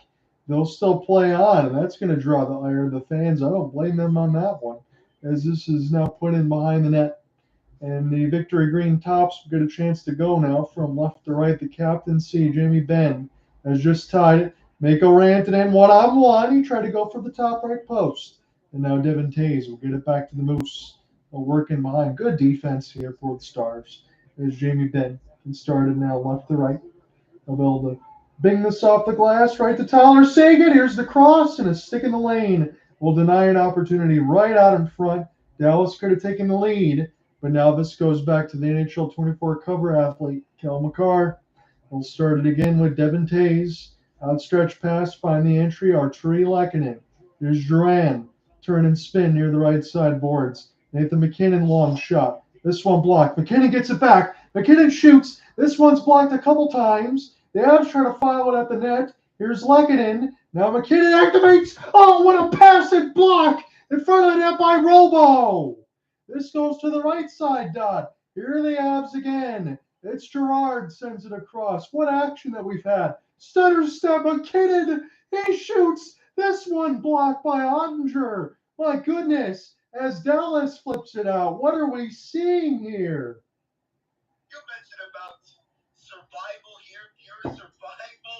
they'll still play on, and that's going to draw the ire of the fans. I don't blame them on that one, as this is now put in behind the net. And the Victory Green Tops get a chance to go now from left to right. The captaincy, Jamie Benn, has just tied it. Mikko Rantanen one-on-one. He tried to go for the top right post. And now Devon Toews will get it back to the Moose. Working behind. Good defense here for the Stars. There's Jamie Benn. He started now left to right. They'll be able to bing this off the glass right to Tyler Seguin. Here's the cross and a stick in the lane. Will deny an opportunity right out in front. Dallas could have taken the lead. But now this goes back to the NHL 24 cover athlete, Cale Makar. We'll start it again with Devon Toews. Outstretched pass, find the entry, Artturi Lehkonen. Here's Drouin. Turn and spin near the right side boards. Nathan MacKinnon, long shot. This one blocked. MacKinnon gets it back. MacKinnon shoots. This one's blocked a couple times. The Avs try to file it at the net. Here's Lehkonen. Now MacKinnon activates. Oh, what a pass and block in front of the net by Robo. This goes to the right side, Dot. Here are the Avs again. It's Gerard sends it across. What action that we've had. Stutter step, MacKinnon. He shoots. This one blocked by Ottinger. My goodness. As Dallas flips it out. What are we seeing here?
You mentioned about survival here, pure survival.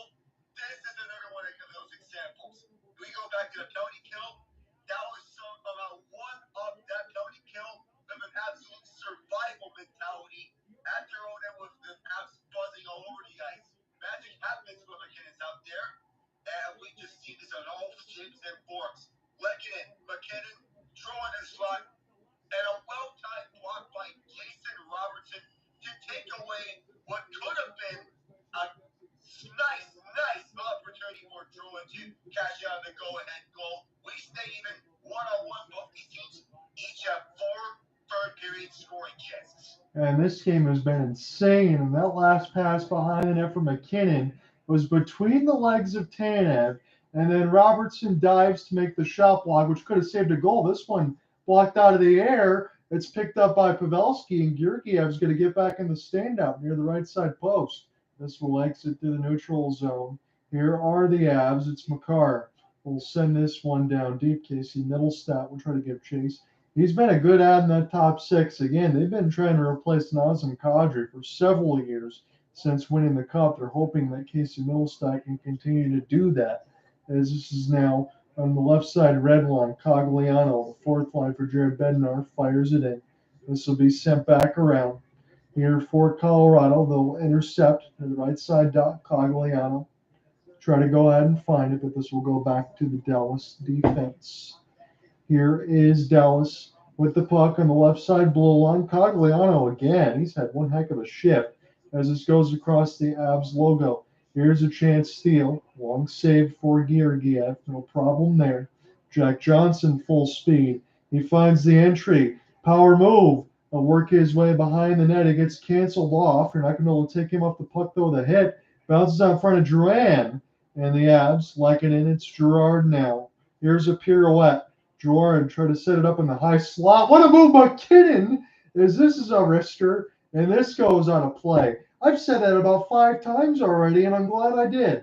This is shapes and forms. MacKinnon, Drouin in slot, and a well-timed block by Jason Robertson to take away what could have been a nice opportunity for Drouin to cash out the go-ahead goal. We stay even one-on-one. Both these teams each have 4 third-period scoring chances.
And this game has been insane. And that last pass behind the net from MacKinnon was between the legs of Tanev. And then Robertson dives to make the shot block, which could have saved a goal. This one blocked out of the air. It's picked up by Pavelski, and Georgiev's going to get back in the standout near the right side post. This will exit through the neutral zone. Here are the Avs. It's Makar. We'll send this one down deep. Casey Middlestat will try to give chase. He's been a good ad in that top 6. Again, they've been trying to replace Nazem Kadri for several years since winning the Cup. They're hoping that Casey Middlestat can continue to do that, as this is now on the left side red line. Cogliano, the 4th line for Jared Bednar, fires it in. This will be sent back around. Here for Colorado, they'll intercept to the right side. Cogliano try to go ahead and find it, but this will go back to the Dallas defense. Here is Dallas with the puck on the left side blue line. Cogliano again. He's had one heck of a shift as this goes across the Avs logo. Here's a chance steal. Long save for Georgiev. No problem there. Jack Johnson full speed. He finds the entry. Power move. He'll work his way behind the net. It gets canceled off. You're not going to be able to take him off the puck though with a hit. Bounces out in front of Drouin. And the Avs like it in. It's Gerard now. Here's a pirouette. Jordan try to set it up in the high slot. What a move by MacKinnon! This is a wrister, and this goes on a play. I've said that about 5 times already, and I'm glad I did.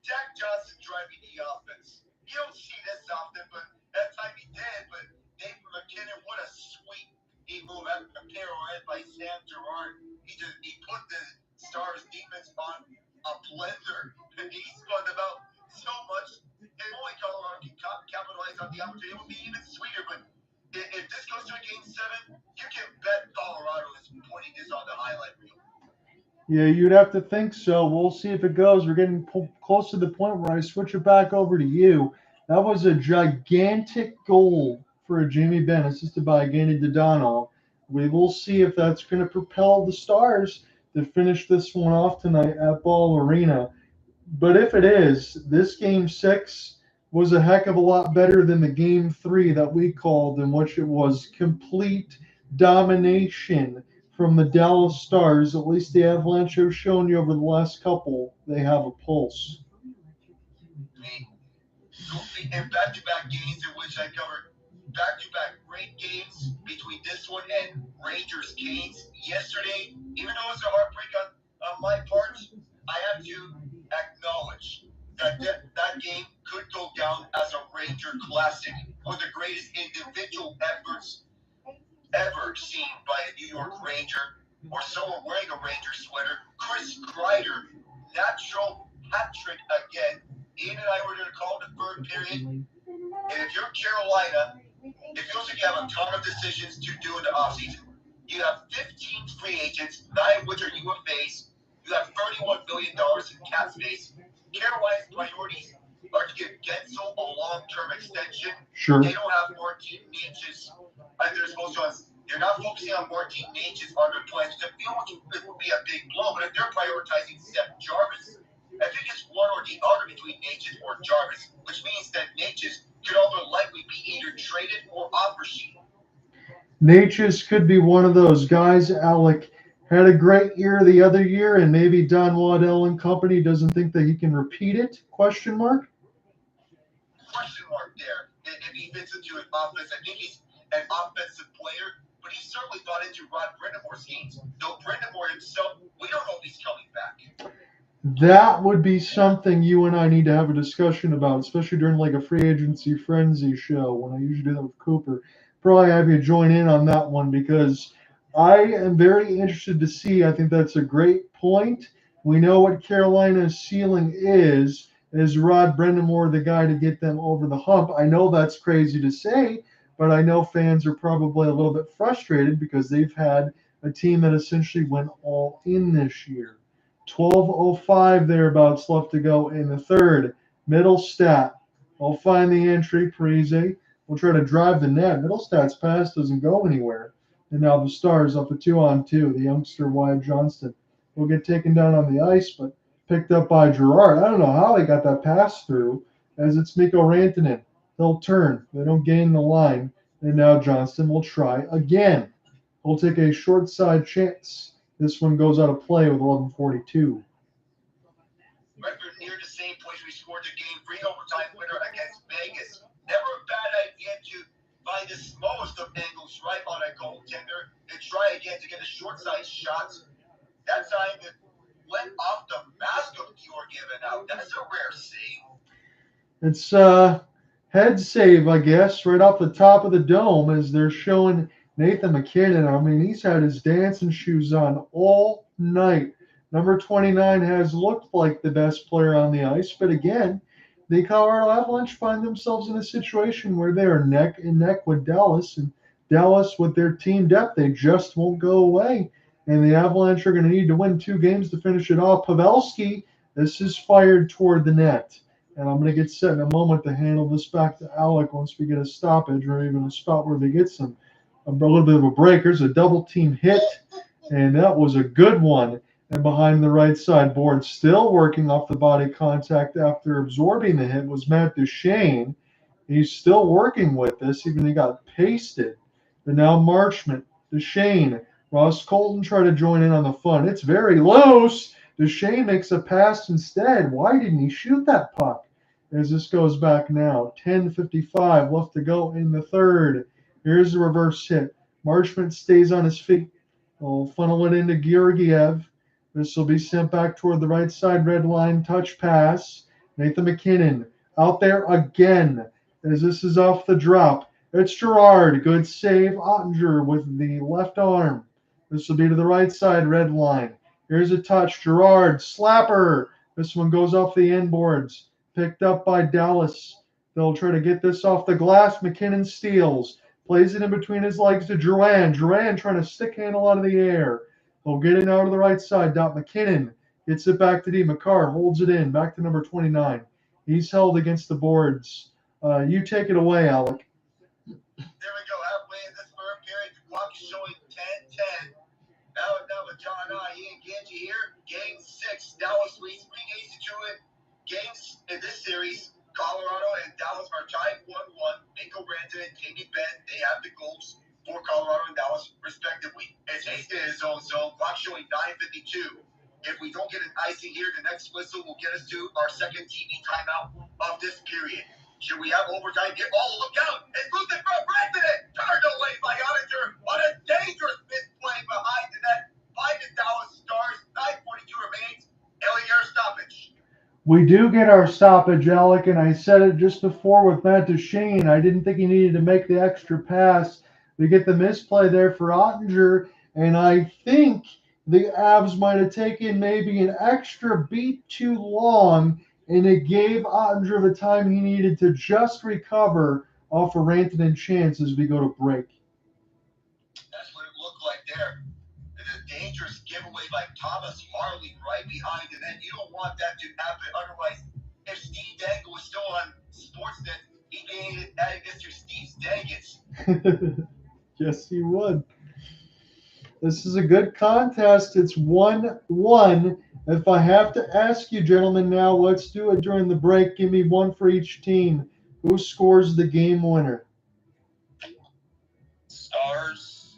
Jack Johnson driving the offense. You don't see this often, but that time he did. But Dave MacKinnon, what a sweet he moved after a pirouette by Sam Gerard. He put the Stars defense on a blender, and he spun them out so much. If only Colorado can capitalize on the opportunity, it would be even sweeter. But if this goes to a game 7, you can bet Colorado is putting this on the highlight reel.
Yeah, you'd have to think so. We'll see if it goes. We're getting close to the point where I switch it back over to you. That was a gigantic goal for Jamie Benn, assisted by Evgeny Dadonov. We will see if that's going to propel the Stars to finish this one off tonight at Ball Arena. But if it is, this game 6 was a heck of a lot better than the game 3 that we called, in which it was complete domination from the Dallas Stars. At least the Avalanche have shown you over the last couple they have a pulse.
And back-to-back games in which I covered back-to-back great games between this one and Rangers Canes yesterday. Even though it's a heartbreak on my part, I have to acknowledge that game could go down as a Ranger classic, one of the greatest individual efforts ever seen by a New York Ranger or someone wearing a Ranger sweater. Chris Kreider, natural hat trick again. Ian and I were going to call the 3rd period. And if you're Carolina, it feels like you have a ton of decisions to do in the offseason. You have 15 free agents, 9 of which are UFAs. You have $31 billion in cap space. Carolina's priorities are to give Gensel a long-term extension.
Sure.
They don't have Martin Necas like they're supposed to. They're not focusing on Martin Necas on their plans. It feels it would be a big blow, but if they're prioritizing Seth Jarvis, I think it's one or the other between Necas or Jarvis, which means that Necas could also likely be either traded or offer sheet.
Necas could be one of those guys, Alec. Had a great year the other year, and maybe Don Waddell and company doesn't think that he can repeat it? Question mark
there. If he fits into an offense, I think he's an offensive player, but he certainly thought into Rod Brendamore's games. Though Brindamore himself, we don't know if he's coming back.
That would be something you and I need to have a discussion about, especially during like a free agency frenzy show when I usually do that with Cooper. Probably have you join in on that one because I am very interested to see. I think that's a great point. We know what Carolina's ceiling is. Is Rod Brindamore the guy to get them over the hump? I know that's crazy to say, but I know fans are probably a little bit frustrated because they've had a team that essentially went all in this year. 12:05 thereabouts left to go in the third. Middlestat will find the entry. Parise will try to drive the net. Middlestat's pass doesn't go anywhere. And now the Stars up a 2-on-2. The youngster Wyatt Johnston will get taken down on the ice, but picked up by Girard. I don't know how he got that pass through, as it's Mikko Rantanen. They'll turn. They don't gain the line. And now Johnston will try again. He'll take a short side chance. This one goes out of play with 11:42.
Record near the same place we scored the game-free overtime winner against Vegas. Never a bad idea to find the smallest of angles right on a goaltender and try again to get a short side shot. That time it went off the mask of Dior given out. That's a rare save.
It's head save, I guess, right off the top of the dome as they're showing Nathan MacKinnon. I mean, he's had his dancing shoes on all night. Number 29 has looked like the best player on the ice, but again, the Colorado Avalanche find themselves in a situation where they are neck and neck with Dallas, and Dallas, with their team depth, they just won't go away. And the Avalanche are going to need to win 2 games to finish it off. Pavelski, this is fired toward the net. And I'm going to get set in a moment to handle this back to Alec once we get a stoppage or even a spot where they get a little bit of a break. There's a double team hit, and that was a good one. And behind the right side board, still working off the body contact after absorbing the hit, was Matt Duchene. He's still working with this, even though he got pasted. But now Marchment, Duchene, Ross Colton try to join in on the fun. It's very loose. Duchene makes a pass instead. Why didn't he shoot that puck? As this goes back now. 10:55 left to go in the third. Here's the reverse hit. Marchment stays on his feet. We'll funnel it into Georgiev. This will be sent back toward the right side red line. Touch pass. Nathan MacKinnon out there again as this is off the drop. It's Girard. Good save. Ottinger with the left arm. This will be to the right side red line. Here's a touch. Girard. Slapper. This one goes off the inboards. Picked up by Dallas. They'll try to get this off the glass. MacKinnon steals. Plays it in between his legs to Drouin. Drouin trying to stick handle out of the air. He'll get it out of the right side. MacKinnon gets it back to Makar. Holds it in. Back to number 29. He's held against the boards. You take it away, Alec.
There we go. Halfway in this third period. The clock is showing 10-10. Now John, he ain't get you here. Game 6. Dallas leads 3 games to it. Games in this series, Colorado and Dallas are tied 1-1. Mikko Rantanen and Benn, they have the goals for Colorado and Dallas, respectively. It's Heiskanen in his own zone. Clock showing 9:52. If we don't get an icing here, the next whistle will get us to our second TV timeout of this period. Should we have overtime? Look out! It's losing from Rantanen! Turned away by Ottinger. What a dangerous misplay behind the net by the Dallas Stars. 9:42 remains. Ellie, your stoppage.
We do get our stoppage, Alec, and I said it just before with Matt Duchene. I didn't think he needed to make the extra pass. We get the misplay there for Ottinger, and I think the Avs might have taken maybe an extra beat too long, and it gave Ottinger the time he needed to just recover off a Rantanen chance as we go to break.
That's what it looked like there. A dangerous giveaway by Thomas Harley right behind, and then you don't want that to happen. Otherwise, if Steve Dangle was still on Sportsnet, he'd be adding this to Steve's Dangets.
Yes, he would. This is a good contest. It's 1-1. If I have to ask you, gentlemen, now, let's do it during the break. Give me one for each team. Who scores the game winner?
Stars.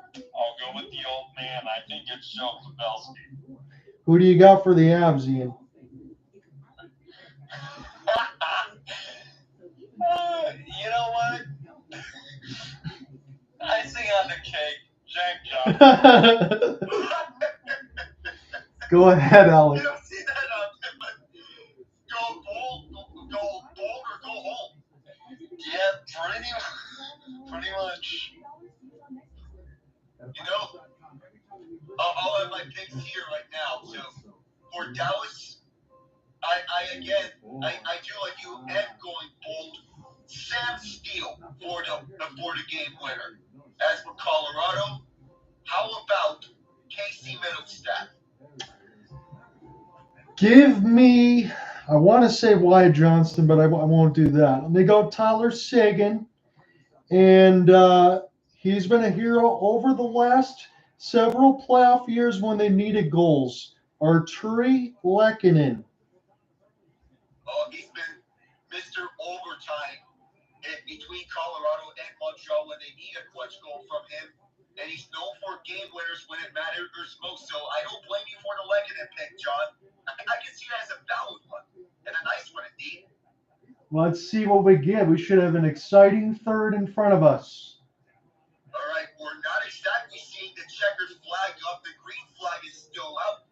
I'll go with the old man. I think it's Joe Pavelski.
Who do you got for the Avs, Ian?
You know what? Icing on the cake. Jack Johnson.
Go ahead, Alex.
You don't see that on him, but go bold or go home.
Yeah, pretty much.
You know, I'll have my picks here right now. So for Dallas, I do like you and going bold. Sam Steele for the game winner. As for Colorado, how about Casey Middlestat?
Give me I want to say Wyatt Johnston, but I won't do that. They go Tyler Seguin, and he's been a hero over the last several playoff years when they needed goals. Arturi Lehkonen.
Oh, he's been Mr. Overtime between Colorado and Montreal when they need a clutch goal from him. And he's known for game winners when it matters most. So I don't blame you for the Lehkonen pick, John. I can see that as a valid one and a nice one indeed.
Let's see what we get. We should have an exciting third in front of us.
All right, we're not exactly seeing the checkered flag up. The green flag is still out.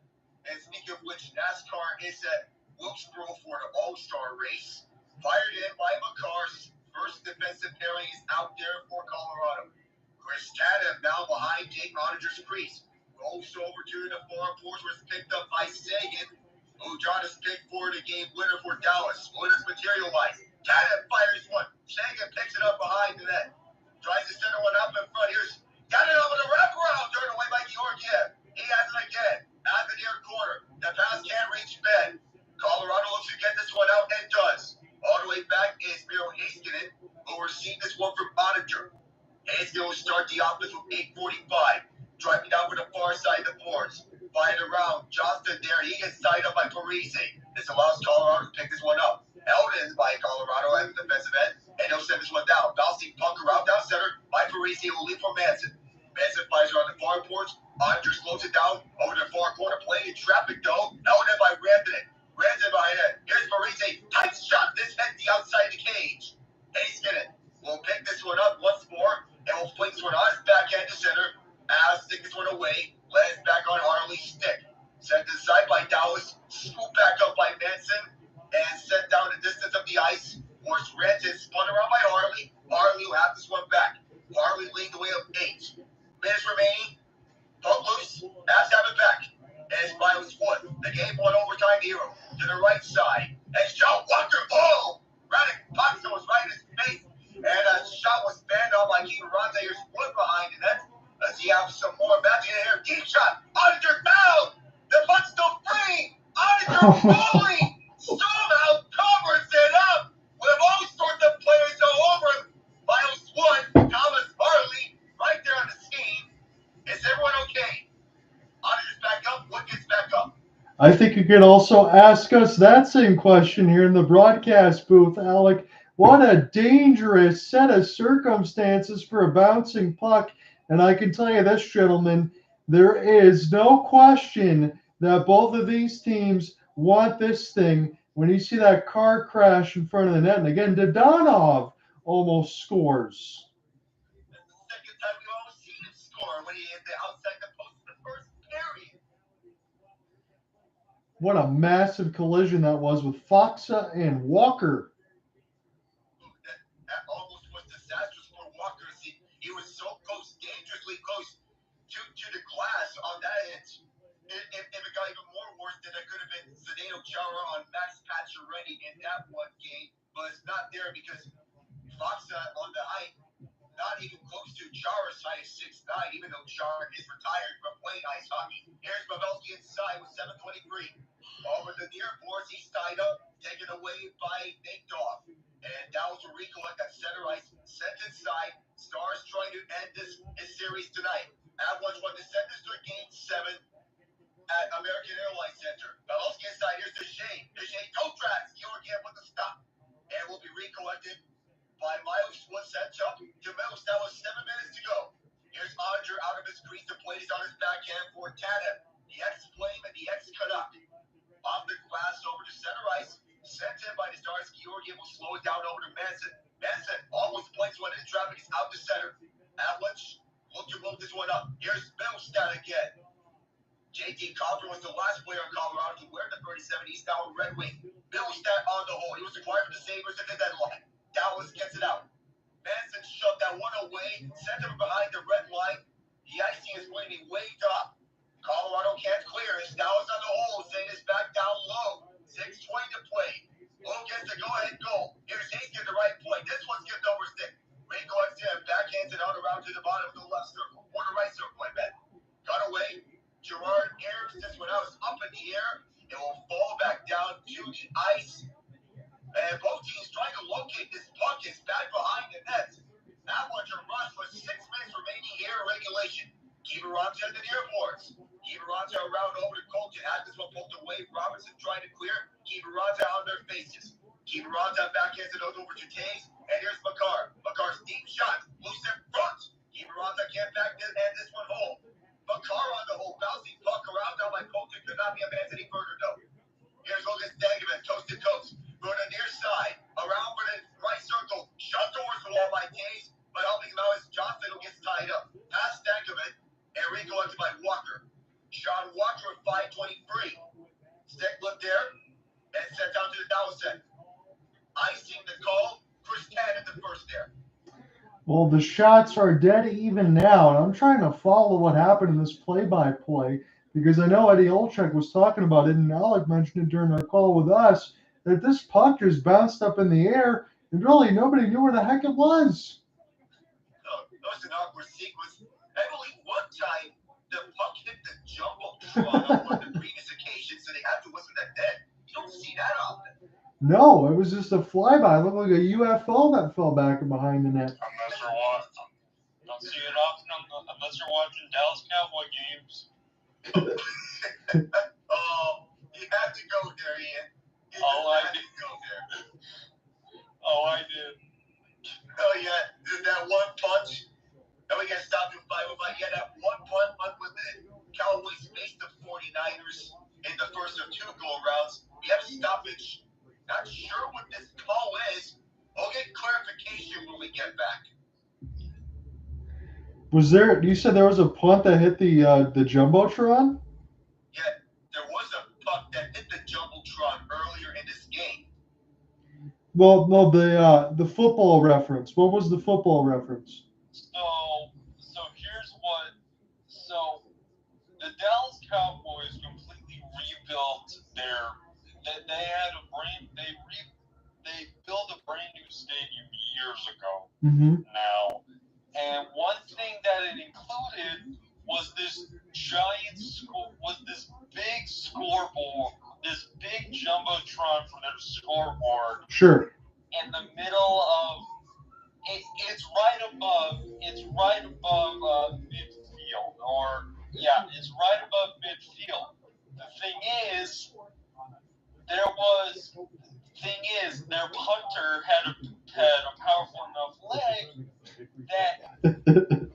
And speaking of which, NASCAR is at Wilkesboro for the All-Star race. Fired in by Makar's first defensive pairing is out there for Colorado. Chris Tanev now behind Jake Ottinger's crease. Goes over to the far porch where it's picked up by Seguin. John is picked for the game winner for Dallas. What is materialized? Tanev fires one. Seguin picks it up behind the net. Tries to center one up in front. Here's got it over the wraparound. Turned away by Georgiev. He has it again. At the near corner. The pass can't reach Benn. Colorado looks to get this one out and does. All the way back is Miro Heiskanen, who received this one from Ottinger. Heiskanen will start the offense with 8:45. Driving down for the far side of the boards. Fired around. Johnston there. He gets tied up by Parise. This allows Colorado to pick this one up. Eldon by Colorado at the defensive end. And he'll send this one down. Bouncing puck around down center by Parise. Will leave for Manson. Manson fires around the far porch. Ottinger slows it down over the far corner. Playing in traffic though. Eldon by Rantanen. Rantanen behind it. Here's Parise. Tight shot. This hit the outside of the cage. Heiskanen will pick this one up once more. And will fling this one on his backhand to center. As stick this one away. Lands back on Harley's stick. Sent inside by Dallas. Scooped back up by Manson. And sent down the distance of the ice. Forced Rantanen spun around by Harley. Harley will have this one back. Harley leading the way of 8 minutes remaining. Puck loose. Has to have it back. As Miles Wood. The game won overtime hero. To the right side. And shot wonderful. Radek Puck was right in his face. And a shot was banned on by Keith Rantaner's Wood behind the net. Let's see have some more match in here. Deep shot. Ottinger fouled. The puck's still free. Ottinger falling. Somehow covers it up. With all sorts of players all over him. Miles Wood. Thomas Harley. Right there on the scene. Is everyone okay? Ottinger's back up. Wood gets back up.
I think you could also ask us that same question here in the broadcast booth, Alec. What a dangerous set of circumstances for a bouncing puck. And I can tell you this, gentlemen, there is no question that both of these teams want this thing. When you see that car crash in front of the net, and again, Dodonov almost scores.
That's the second time we've almost seen him score when he hit the outside the post in the first period.
What a massive collision that was with Foxa and Walker.
That almost was disastrous for Walker. He was so close, dangerously close to the glass on that end. If it got even more worse, then it could have been Zdeno Chara on Max Pacioretty in that one game. But it's not there because Foxa on the height, not even close to Chara's height, 6'9", even though Chara is retired from playing ice hockey. Here's Pavelski inside with 7:23. Over the near boards, he's tied up, taken away by Nate Dogg. And that was a recollect at center ice, sent inside. Stars trying to end this series tonight. Avalanche won to send this to game 7 at American Airlines Center. Pavelski inside, here's Duchene. Duchene toe tracks. Georgiev with the stop. And will be recollected by Miles Wood sent up to Mills. That was 7 minutes to go. Here's Ottinger out of his crease to place on his backhand for Tanev. The ex-Flame and the ex-Canuck. Off the glass over to center ice. Sent in by the Stars. Georgiev will slow it down over to Manson. Manson almost plays one in traffic. He's out to center. Avalanche look to move this one up. Here's Middlestat again. JT Copper was the last player in Colorado to wear the 37. He's now a Red Wing. Middlestat on the hole. He was acquired for the Sabres at the deadline. Dallas gets it out. Manson shoved that one away. Sent him behind the red line. The icing is going to be waved up. Colorado can't clear it. Dallas on the hole. Saying it's back down low. 6:20 to play. Low gets the go-ahead goal. Here's Heiskanen the right point. This one's given over stick. Rico on him. Backhands it out around to the bottom of the left circle. Or the right circle, I bet. Got away. Gerard airs this one out. It's up in the air. It will fall back down to the ice. And both teams trying to locate this puck is back behind the net. Avalanche are rushed with 6 minutes remaining here in regulation. Kivaranta to the near boards. Kivaranta around over to Colton. Had this one pulled away. Robertson trying to clear. Kivaranta on their faces. Kivaranta backhands it over to Toews. And here's Makar. Makar's deep shot. Loose in front. Kivaranta can't back this and this one home. Makar on the hole. Bouncing puck around now by Colton. Could not be advanced any further though. Here's Logan Stanley, coast to coast. Go to the near side. Around for the right circle. Shot towards the wall by Toews. But helping him out is Johnson who gets tied up. Pass Stankovic. Enrico onto by Walker. Sean Walker at 5:23. Stick look there. And sent down to the Dallas end. Icing the call. Chris Tan at the first there.
Well, the shots are dead even now, and I'm trying to follow what happened in this play-by-play because I know Eddie Olczyk was talking about it, and Alec mentioned it during our call with us, that this puck just bounced up in the air, and really nobody knew where the heck it was.
Oh, that was an awkward sequence. I believe one time the puck hit the jumbotron on one of the previous occasions, so they had to whistle that dead. You don't see that often.
No, it was just a flyby. It looked like a UFO that fell back behind the net.
Unless you're watching, don't see it often unless you're watching Dallas Cowboy games.
Oh, you had to go there, Ian.
I
had
did.
to go there.
Oh, I did.
Oh, yeah. That one punch. And we got stopped in 505. Yeah, that one punch with the Cowboys faced the 49ers in the first of 2 go-arounds. We have a stoppage. Not sure what this call is. We'll get clarification when we get back.
Was there? You said there was a punt that hit the jumbotron?
Yeah, there was a puck that hit the jumbotron earlier in this game.
Well, no, the football reference. What was the football reference?
So here's what. So the Dallas Cowboys completely rebuilt their. They had a brand. They built a brand new stadium years ago.
Mm-hmm.
Now, and one thing that it included was this big scoreboard, this big jumbotron for their scoreboard.
Sure.
In the middle of it's right above midfield, it's right above midfield. The thing is, their punter had a powerful enough leg that,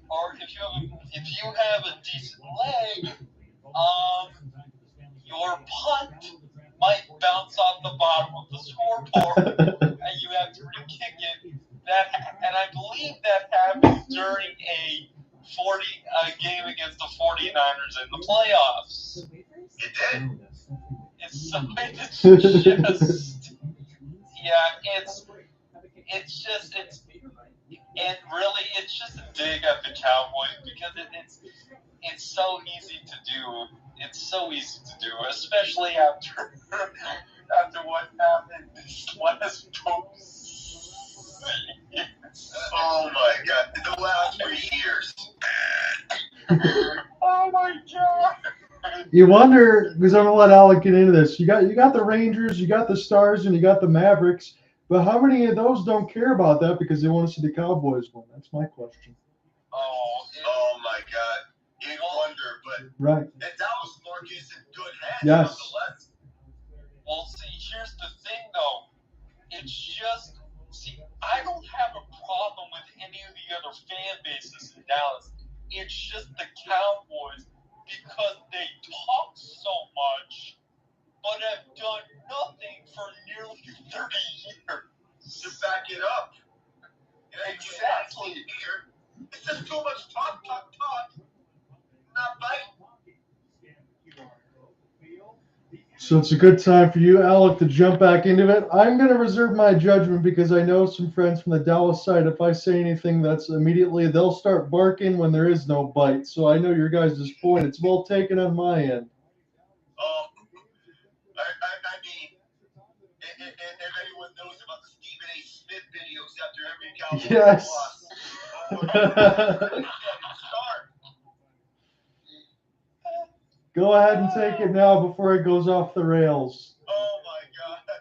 or if you have a decent leg, your punt might bounce off the bottom of the scoreboard, and you have to re-kick it. And I believe that happened during a game against the 49ers in the playoffs.
It did.
It's just a dig at the Cowboys because it's so easy to do. It's so easy to do, especially after what happened this last post.
Oh my God! The last 3 years.
Oh my God!
You wonder, because I'm gonna let Alec get into this. You got the Rangers, you got the Stars, and you got the Mavericks. But how many of those don't care about that because they want to see the Cowboys win? That's my question.
Oh my God! You wonder, but
Right.
that Dallas market is in good hands.
Yes.
Nonetheless.
Well, see, here's the thing, though. I don't have a problem with any of the other fan bases in Dallas. It's just the Cowboys because they talk so much, but have done nothing for nearly 30 years.
To back it up.
Exactly.
Here, it's just too much talk, not bite.
So it's a good time for you, Alec, to jump back into it. I'm going to reserve my judgment because I know some friends from the Dallas side. If I say anything, that's immediately they'll start barking when there is no bite. So I know your guys' point. It's well taken on my end.
I mean, and everyone knows about the Stephen A. Smith videos after every Cowboys
Yes.
loss.
Go ahead and take it now before it goes off the rails.
Oh my God.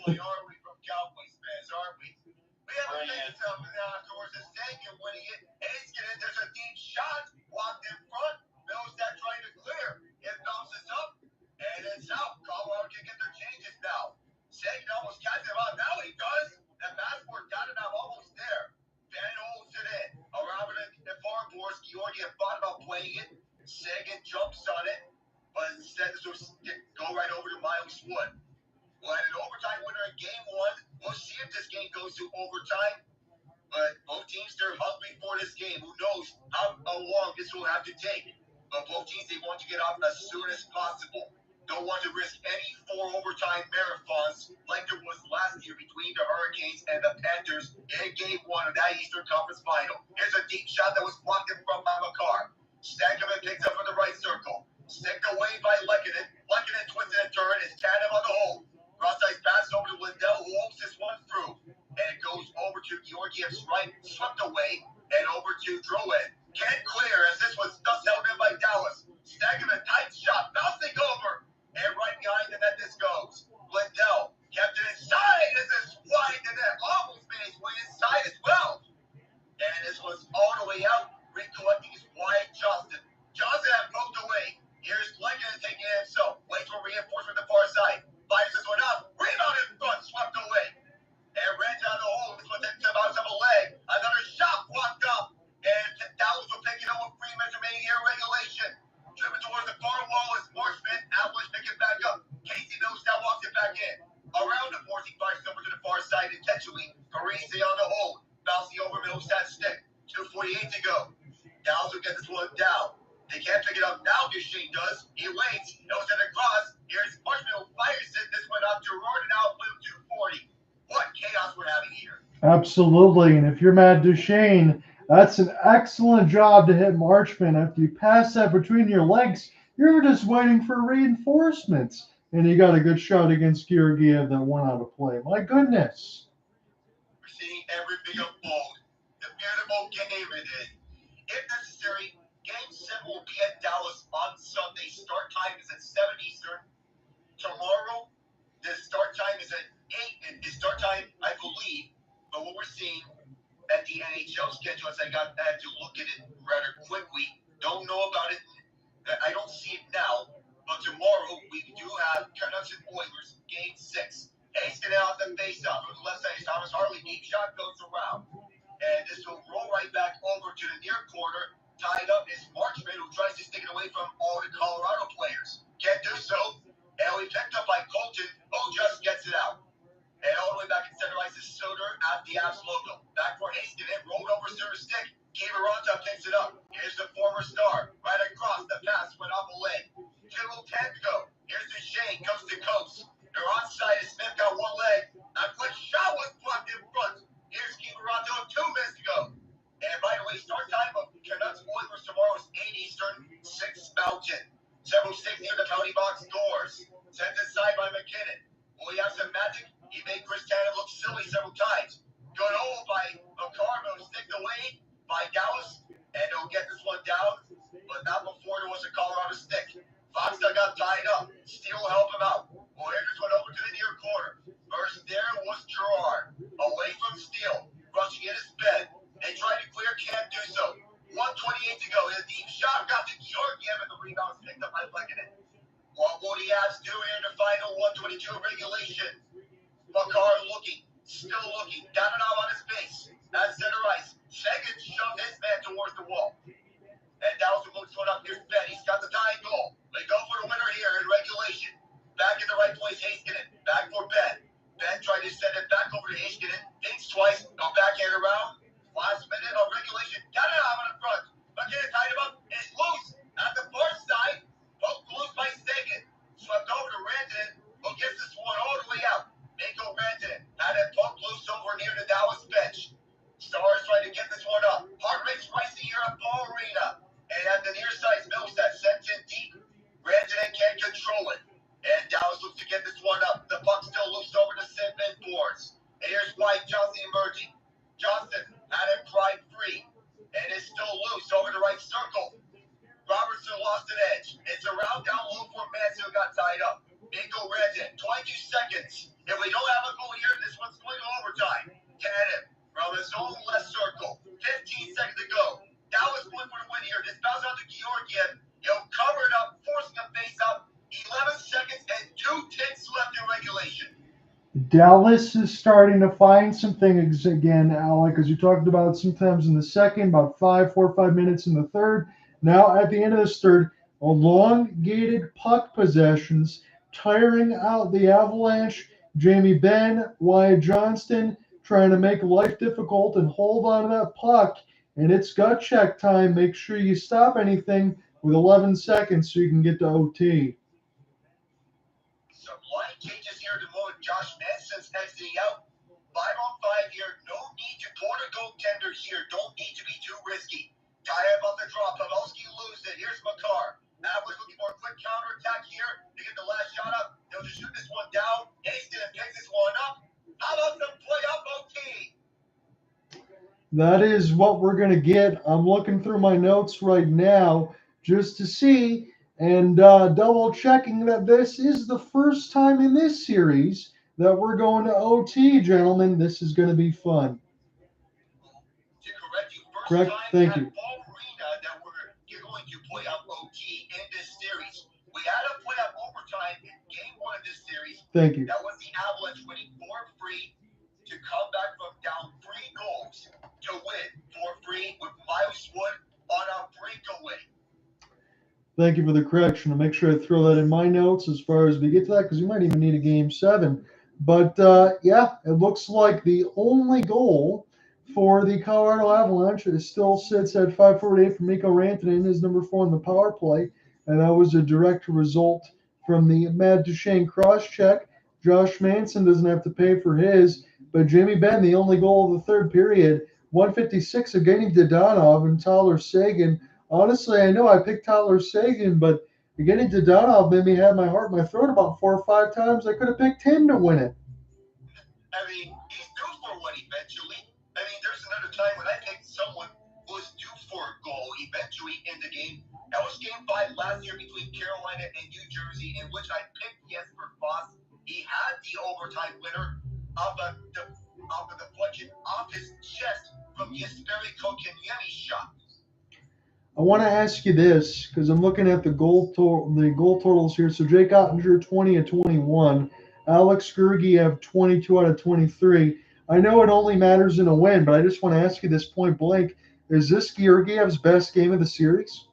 boy, are we from Cowboys fans, aren't we? We have a thing something afterwards. The Seguin winning it. Heiskanen, there's a deep shot. Walked in front. Middlestat trying to clear. It bounces up. And it's out. Colorado can get their changes now. Seguin almost catches him out. Now he does. That passport got it. I'm almost there. Benn holds it in. Around it and Farbor's. Georgiev thought about playing it. Seguin jumps on it. But instead, this will go right over to Miles Wood. We'll have an overtime winner in game one. We'll see if this game goes to overtime. But both teams, they're hungry for this game. Who knows how long this will have to take. But both teams, they want to get off as soon as possible. Don't want to risk any 4 overtime marathons like there was last year between the Hurricanes and the Panthers in game 1 of that Eastern Conference Final. Here's a deep shot that was blocked in front by Makar. Stanley picks up from the right circle. Stick away by MacKinnon. MacKinnon twists and turns. It's Tanev on the hold. Cross-ice pass over to Lindell, who holds this one through. And it goes over to Georgiev's right, swept away, and over to Drouin. Can't clear as this was just held in by Dallas. Stacking a tight shot, bouncing over. And right behind the net this goes. Lindell kept it inside as this wide the net. Almost made his way inside as well. And this was all the way out. Recollecting his Wyatt Johnson. Johnson had poked away. Here's MacKinnon taking it himself. Waits for reinforcement on the far side. Fires this one up. Rebound in front. Swept away. And ran down the hole. This one takes him out of a leg. Another shot blocked up. And Dallas will pick it up with 3 minutes remaining here in regulation. Driven towards the far wall is Marchment. Avalanche pick it back up. Casey Middlestat walks it back in. Around the forcing fires over to the far side intentionally. Parisi on the hold. Bouncing over Middlestat's stick. 2:48 to go. Dallas will get this one down. They can't pick it up now. Duchene does. He waits. Goes at across. Here's Marchment who fires it. This one off Gerard and out blue 240. What chaos we're having here.
Absolutely. And if you're Matt Duchene, that's an excellent job to hit Marchment. If you pass that between your legs, you're just waiting for reinforcements. And you got a good shot against Georgiev that went out of play. My goodness.
We're seeing everything unfold. The beautiful game it is. If necessary, Game 7 will be at Dallas on Sunday. Start time is at 7 Eastern. Tomorrow, the start time is at 8. And the start time, I believe, but what we're seeing at the NHL schedule, as I had to look at it rather quickly, don't know about it. I don't see it now. But tomorrow, we do have Canucks and Oilers, Game 6. Heiskanen off the face-off. On the left side is Thomas Harley. Deep shot goes around. And this will roll right back over to the near corner. Tied up is Marchment, who tries to stick it away from all the Colorado players. Can't do so. And we picked up by Colton, who just gets it out. And all the way back in center ice is Soder at the Avs logo. Back for Heiskanen, rolled over center stick. Rantanen picks it up. Here's the former star. Right across, the pass went off a leg. 2:10 to go. Here's Duchene, coast to coast. They're onside as Smith got one leg. A quick shot was blocked in front. Here's Rantanen, 2 minutes to go. And by the way, start time of Canucks Oilers tomorrow is 8 Eastern, 6 Mountain. Several sticks near the penalty box doors. Sent inside by MacKinnon. Will he have some magic? He made Chris Tanev look silly several times. Good hold by Makar, but sticked away by Dallas. And they'll get this one down, but not before there was a Colorado stick. Fox got tied up. Steele helped him out. Oilers went over to the near corner. First there was Gerard. Away from Steele. Rushing in his bed. They tried to clear, can't do so. 1:28 to go. A deep shot got to Georgiev, and the rebound was picked up by MacKinnon. What will the Avs do here in the final 1:22 regulation? Makar looking, still looking, down and out on his face. At center ice, Seguin shoved his man towards the wall. And Dallas will move this one up. Here's Benn. He's got the tying goal. They go for the winner here in regulation. Back in the right place, Heiskanen. Back for Benn. Benn tried to send it back over to Heiskanen. Thinks twice. Go backhand around. Last minute of regulation. Got it out in front. MacKinnon tied him up. It's loose at the far side. Poked loose by Seguin. Swept over to Rantanen. Who gets this one all the way out. Mikko Rantanen had it poked loose over near the Dallas bench. Stars trying to get this one up. Heart rate's rising here at Ball Arena. And at the near side, Middlestat sent in deep. Rantanen can't control it. And Dallas looks to get this one up. The puck still loose over to St. boards. And here's Wyatt Johnson emerging. Johnson had it pried free. And it's still loose over the right circle. Robertson lost an edge. It's around down low for Manson who got tied up. Mikko Rantanen, 22 seconds. If we don't have a goal here, this one's going to overtime. Cannon from his own left circle. 15 seconds to go. Dallas going for the win here. This bounce out to Georgiev. He'll cover it up, forcing a face up. 11 seconds and 2 ticks left in regulation.
Dallas is starting to find some things again, Alec, as you talked about sometimes in the second, about 4 or 5 minutes in the third. Now at the end of this third, elongated puck possessions, tiring out the Avalanche. Jamie Benn, Wyatt Johnston trying to make life difficult and hold on to that puck. And it's gut check time. Make sure you stop anything with 11 seconds so you can get to OT.
Some line changes here to move. Josh Manson's exiting out. 5-on-5 here. No need to corner goaltender here. Don't need to be too risky. Tired about the draw. Pavelski loses it. Here's Makar. Avalanche looking for a quick counterattack here to get the last shot up. They'll just shoot this one down. Heiskanen picks this one up. How about some play up OT?
That is what we're going to get. I'm looking through my notes right now just to see and double checking that this is the first time in this series that we're going to OT, gentlemen. This is going to be fun.
To correct you, first
Correct.
time
Thank
at
you.
Arena that you're going to play up OT in this series. We had a play up overtime in game 1 of this series.
Thank you.
That was the Avalanche winning 4-3 to come back from down 3 goals to win 4-3 with Miles Wood on a breakaway.
Thank you for the correction. I'll make sure I throw that in my notes as far as we get to that, because you might even need a game 7. But yeah, it looks like the only goal for the Colorado Avalanche, it still sits at 5:48 for Mikko Rantanen, is number 4 in the power play, and that was a direct result from the Matt Duchene cross-check. Josh Manson doesn't have to pay for his, but Jamie Benn, the only goal of the third period, 156 against Dadonov and Tyler Seguin. Honestly, I know I picked Tyler Seguin, but getting Dadonov made me have my heart in my throat about 4 or 5 times. I could have picked him to win it.
I mean, he's due for one eventually. I mean, there's another time when I picked someone who was due for a goal eventually in the game. That was game 5 last year between Carolina and New Jersey, in which I picked Jesper Foss. He had the overtime winner off the deflection off his chest from Jesperi Kotkaniemi's shot.
I want to ask you this, because I'm looking at the goal totals here. So Jake Ottinger, 20 of 21. Alex Georgiev, 22 out of 23. I know it only matters in a win, but I just want to ask you this point blank. Is this Georgiev's best game of the series?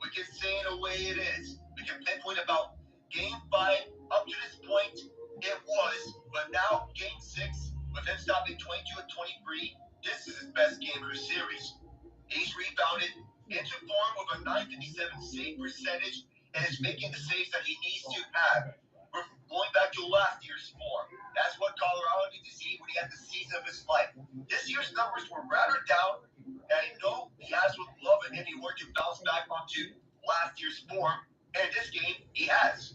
We can say in a way it is. We can pinpoint about game 5 up to this point. It was, but now game 6, with him stopping 22 and 23, this is his best game of the series. He's rebounded into form with a 957 save percentage and is making the saves that he needs to have. We're going back to last year's form. That's what Colorado needs to see when he had the season of his life. This year's numbers were rather down, and I know he has with love and he worked to bounce back onto last year's form, and this game he has.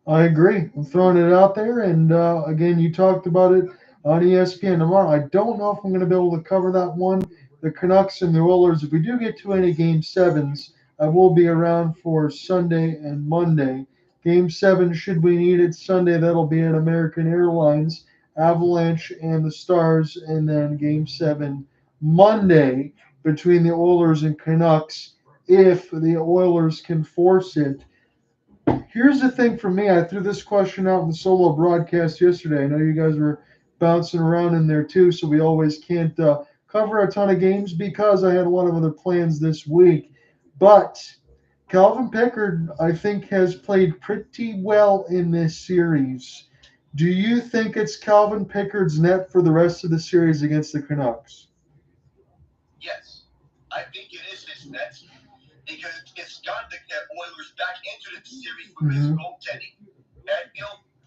I agree. I'm throwing it out there, and again, you talked about it on ESPN tomorrow. I don't know if I'm going to be able to cover that one. The Canucks and the Oilers, if we do get to any Game 7s, I will be around for Sunday and Monday. Game 7, should we need it Sunday, that'll be at American Airlines, Avalanche and the Stars, and then Game 7 Monday between the Oilers and Canucks, if the Oilers can force it. Here's the thing for me. I threw this question out in the solo broadcast yesterday. I know you guys were bouncing around in there too, so we always can't cover a ton of games because I had a lot of other plans this week. But Calvin Pickard, I think, has played pretty well in this series. Do you think it's Calvin Pickard's net for the rest of the series against the Canucks?
Yes, I think it is his net because it's got the Oilers back into the series with his goaltending. And,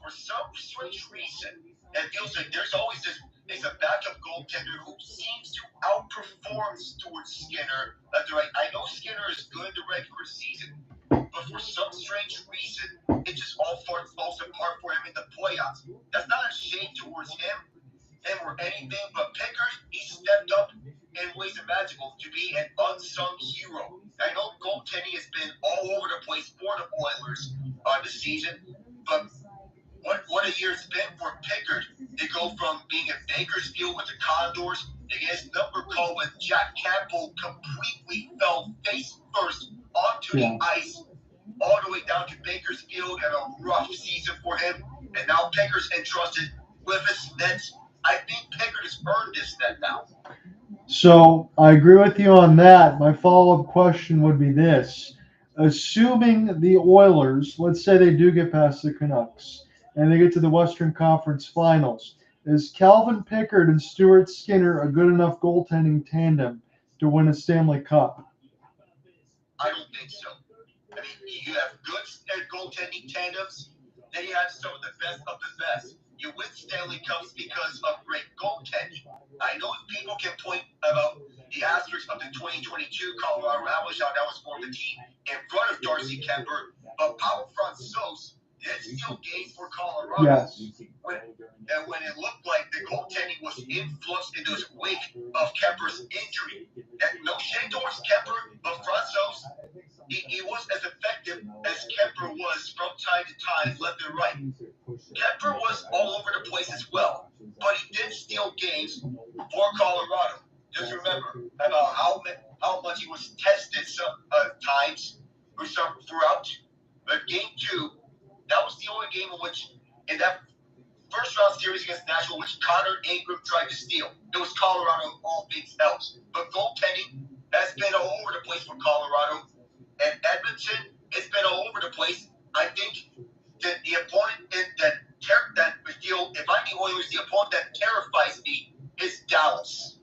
for some strange reason, it feels like there's always there's a backup goaltender who seems to outperform Stuart Skinner. I know Skinner is good in the regular season, but for some strange reason, it just all falls apart for him in the playoffs. That's not a shame towards him or anything, but Pickard, he stepped up in ways imaginable to be an unsung hero. I know goaltending has been all over the place for the Oilers this season, but What a year it's been for Pickard to go from being in Bakersfield with the Condors to get his number called when Jack Campbell completely fell face first onto the ice all the way down to Bakersfield, and a rough season for him. And now Pickard's entrusted with his nets. I think Pickard has earned this net now.
So I agree with you on that. My follow-up question would be this. Assuming the Oilers, let's say they do get past the Canucks, and they get to the Western Conference Finals, is Calvin Pickard and Stuart Skinner a good enough goaltending tandem to win a Stanley Cup?
I don't think so. I mean, you have good goaltending tandems, then you have some of the best of the best. You win Stanley Cups because of great goaltending. I know people can point about the asterisk of the 2022 Colorado Avalanche, how that was for the team in front of Darcy Kemper, but Pavel Francouz did steal games for Colorado.
Yes.
When it looked like the goaltending was influenced in the wake of Kemper's injury. And no shade towards Kemper, but Francouz, he was as effective as Kemper was from time to time, left and right. Kemper was all over the place as well, but he did steal games for Colorado. Just remember about how much he was tested some times or some throughout. But game 2, that was the only game in that first round series against Nashville, which Connor Ingram tried to steal. It was Colorado and all things else. But goaltending has been all over the place for Colorado. And Edmonton, it's been all over the place. I think that the opponent that we feel, if I'm the Oilers, the opponent that terrifies me is Dallas.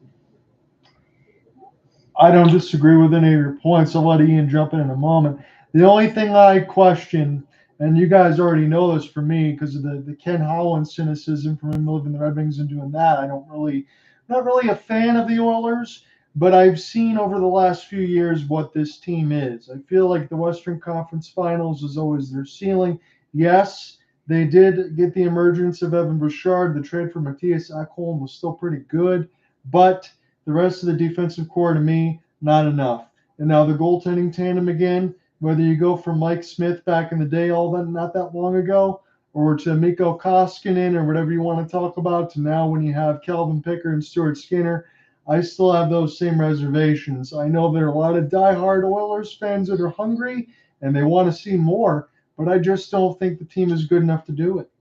I don't disagree with any of your points. I'll let Ian jump in a moment. The only thing I question, and you guys already know this for me because of the Ken Holland cynicism from him living the Red Wings and doing that, not really a fan of the Oilers, but I've seen over the last few years what this team is. I feel like the Western Conference Finals is always their ceiling. Yes, they did get the emergence of Evan Bouchard. The trade for Matthias Ekholm was still pretty good, but the rest of the defensive core, to me, not enough. And now the goaltending tandem again, whether you go from Mike Smith back in the day, not that long ago, or to Mikko Heiskanen or whatever you want to talk about, to now when you have Calvin Pickard and Stuart Skinner, I still have those same reservations. I know there are a lot of diehard Oilers fans that are hungry and they want to see more, but I just don't think the team is good enough to do it.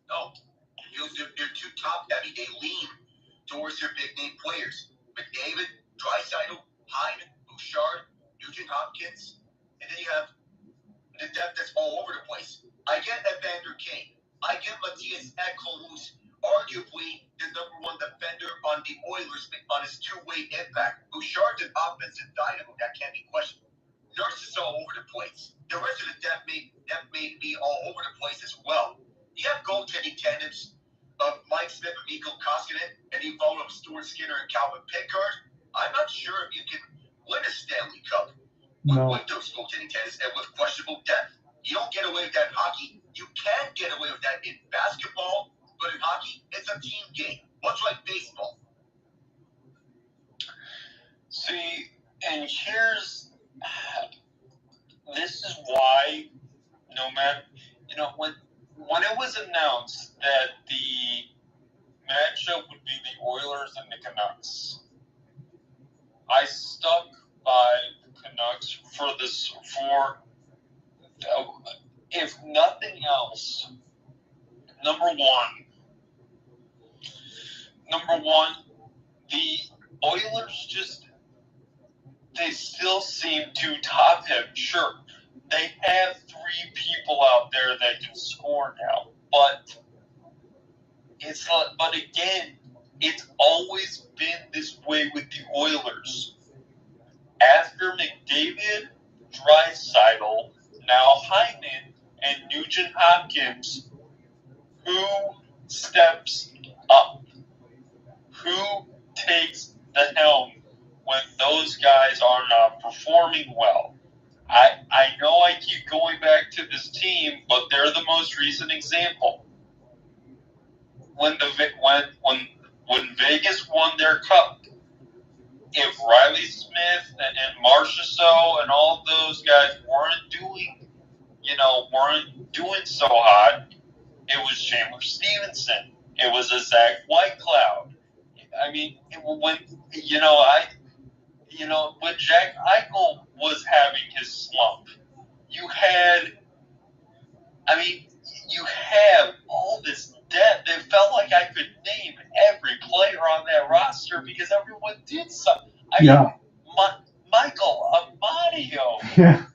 No, they're too top-heavy. They lean towards their big-name players. McDavid, Draisaitl, Hyde, Bouchard, Nugent Hopkins, and then you have the depth that's all over the place. I get Evander Kane. I get Matthias Ekholm, who's arguably the number one defender on the Oilers on his two-way impact. Bouchard's an offensive dynamo that can't be questioned. Nurse is all over the place. The rest of the depth may be all over the place as well. You have goaltending tandems of Mike Smith and Mikko Heiskanen, and you follow up Stuart Skinner and Calvin Pickard. I'm not sure if you can win a Stanley Cup with those goaltending tandems and with questionable depth. You don't get away with that in hockey. You can get away with that in basketball, but in hockey, it's a team game, much like baseball.
See, and this is why, no matter, when it was announced that the matchup would be the Oilers and the Canucks, I stuck by the Canucks for if nothing else, number one, the Oilers they still seem too top-heavy. Sure, they have 3 people out there that can score now, but again, it's always been this way with the Oilers. After McDavid, Draisaitl, now Hyman, and Nugent Hopkins, who steps up? Who takes the helm when those guys are not performing well? I know I keep going back to this team, but they're the most recent example. When Vegas won their cup, if Riley Smith and Marchessault and all those guys weren't doing, weren't doing so hot, it was Chandler Stevenson. It was a Zach Whitecloud. I mean, when Jack Eichel was having his slump, you have all this depth. It felt like I could name every player on that roster because everyone did something. Michael Amadio.
Yeah.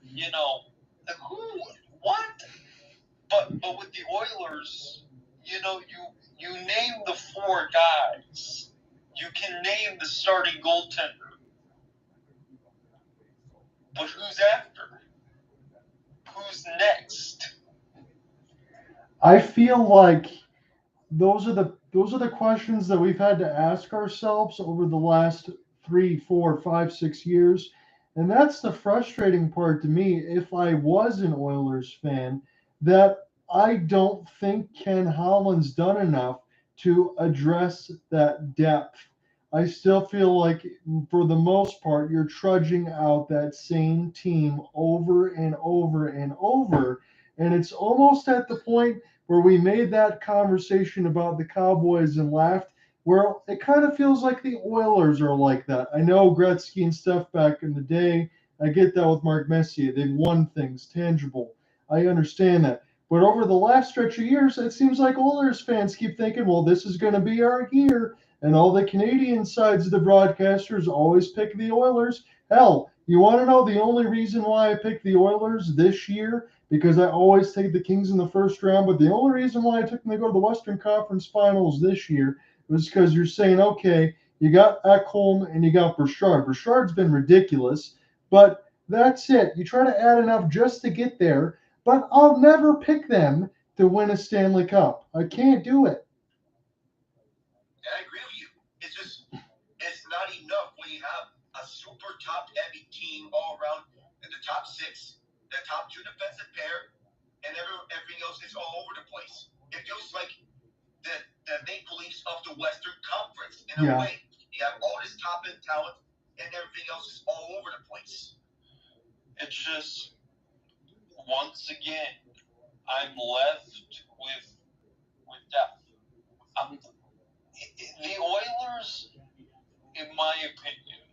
Who? What? But with the Oilers, you name the four guys. You can name the starting goaltender. But who's after? Who's next?
I feel like those are the questions that we've had to ask ourselves over the last 3, 4, 5, 6 years. And that's the frustrating part to me, if I was an Oilers fan, that I don't think Ken Holland's done enough to address that depth. I still feel like, for the most part, you're trudging out that same team over and over and over. And it's almost at the point where we made that conversation about the Cowboys and laughed, where it kind of feels like the Oilers are like that. I know Gretzky and stuff back in the day. I get that with Mark Messier. They've won things tangible. I understand that. But over the last stretch of years, it seems like Oilers fans keep thinking, well, this is going to be our year. And all the Canadian sides of the broadcasters always pick the Oilers. Hell, you want to know the only reason why I picked the Oilers this year? Because I always take the Kings in the first round. But the only reason why I took them to go to the Western Conference Finals this year was because you're saying, okay, you got Ekholm and you got Bouchard. Bouchard's been ridiculous, but that's it. You try to add enough just to get there, but I'll never pick them to win a Stanley Cup. I can't do it.
I agree with you. It's not enough when you have a super top-heavy team all around in the top six, the top two defensive pair, and everything else is all over the place. It feels like the Maple Leafs of the Western Conference in a way. You have all this top-end talent, and everything else is all over the place.
It's just, once again, I'm left with depth. The Oilers, in my opinion,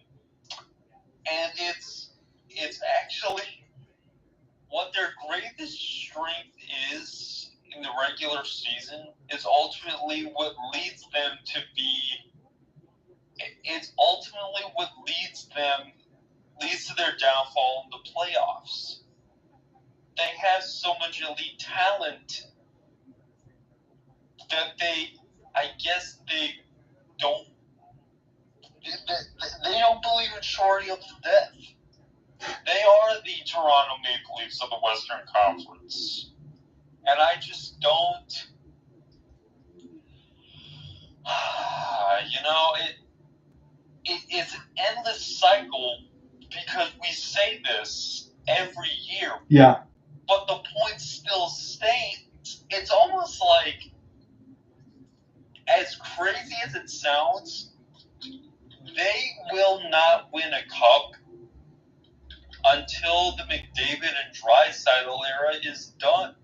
and it's actually what their greatest strength is in the regular season is ultimately what leads them to be. It's ultimately what leads to their downfall in the playoffs. They have so much elite talent that they don't believe in shorting up the depth. They are the Toronto Maple Leafs of the Western Conference. And I just don't, it's an endless cycle because we say this every year.
Yeah.
But the point still stays. It's almost like, as crazy as it sounds, they will not win a cup until the McDavid and Draisaitl era is done.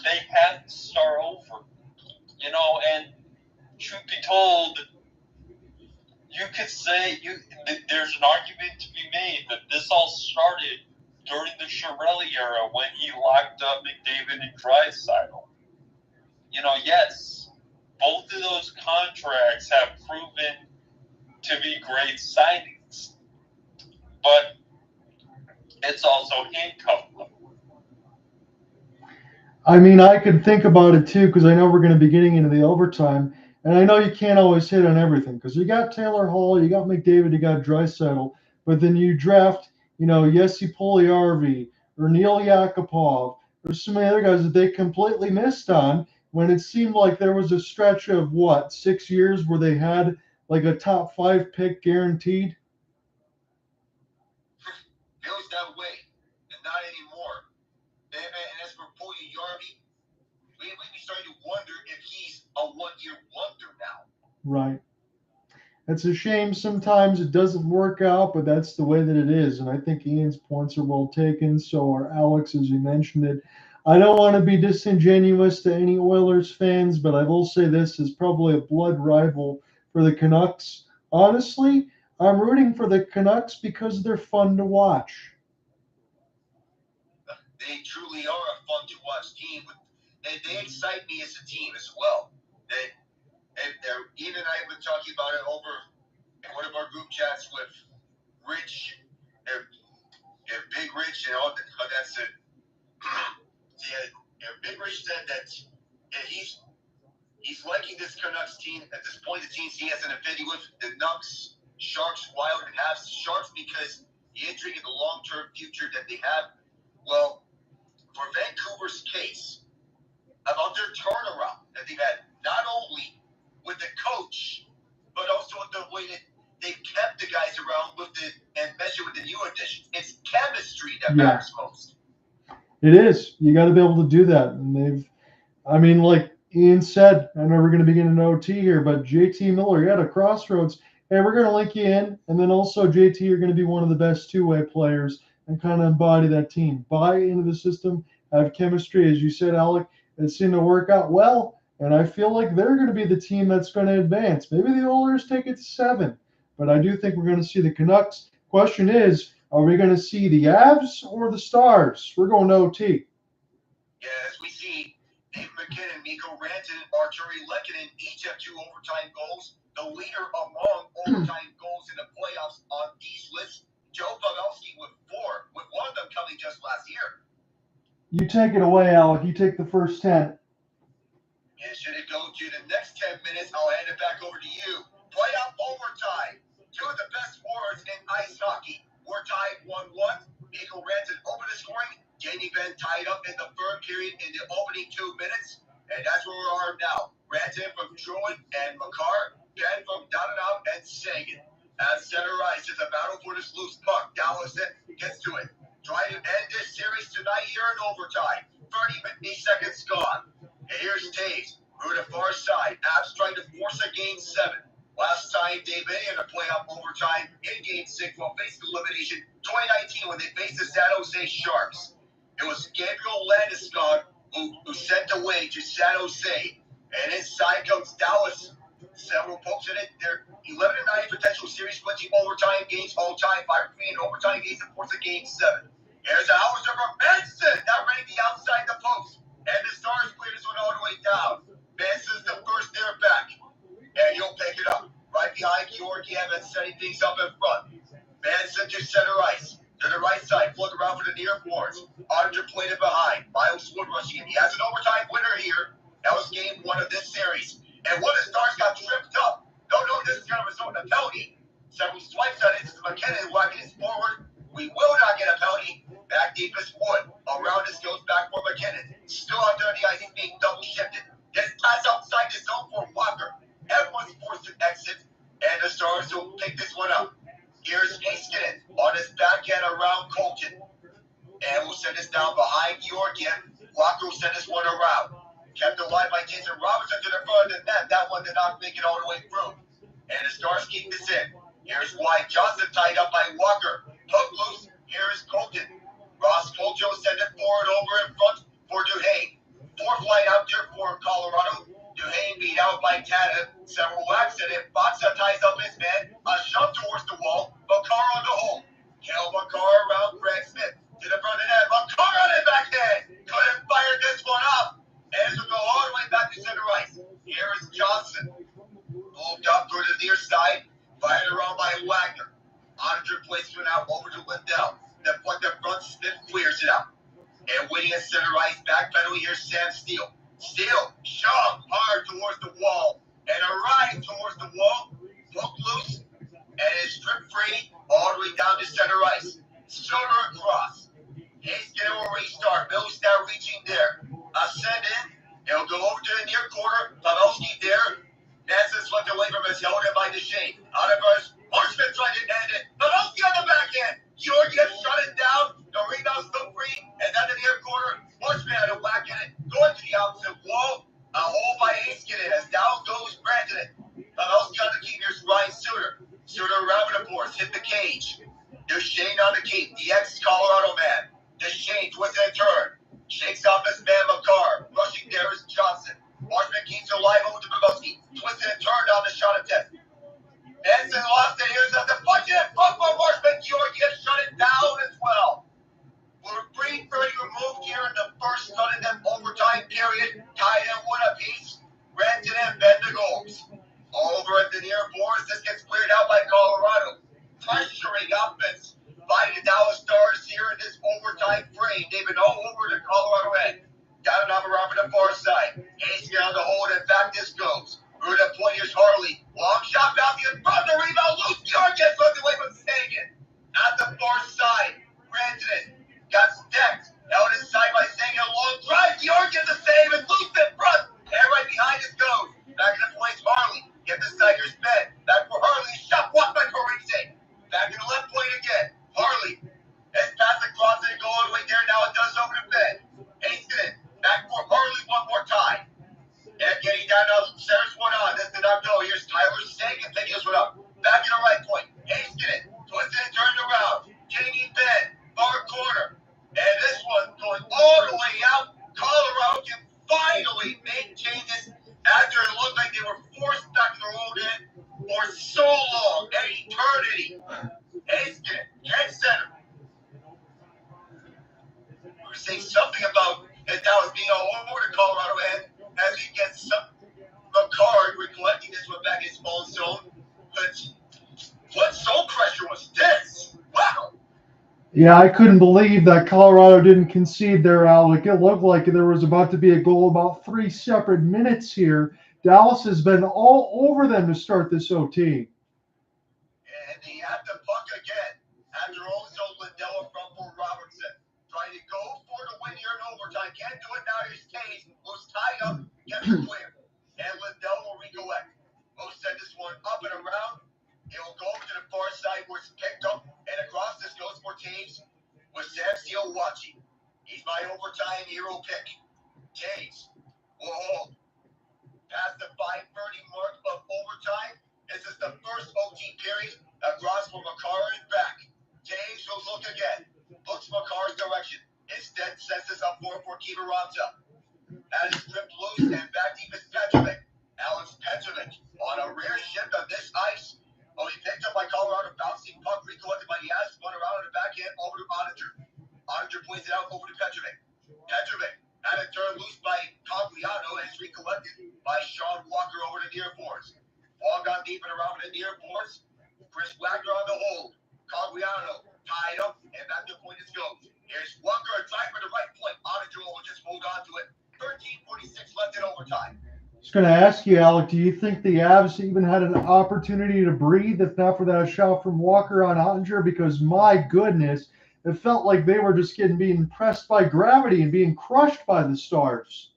They have to start over. And truth be told, you could say there's an argument to be made that this all started during the Chiarelli era when he locked up McDavid and Draisaitl. Yes, both of those contracts have proven to be great signings, but it's also handcuffed them.
I mean, I could think about it too, because I know we're going to be getting into the overtime, and I know you can't always hit on everything, because you got Taylor Hall, you got McDavid, you got Draisaitl, but then you draft, Jesse Puljujärvi or Neil Yakupov or so many other guys that they completely missed on when it seemed like there was a stretch of 6 years where they had like a top 5 pick guaranteed.
Feels that way, and not anymore. And as for Puljujärvi, we starting to wonder if he's a one-year wonder now.
Right. It's a shame sometimes it doesn't work out, but that's the way that it is. And I think Ian's points are well taken. So are Alex, as you mentioned it. I don't want to be disingenuous to any Oilers fans, but I will say this is probably a blood rival for the Canucks. Honestly, I'm rooting for the Canucks because they're fun to watch.
They truly are a fun to watch team. They excite me as a team as well. Ian and I have been talking about it over in one of our group chats with Rich, Big Rich, and all that's it. Big Rich said that he's liking this Canucks team at this point. The teams he has an affinity with, the Nucks, Sharks, Wild, and Habs. Sharks because the intrigue in the long-term future that they have. Well, for Vancouver's case, about their turnaround that they've had, not only with the coach, but also the way that they've kept the guys around and measure with the new additions. It's chemistry that matters most.
It is. You got to be able to do that. And like Ian said, I know we're going to begin an OT here, but JT Miller, you're at a crossroads. Hey, we're going to link you in. And then also, JT, you're going to be one of the best two-way players and kind of embody that team. Buy into the system, have chemistry. As you said, Alec, it seemed to work out well. And I feel like they're going to be the team that's going to advance. Maybe the Oilers take it to 7. But I do think we're going to see the Canucks. Question is, are we going to see the Avs or the Stars? We're going to OT.
Yeah, as we see, MacKinnon, Mikko, Rantanen, Arturi, Lehkonen each have 2 overtime goals. The leader among overtime goals in the playoffs on these lists, Joe Pavelski with 4, with one of them coming just last year.
You take it away, Alec. You take the first 10.
And should it go to the next 10 minutes, I'll hand it back over to you. Playoff overtime. 2 of the best forwards in ice hockey were tied 1-1. Mikko Rantanen opened the scoring. Benn tied up in the third period in the opening 2 minutes. And that's where we are now. Rantanen from Drouin and Makar. Benn from Gauntlet and Seguin. At center ice, it's a battle for this loose puck. Dallas gets to it. Try to end this series tonight here in overtime. 30 seconds gone. And here's Toews. Through the far side. Avs trying to force a game 7. Last time they made in a playoff overtime in game 6 while facing elimination 2019 when they faced the San Jose Sharks. It was Gabriel Landeskog who sent the way to San Jose. And inside comes Dallas. Several pokes in it. They're 11-9 potential series splitting overtime games all time. 5-3 in overtime games and force a game 7. Here's a house from Benson. Now ready to the outside the post. And the Stars clear this one all the way down. Benson's the first there back. And he'll pick it up. Right behind Georgiev and setting things up in front. Benson to center ice. To the right side, float around for the near boards. Auditor played it behind. Miles Wood rushing in. He has an overtime winner here. That was game 1 of this series. And one of the Stars got tripped up. No, this is going to result in a penalty. Several swipes on it. This is MacKinnon walking his forward. We will not get a penalty. Back deep is Wood. Around this goes back for MacKinnon. Still out there on the ice, being double shifted. Gets pass outside the zone for Walker. Everyone's forced to exit. And the Stars will pick this one up. Here's Heiskanen on his backhand around Colton. And we'll send this down behind Georgiev. Walker will send this one around. Kept alive by Jason Robertson to the front of the net. That one did not make it all the way through. And the Stars keep this in. Here's Wyatt Johnson tied up by Walker. Hook loose. Here's Colton. Ross Colton send it forward over in front for Duchene. 4th line out there for Colorado. Duchene beat out by Tanev. Several whacks at it. Boxa ties up his man. A shove towards the wall. Makar on the hole. Cale Makar around Greg Smith. To the front of the net. Makar on it backhand. Couldn't fire this one up. And this will go all the way back to center ice. Here's Johnson. Moved up through the near side. Fired around by Wagner. Auditor placement out over to Lindell. The front Smith clears it out. And waiting at center ice. Back penalty. Here's Sam Steele. Steele shoved hard towards the wall. And a ride towards the wall. Hook loose. And is strip free all the way down to center ice. Shoulder across. Heiskanen will restart. Mill's now reaching there. Send in. It'll go over to the near corner. Pavelski there. Nansen slipped away from his held in by Duchene. Out of us. Marchment tried to end it. Pavelski on the backhand. Georgiev shut it down. The rebound's still free. And then the near corner. Marchment had a whack in it. Going to the opposite wall. A hole by Heiskanen as down goes Rantanen. Pavelski on the keep. Here's Ryan Suter. 3:30 removed here in the first cut of them overtime period. Tied in one apiece. Rantanen and Benn the goals. Over at the near boards, this gets cleared out by Colorado. Pressuring offense by the Dallas Stars here in this overtime frame. They've been all over the Colorado end. Got it on around the far side. Heiskanen on the hold, and back this goes. Through the point, here's Harley. Long shot, Pavelski in front, the rebound, loose. Yard gets swept away from Seguin. At the far side, Rantanen got stacked. Out inside by Seguin, a long drive. Yard gets a save, and loose in front. And right behind us goes. Back in the point, Harley. Get the side, here's Benn. Back for Harley. Shot blocked by Pavelski. Back in the left point again. Harley. Has passed across and go all the way there. Now it does over to Benn. Heiskanen. Back for Harley one more time. And getting down now, centers one on. This did not go. Here's Tyler Seguin taking this one up. Back in the right point. Heiskanen. Twisted and turned around. Jamie Benn. Far corner. And this one going all the way out. Colorado can finally make changes after it looked like they were forced back in their own end for so long. An eternity. Heiskanen. Head center. We were saying something about that was being all over the Colorado end. As he gets some Makar recollecting this one back in his small zone. But what zone pressure was this? Wow.
Yeah, I couldn't believe that Colorado didn't concede there, Alec. It looked like there was about to be a goal about 3 separate minutes here. Dallas has been all over them to start this OT.
And he had the puck again. After also Lindell from for Robertson. Trying to go for the win here in overtime. Can't do it now. Here's Toews. Who's tied up. Gets it clear. And Lindell will recollect. Who's sent this one up and around. It will go over to the far side where it's picked up. And across this goes for Toews with Sam Steele watching. He's my overtime hero pick. Toews will hold. Past the 5:30 mark of overtime. This is the first OT period. Across from Makar and back. Toews will look again. Looks Makar's direction. Instead sets this up for Kivaranta. That is stripped loose and back deep is Petrovic. Alex Petrovic on a rare shift on this ice. Oh, he picked up by Colorado, bouncing puck, recollected by Yaz, spun around on the backhand over to Oettinger. Oettinger points it out over to Petrovic. Petrovic had it turned loose by Cogliano and is recollected by Sean Walker over to near boards. Ball gone deep and around the near boards. Chris Wagner on the hold. Cogliano tied up and back to point is goes. Here's Walker, a drive for the right point. Oettinger will just hold on to it. 13:46 left in overtime.
I was going to ask you, Alec, do you think the Avs even had an opportunity to breathe if not for that shot from Walker on Oettinger? Because, my goodness, it felt like they were just being pressed by gravity and being crushed by the Stars.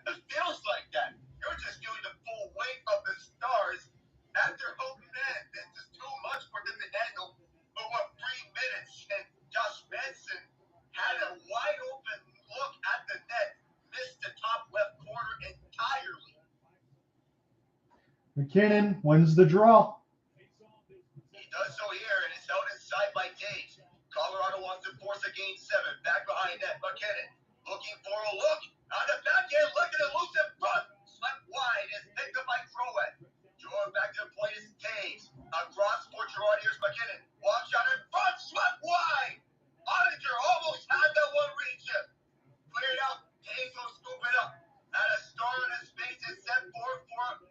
It feels like that. You're just feeling the full weight of the Stars at their open end. It's just too much for them to handle for 3 minutes. And Josh Benson had a wide open look at the net, missed the top left corner entirely.
MacKinnon wins the draw.
He does so here, and it's held inside by Toews. Colorado wants to force a game 7. Back behind net, MacKinnon looking for a look on the backhand, looking at loose in front. Swept wide is picked up by Drouin. Drouin back to the point is Toews. Across for Gerard, here's MacKinnon. Long shot in front, swept wide. Oettinger almost had that one reach him. Cleared out. Toews will scoop it up. At a star in his face is set forward for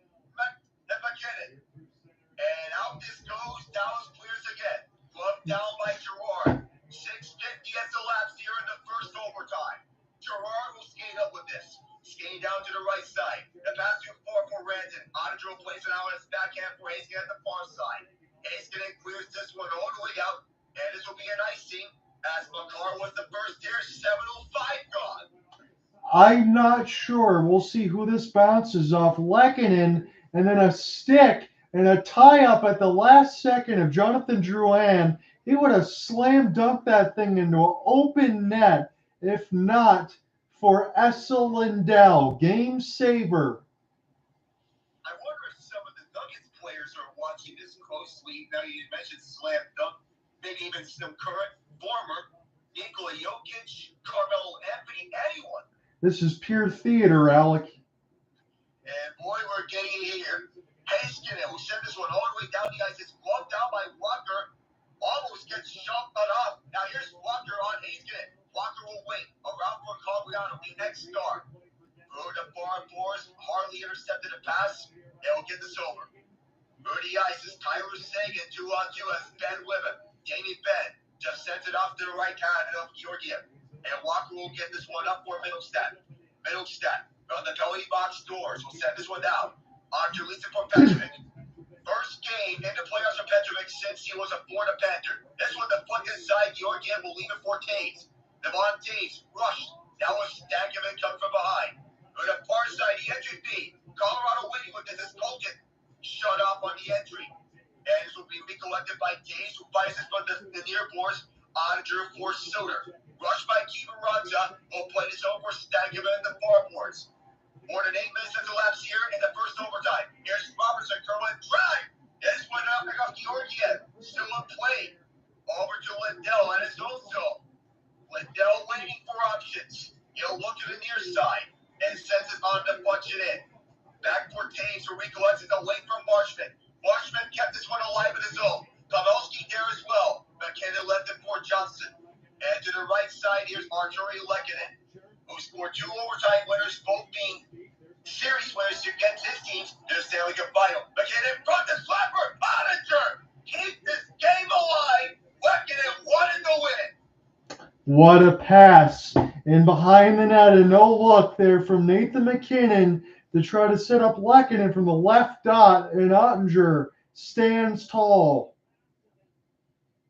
MacKinnon. And out this goes. Dallas clears again. Gloved down by Gerard. 6:50 has elapsed here in the first overtime. Gerard will skate up with this. Skating down to the right side. The pass to 4 for Rantanen. Oettinger will place it out on his backhand for Heiskanen at the far side. Heiskanen clears this one all the way out. And this will be an icing as Makar was the first here. 7:05 gone.
I'm not sure. We'll see who this bounces off. Heiskanen, and then a stick and a tie-up at the last second of Jonathan Drouin. He would have slam dunked that thing into an open net, if not for Essel Lindell. Game saver.
I wonder if some of the Nuggets players are watching this closely. Now you mentioned slam dunk, maybe even some current, former, Nikola Jokic, Carmelo Anthony, anyone.
This is pure theater, Alec.
And boy, we're getting it here. Heiskanen will send this one all the way down the ice. It's blocked down by Walker. Almost gets shoved off. Now here's Walker on Heiskanen. Walker will wait. Around for Colorado, the next star. Through the far boards, Harley intercepted a pass, and will get this over. Rudy ices Tyler Seguin 2-on-2 as Benn with him. Jamie Benn just sends it off to the right hand of Georgiev. And Walker will get this one up for Middlestat. Middlestat on the penalty box doors will send this one down. On to Lisa from Petrovic. First game in the playoffs for Petrovic since he was a Florida Panther. This one, the foot inside, Georgiev will leave it for Toews. Devon Toews rushed. Now a Stanley comes from behind. On the far side, the entry B. Colorado waiting with this is Colton. Shut off on the entry. And this will be recollected by Toews, who fires this from the near boards. Onager for Suter. Rushed by Keeper Rantanen. Will play this over for Stanley in the far boards. More than 8 minutes has elapsed here in the first overtime. Here's Robertson curling drive. This one up off Georgiev. Still in play. Over to Lindell and his own zone. Lindell waiting for options. He'll look to the near side and sends it on to punch it in. Back for Toews who recollects it away from Marchment. Marchment kept this one alive in his own. Pavelski there as well. MacKinnon left it for Johnson. And to the right side, here's Heiskanen, who scored 2 overtime winners, both being series winners against his teams in the Stanley Cup final. MacKinnon front the slapper. Onager keep this game alive. MacKinnon wanted to win it.
What a pass. And behind the net, a no look there from Nathan MacKinnon to try to set up Lehkonen from the left dot, and Oettinger stands tall.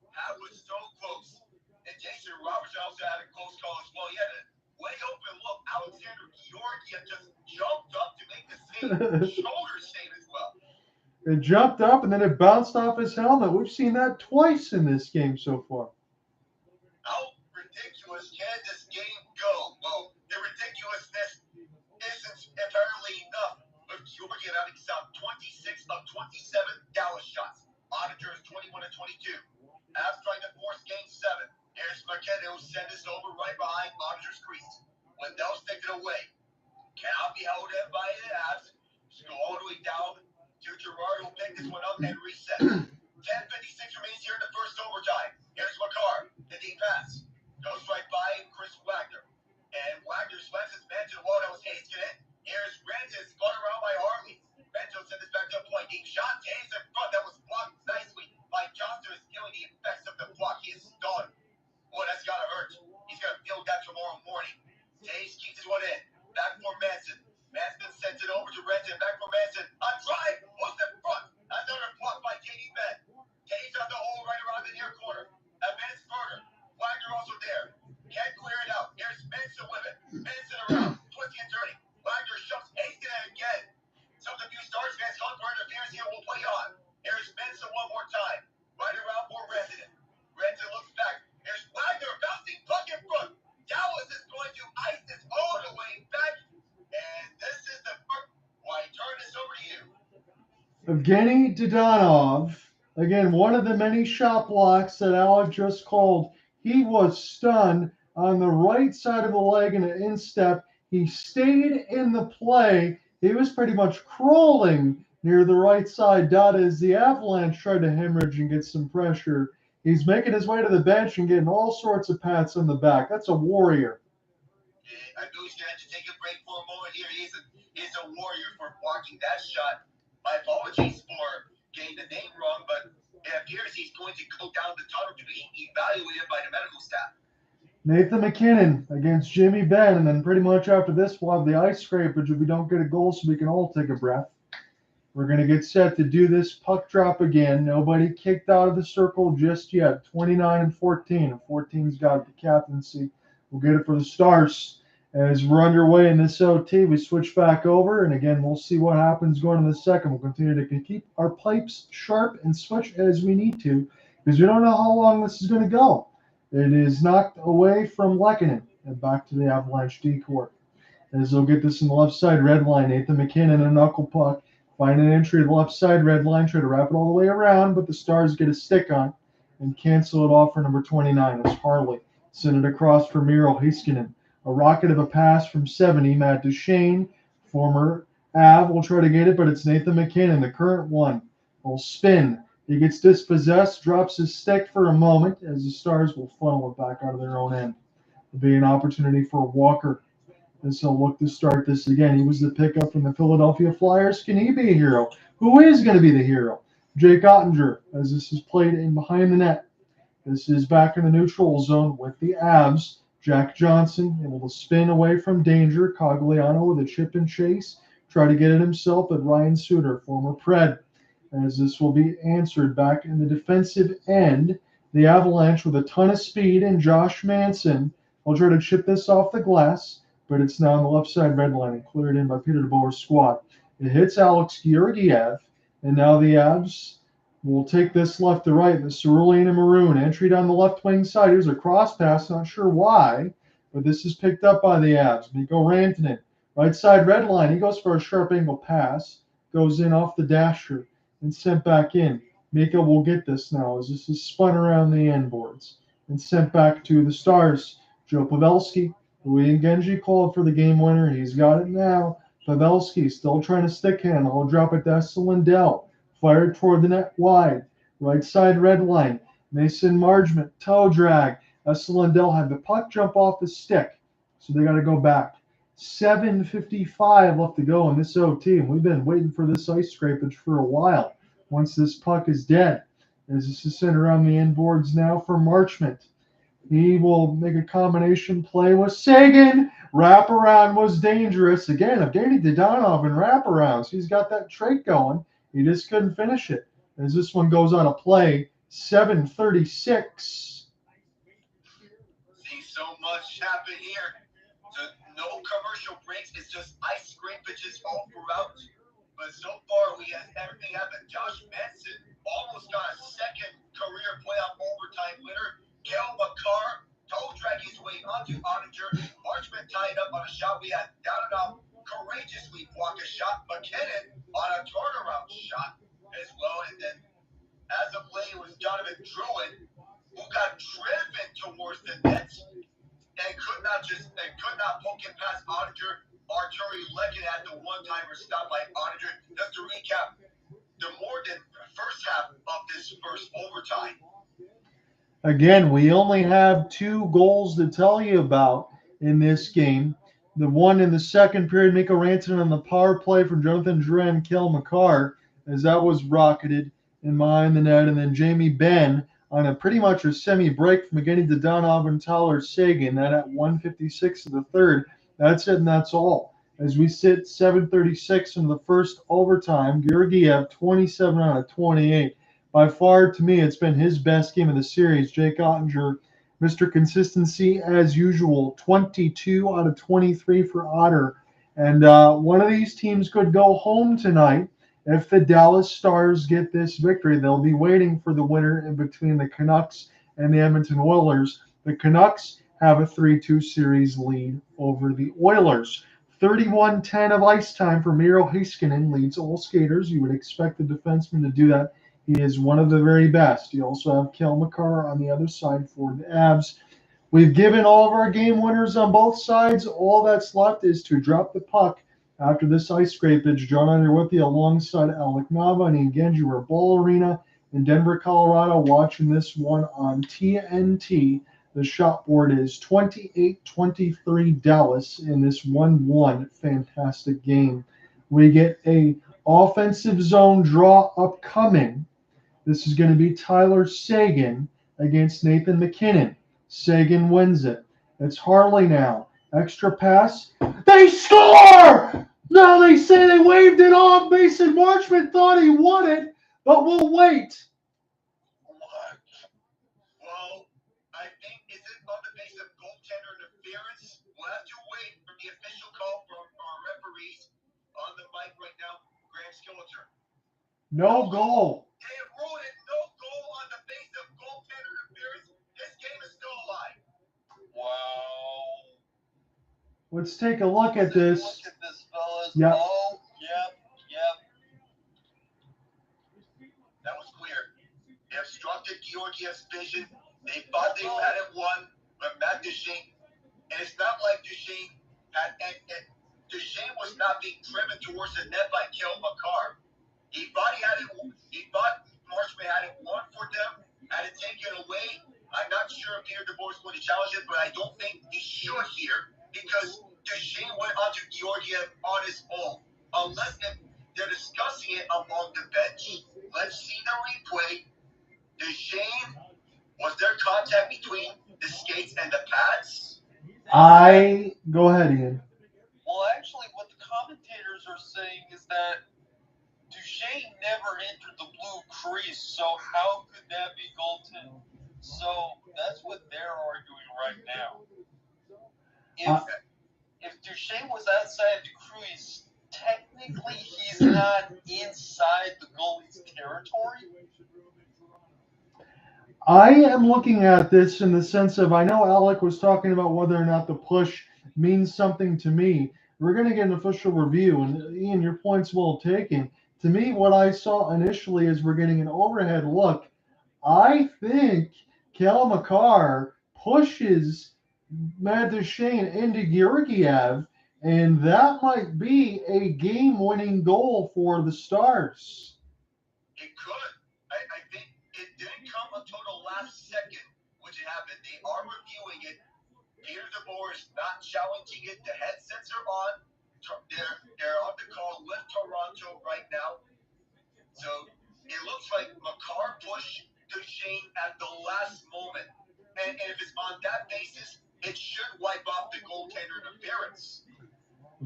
That was so close. And Jason Robertson also had a close call as well. He had a way open look. Alexander Georgiev just jumped up to make the save. Shoulder save as well.
It jumped up and then it bounced off his helmet. We've seen that twice in this game so far.
How ridiculous can this game go? Well, the ridiculousness isn't apparently enough. With Georgiev having stopped 26 of 27 Dallas shots. Oettinger is 21 of 22. Avs trying to force game 7. Here's MacKinnon who sent this over right behind Oettinger's crease. Lindell's takes it away. Cannot be held in by the Avs. Just go all the way down to Gerard who'll pick this one up and reset. 10:56 remains here in the first overtime. Here's Makar. The deep pass. Goes right by Chris Wagner. And Wagner slams his man to the wall. That was Heiskanen. Here's Rantanen. Spun around by Harley. Rantanen sent this back to a point. He shot Toews in front. That was blocked nicely by Johnson. Is feeling the effects of the block. He is stunned. Boy, that's got to hurt. He's going to feel that tomorrow morning. Toews keeps this one in. Back for Manson. Manson sends it over to Rantanen. Back for Manson. A drive. What's in front? Another block by J.D. Benn. Toews on the hole right around the near corner. A man's further. Wagner also there. Can't clear it out. Here's Manson with it. Manson around. Twisting and turning. Wagner shoves Heiskanen again. Some of the few Stars fans calling for interference here will play on. Here's Manson one more time. Right around for Rantanen. Rantanen looks back. Here's Wagner bouncing puck in front. Dallas is going to ice this all the way back. And this is the first. Why, turn this over to you.
Evgeny Dodonov, again, one of the many shot blocks that Alec just called. He was stunned on the right side of the leg in an instep. He stayed in the play. He was pretty much crawling near the right side dot as the Avalanche tried to hemorrhage and get some pressure. He's making his way to the bench and getting all sorts of pats on the back. That's a warrior.
I know he's going to have to take a break for a moment here. He's a warrior for blocking that shot. My apologies for getting the name wrong, but it appears he's going to go down the tunnel to be evaluated by the medical staff.
Nathan MacKinnon against Jimmy Benn, and then pretty much after this we'll have the ice scrapage if we don't get a goal so we can all take a breath. We're going to get set to do this puck drop again. Nobody kicked out of the circle just yet. 29 and 14. And 14's got the captaincy. We'll get it for the Stars. As we're underway in this OT, we switch back over. And again, we'll see what happens going in the second. We'll continue to keep our pipes sharp and switch as we need to because we don't know how long this is going to go. It is knocked away from Lehkonen and back to the Avalanche D-court. As they'll get this in the left side red line, Nathan MacKinnon, a knuckle puck. Find an entry to the left side red line, try to wrap it all the way around, but the Stars get a stick on and cancel it off for number 29 as Harley. Send it across for Miro. Heiskanen. A rocket of a pass from 70. Matt Duchene, former Av, will try to get it, but it's Nathan MacKinnon, the current one. Will spin. He gets dispossessed, drops his stick for a moment as the Stars will funnel it back out of their own end. It'll be an opportunity for Walker. As he'll look to start this again. He was the pickup from the Philadelphia Flyers. Can he be a hero? Who is going to be the hero? Jake Ottinger, as this is played in behind the net. This is back in the neutral zone with the Avs. Jack Johnson able to spin away from danger. Cogliano with a chip and chase. Try to get it himself, but Ryan Suter, former Pred. As this will be answered back in the defensive end. The Avalanche with a ton of speed and Josh Manson will try to chip this off the glass, but it's now on the left side red line and cleared in by Peter DeBoer's squad. It hits Alex Georgiev, and now the Avs will take this left to right. The cerulean and maroon entry down the left wing side. Here's a cross pass, not sure why, but this is picked up by the Avs. Mikko Rantanen, right side red line. He goes for a sharp angle pass, goes in off the dasher and sent back in. Mikko will get this now as this is spun around the end boards and sent back to the Stars. Joe Pavelski, who Genji called for the game winner. He's got it now. Pavelski still trying to stick handle. He'll drop it to Lindell. Fired toward the net wide. Right side red line. Mason Marchment, toe drag. Lindell had the puck jump off the stick. So they got to go back. 7:55 left to go in this OT. And we've been waiting for this ice scrapage for a while. Once this puck is dead. As this is sent around the end boards now for Marchment. He will make a combination play with Seguin. Wraparound was dangerous. Again, Evgeny Dadonov and wraparounds. He's got that trait going. He just couldn't finish it. As this one goes on a play, 7:36.
See so much happen here. No commercial breaks. It's just ice scrapages all throughout. But so far, we have everything happen. Josh Manson almost got a second career playoff overtime winner. Cale, Makar, toe drag his way onto Ottinger. Marchment tied up on a shot. We had Gauntlet courageously block a shot. MacKinnon on a turnaround shot as well. And then as of late, it was Drouin who got driven towards the net and could not poke it past Ottinger. Arturi Leggett had the one-timer stop by Ottinger. Just to recap, the more than first half of this first overtime.
Again, we only have 2 goals to tell you about in this game. The one in the second period, Mikko Rantanen on the power play from Jonathan Drouin and Cale Makar, as that was rocketed in behind the net. And then Jamie Benn on a pretty much a semi-break from Evgeny Dadonov and Tyler Seguin. That at 1:56 of the third. That's it, and that's all. As we sit 7:36 in the first overtime, Georgiev 27 out of 28. By far, to me, it's been his best game of the series. Jake Ottinger, Mr. Consistency as usual, 22 out of 23 for Otter. And one of these teams could go home tonight. If the Dallas Stars get this victory, they'll be waiting for the winner in between the Canucks and the Edmonton Oilers. The Canucks have a 3-2 series lead over the Oilers. 31-10 of ice time for Miro. Heiskanen leads all skaters. You would expect the defenseman to do that. He is one of the very best. You also have Cale Makar on the other side for the Avs. We've given all of our game winners on both sides. All that's left is to drop the puck after this ice scrapage. John Under with you alongside Alec Nava and Genji. We're Ball Arena in Denver, Colorado, watching this one on TNT. The shot board is 28-23 Dallas in this 1-1 fantastic game. We get a offensive zone draw upcoming. This is going to be Tyler Seguin against Nathan MacKinnon. Seguin wins it. It's Harley now. Extra pass. They score! Now they say they waved it off. Mason Marchment thought he won it, but we'll wait.
Well, I think is it on the basis of goaltender interference? We'll have to wait for the official call from our referees on the mic right now. Graham Skilleter.
No goal.
They ruled it no goal on the basis of goaltender interference. This game is still alive. Wow.
Let's take a look at this.
Look at this, fellas.
Yep.
Oh, yep.
That was clear. They obstructed Georgiev's vision. They thought they had it won, but Matt Duchene, and it's not like Duchene had, and Duchene was not being driven towards the net by Cale Makar. He thought he had it. He thought Marchment had it won for them, had it taken away, I'm not sure if Peter DeBoer is going to challenge it, but I don't think he should here because Duchene went onto Georgiev on his own. Unless if they're discussing it up on the bench. Let's see the replay. Duchene, was there contact between the skates and the pads?
Go ahead, Ian.
Well, actually, what the commentators are saying is that Duchene never entered the blue crease, so how could that be goaltending? So that's what they're arguing right now. If Duchene was outside the crease, technically he's not inside the goalie's territory.
I am looking at this in the sense of, I know Alec was talking about whether or not the push means something to me. We're going to get an official review, and Ian, your point's well taken. To me, what I saw initially is we're getting an overhead look. I think Cale Makar pushes Matt Duchene into Georgiev, and that might be a game-winning goal for the Stars.
It could. I think it didn't come until the last second, which it happened. They are reviewing it. Peter DeBoer is not challenging it. The headsets are on. They're on the call with Toronto right now. So it looks like Makar pushed Duchene at the last moment. And if it's on that basis, it should wipe off the goaltender interference.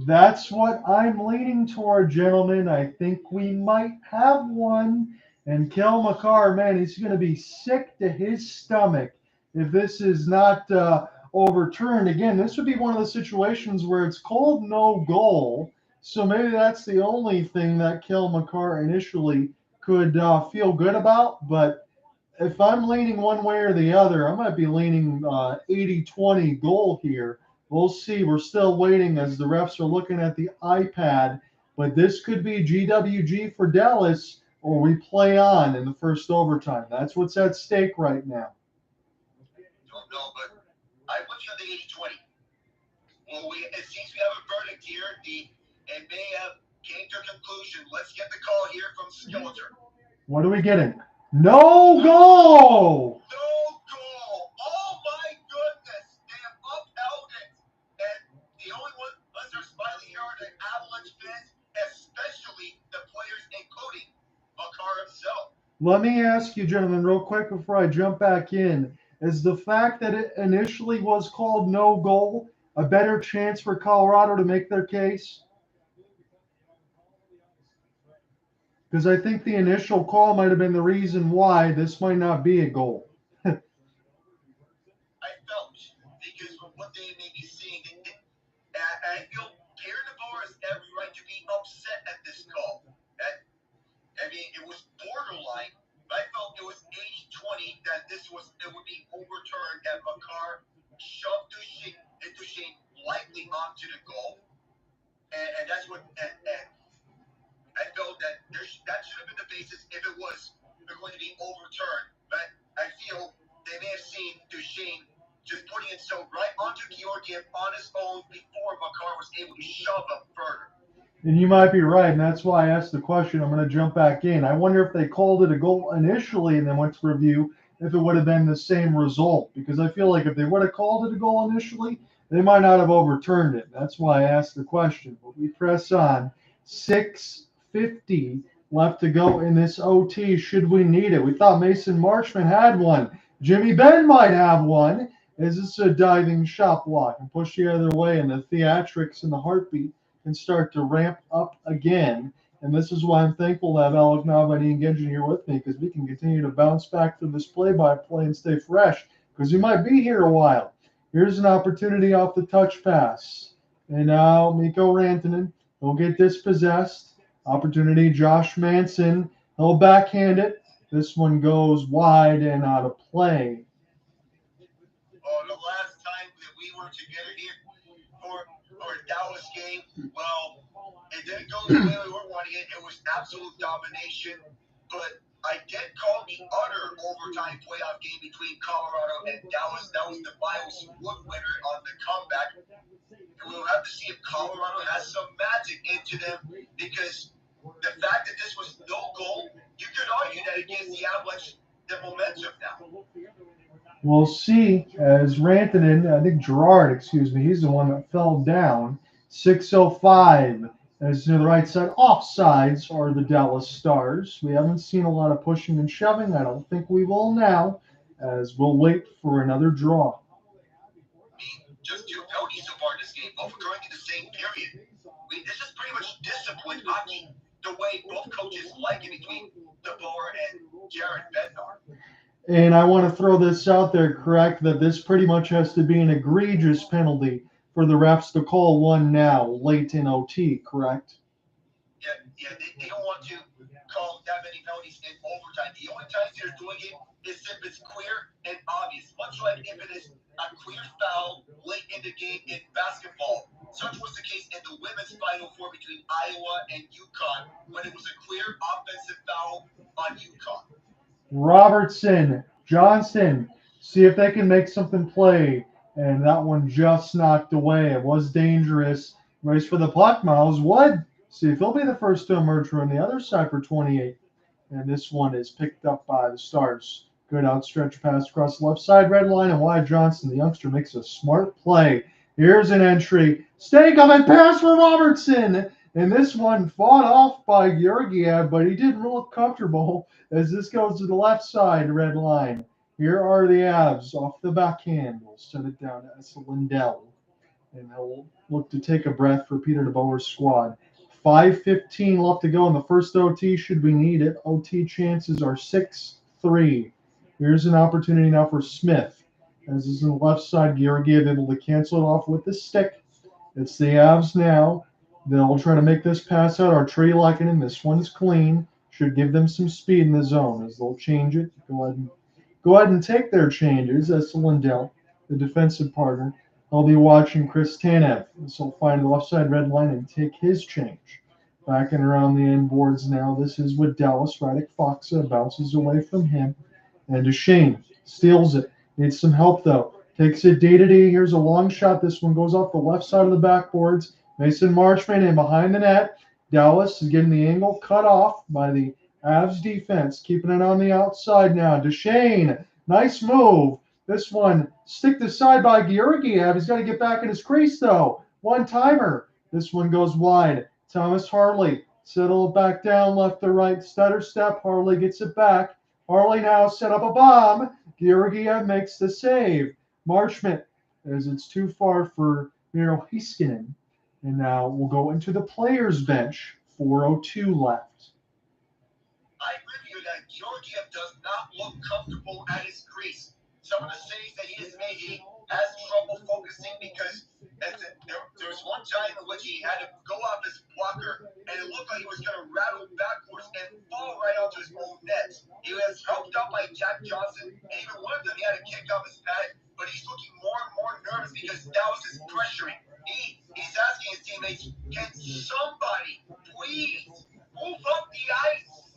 That's what I'm leaning toward, gentlemen. I think we might have one. And Cale Makar, man, he's going to be sick to his stomach if this is not overturned. Again, this would be one of the situations where it's called no goal. So maybe that's the only thing that Cale Makar initially could feel good about. But if I'm leaning one way or the other, I might be leaning 80-20 goal here. We'll see. We're still waiting as the refs are looking at the iPad. But this could be GWG for Dallas, or we play on in the first overtime. That's what's at stake right now.
Don't know, but I put you on the 80-20. Well, it seems we have a verdict here. It may have came to a conclusion. Let's get the call here from Skeletor.
What are we getting? No goal!
No goal! Oh my goodness! They have upheld it. And the only one, unless they're smiling here, are the Avalanche fans, especially the players, including Makar himself.
Let me ask you, gentlemen, real quick before I jump back in. Is the fact that it initially was called no goal a better chance for Colorado to make their case? Because I think the initial call might have been the reason why this might not be a goal.
I felt, because of what they may be seeing, I feel Peter DeBoer has every right to be upset at this call. I mean, it was borderline, but I felt it was 80-20 that it would be overturned, that Makar shoved Duchene lightly onto the goal. And that's what, and I felt that that should have been the basis if it was going to be overturned. But I feel they may have seen Duchene just putting it so right onto Georgiev on his own before Makar was able to shove him further.
And you might be right, and that's why I asked the question. I'm going to jump back in. I wonder if they called it a goal initially and then went to review, if it would have been the same result. Because I feel like if they would have called it a goal initially, they might not have overturned it. That's why I asked the question. But we press on. 6:50 left to go in this OT, should we need it. We thought Mason Marchment had one. Jimmy Benn might have one. Is this a diving shot block and push the other way, and the theatrics and the heartbeat can start to ramp up again. And this is why I'm thankful to have Alec Navani and Genji here with me, because we can continue to bounce back through this play-by-play and stay fresh, because we might be here a while. Here's an opportunity off the touch pass. And now Mikko Rantanen will get dispossessed. Opportunity, Josh Manson. He'll backhand it. This one goes wide and out of play.
Oh, the last time that we were together here for a Dallas game, well, it didn't go the way we were wanting it. It was absolute domination. But I did call the other overtime playoff game between Colorado and Dallas. That was the Miles Wood winner on the comeback. And we'll have to see if Colorado has some magic into them, because the fact that this was no goal, you could argue that it gives the Avalanche the momentum now.
We'll see as Rantanen, I think Gerard, excuse me, he's the one that fell down. 6:05 as to the right side. Offsides are the Dallas Stars. We haven't seen a lot of pushing and shoving. I don't think we will now, as we'll wait for another draw.
Just two penalties so far in this game, both occurring in the same period. This is pretty much disciplined hockey, the way both coaches like it between DeBoer and Jared Bednar.
And I want to throw this out there, correct, that this pretty much has to be an egregious penalty for the refs to call one now, late in OT, correct?
Yeah, they don't want to call that many penalties in overtime. The only times they're doing it is if it's clear and obvious, much like if it is a clear foul late in the game in basketball. Such was the case in the women's Final Four between Iowa and UConn when it was a clear offensive foul on UConn.
Robertson, Johnston, see if they can make something play. And that one just knocked away. It was dangerous. Race for the puck, Miles Wood. See if he'll be the first to emerge from the other side for 28. And this one is picked up by the Stars. Good outstretched pass across the left side red line. And Wyatt Johnson, the youngster, makes a smart play. Here's an entry. Stay-up and pass for Robertson. And this one fought off by Georgiev, but he didn't look comfortable as this goes to the left side red line. Here are the Avs off the backhand. We'll set it down to Lindell. And they'll look to take a breath for Peter DeBoer's squad. 5:15 left to go in the first OT should we need it. OT chances are 6-3. Here's an opportunity now for Smith. As is on the left side, Georgiev able to cancel it off with the stick. It's the Avs now. They'll try to make this pass out. Arturi Heiskanen, this one's clean. Should give them some speed in the zone as they'll change it. Go ahead and take their changes. That's Lindell, the defensive partner. I'll be watching Chris Tanev. So he'll find the left side red line and take his change. Back and around the end boards now. This is with Dallas. Radek Faksa bounces away from him. And Duchene steals it. Needs some help, though. Takes it D-to-D. Here's a long shot. This one goes off the left side of the backboards. Mason Marchment in behind the net. Dallas is getting the angle cut off by the Avs defense. Keeping it on the outside now. Duchene. Nice move. This one sticked aside by Georgiev. He's got to get back in his crease, though. One-timer. This one goes wide. Thomas Harley. Settle it back down left to right. Stutter step. Harley gets it back. Harley now set up a bomb. Georgiev makes the save. Marchment, as it's too far for Miro Heiskanen. And now we'll go into the players' bench. 4:02 left.
I agree with you that Georgiev does not look comfortable at his crease. Some of the saves that he has made, he has trouble focusing because there was one time in which he had to go off his blocker and it looked like he was going to rattle backwards and fall right onto his own net. He was helped out by Jack Johnson, and even one of them he had to kick off his pad, but he's looking more and more nervous because Dallas is pressuring. He's asking his teammates, can somebody please move up the ice?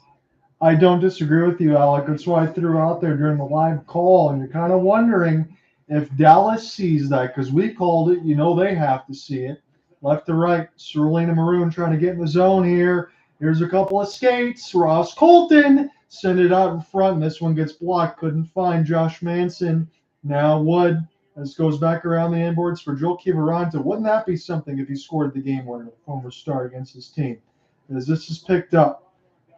I don't disagree with you, Alec. That's why I threw out there during the live call, and you're kind of wondering if Dallas sees that, because we called it. You know they have to see it. Left to right, Sterling and Maroon trying to get in the zone here. Here's a couple of skates. Ross Colton send it out in front, and this one gets blocked. Couldn't find Josh Manson. Now Wood. This goes back around the inboards for Joel Kiviranta. Wouldn't that be something if he scored the game winner, a former star against his team? As this is picked up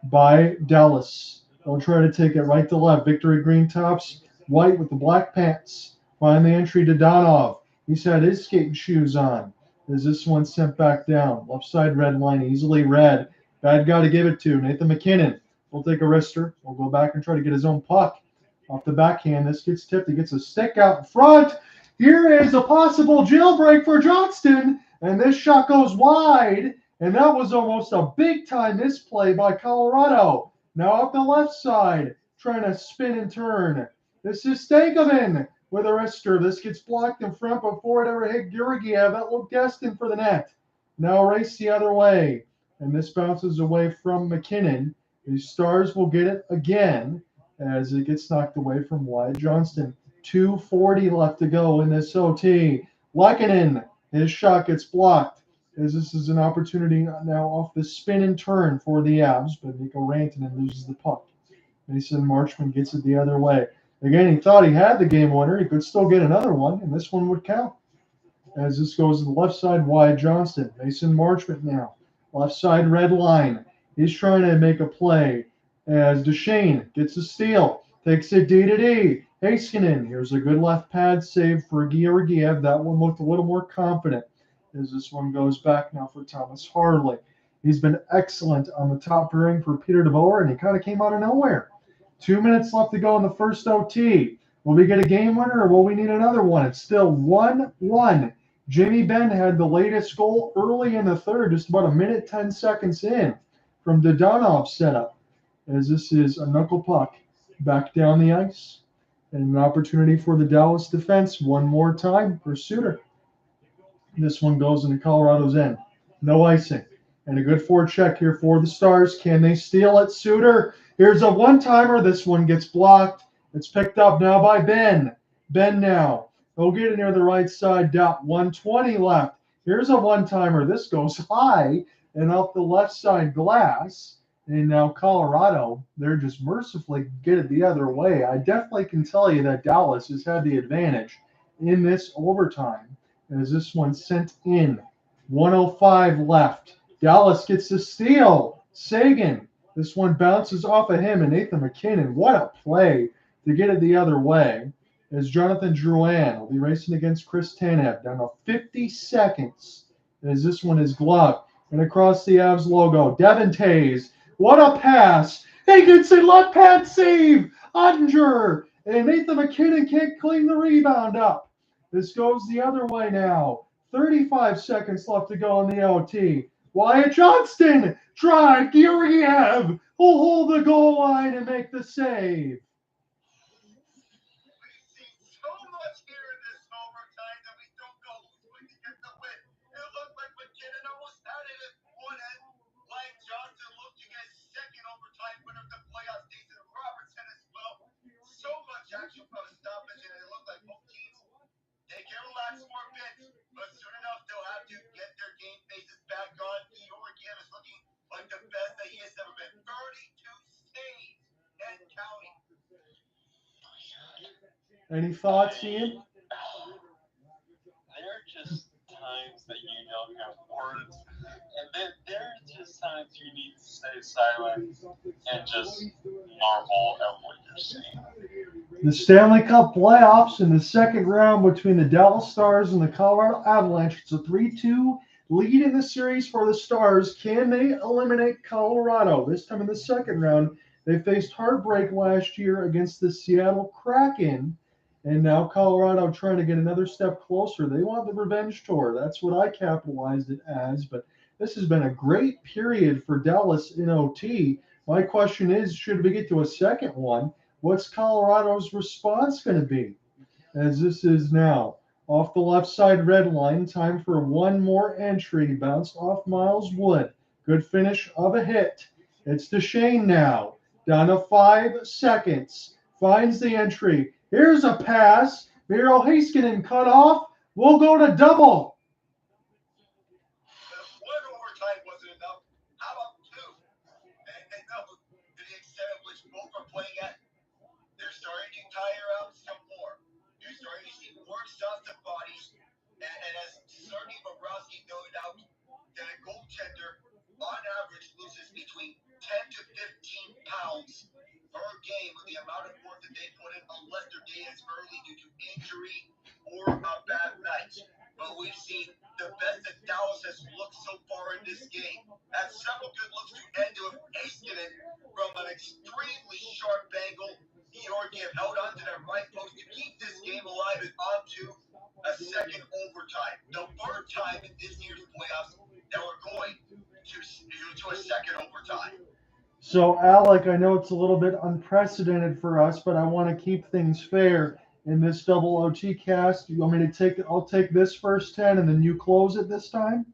by Dallas. They'll try to take it right to left. Victory green tops, white with the black pants. Find the entry to Donov. He's had his skating shoes on. As this one sent back down. Left side red line, easily read. Bad guy to give it to. Nathan MacKinnon will take a wrister. We'll go back and try to get his own puck. Off the backhand, this gets tipped. He gets a stick out in front. Here is a possible jailbreak for Johnston. And this shot goes wide. And that was almost a big-time misplay by Colorado. Now up the left side, trying to spin and turn. This is Seguin with a wrister. This gets blocked in front before it ever hit Georgiev. That looked destined for the net. Now race the other way. And this bounces away from MacKinnon. The Stars will get it again as it gets knocked away from Wyatt Johnston. 2:40 left to go in this OT. Heiskanen, his shot gets blocked. As this is an opportunity now off the spin and turn for the Avs, but Mikko Rantanen loses the puck. Mason Marchment gets it the other way. Again, he thought he had the game winner. He could still get another one, and this one would count. As this goes to the left side, Wyatt Johnston. Mason Marchment now. Left side, red line. He's trying to make a play as Duchene gets a steal. Takes it D to D. Heiskanen. Here's a good left pad save for Georgiev. That one looked a little more confident as this one goes back now for Thomas Harley. He's been excellent on the top pairing for Peter DeBoer, and he kind of came out of nowhere. 2 minutes left to go in the first OT. Will we get a game winner or will we need another one? It's still 1-1. Jamie Benn had the latest goal early in the third, just about a minute, 10 seconds in from the Donov setup. As this is a knuckle puck back down the ice. And an opportunity for the Dallas defense one more time for Suter. This one goes into Colorado's end. No icing. And a good forecheck here for the Stars. Can they steal it? Suter. Here's a one-timer. This one gets blocked. It's picked up now by Benn. Benn now. He'll get it near the right side. Dot 1:20 left. Here's a one-timer. This goes high and off the left side glass. And now Colorado, they're just mercifully get it the other way. I definitely can tell you that Dallas has had the advantage in this overtime as this one sent in. 1:05 left. Dallas gets the steal. Seguin. This one bounces off of him and Nathan MacKinnon. What a play to get it the other way. As Jonathan Drouin will be racing against Chris Tanev down to 50 seconds as this one is gloved. And across the Avs logo, Devon Toews. What a pass. Higginson left pad save. Ottinger. And Nathan MacKinnon can't clean the rebound up. This goes the other way now. 35 seconds left to go in the OT. Wyatt Johnston. Drive. Georgiev will hold the goal line and make the save.
Action from a stoppage, and it looked like both teams they can relax more bits, but soon enough they'll have to get their game faces back on. Georgiev is looking like the best that he has ever been. 32 saves and counting.
Any thoughts, Ian?
There are just times that you don't have words, and then there are just times you need to stay silent and just marvel at what you're seeing.
The Stanley Cup playoffs in the second round between the Dallas Stars and the Colorado Avalanche. It's a 3-2 lead in the series for the Stars. Can they eliminate Colorado? This time in the second round, they faced heartbreak last year against the Seattle Kraken. And now Colorado trying to get another step closer. They want the revenge tour. That's what I capitalized it as. But this has been a great period for Dallas in OT. My question is, should we get to a second one? What's Colorado's response going to be? As this is now off the left side red line. Time for one more entry. Bounced off Miles Wood. Good finish of a hit. It's Duchene now. Down to 5 seconds. Finds the entry. Here's a pass. Miro Heiskanen cut off. We'll go to double.
One overtime wasn't enough. How about two? And no, to the extent of which both are playing at, they're starting to tire out some more. You're starting to see more exhausted bodies. And as Sergei Bobrovsky noted out, that a goaltender on average loses between 10 to 15 pounds per game with the amount of work that they put in unless their day is early due to injury or a bad night. But we've seen the best that Dallas has looked so far in this game. Had several good looks to end to Heiskanen from an extremely sharp angle. Georgiev held on to that right post to keep this game alive and onto a second overtime. The third time in this year's playoffs that we're going to a second overtime.
So, Alec, I know it's a little bit unprecedented for us, but I want to keep things fair in this double OT cast. You want me to take it? I'll take this first 10 and then you close it this time?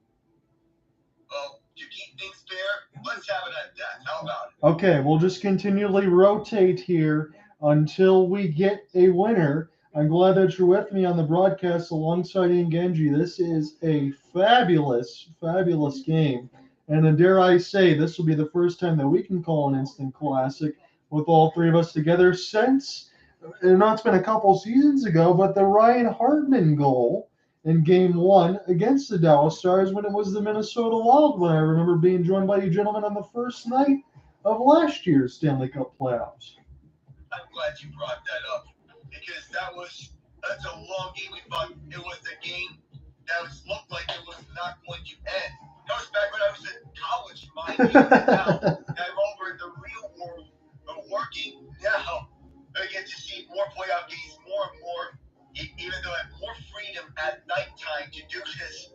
Well, to keep things fair, let's have it at that. How about it?
Okay, we'll just continually rotate here until we get a winner. I'm glad that you're with me on the broadcast alongside Ian Genji. This is a fabulous, fabulous game. And then dare I say, this will be the first time that we can call an instant classic with all three of us together since I know it's been a couple seasons ago, but the Ryan Hartman goal in Game 1 against the Dallas Stars when it was the Minnesota Wild, when I remember being joined by you gentlemen on the first night of last year's Stanley Cup playoffs.
I'm glad you brought that up because that's a long game. We thought it was a game that looked like it was not going to end. That was back when I was in college, mind you. Now that I'm over in the real world of working, now I get to see more playoff games, more and more, even though I have more freedom at nighttime to do this.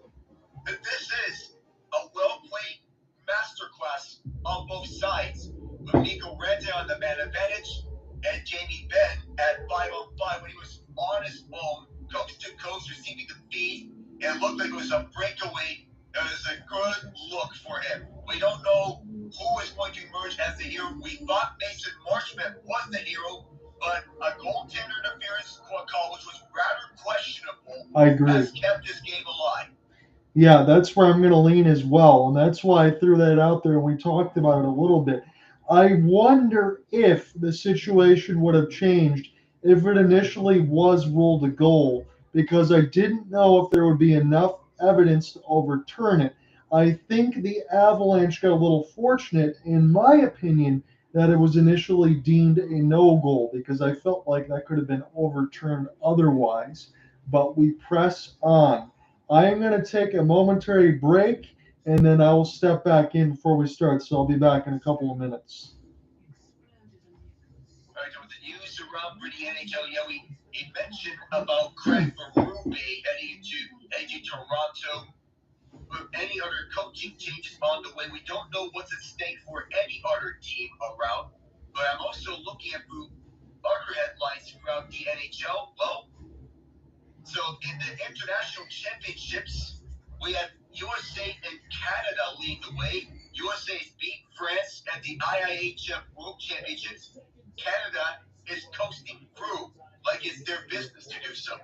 But this is a well-played masterclass on both sides, with Mikko Rantanen on the man advantage and Jamie Benn at 5-on-5 when he was on his own, coast to coast, receiving the feed. It looked like it was a breakaway. It was a good look for him. We don't know who is going to emerge as the hero. We thought Mason Marchment was the hero, but a goaltender interference call, which was rather questionable,
I agree.
has kept this game alive.
Yeah, that's where I'm going to lean as well, and that's why I threw that out there and we talked about it a little bit. I wonder if the situation would have changed if it initially was ruled a goal, because I didn't know if there would be enough evidence to overturn it. I think the Avalanche got a little fortunate, in my opinion, that it was initially deemed a no goal, because I felt like that could have been overturned otherwise. But we press on. I am going to take a momentary break, and then I will step back in before we start. So I'll be back in a couple of minutes.
All right, so with the news around for the NHL, he mentioned about Craig Roope heading to Toronto. With any other coaching changes on the way, we don't know what's at stake for any other team around. But I'm also looking at other headlines throughout the NHL. Well, so in the international championships, we had USA and Canada lead the way. USA has beat France at the IIHF World Championships. Canada is coasting through like it's their business to do so.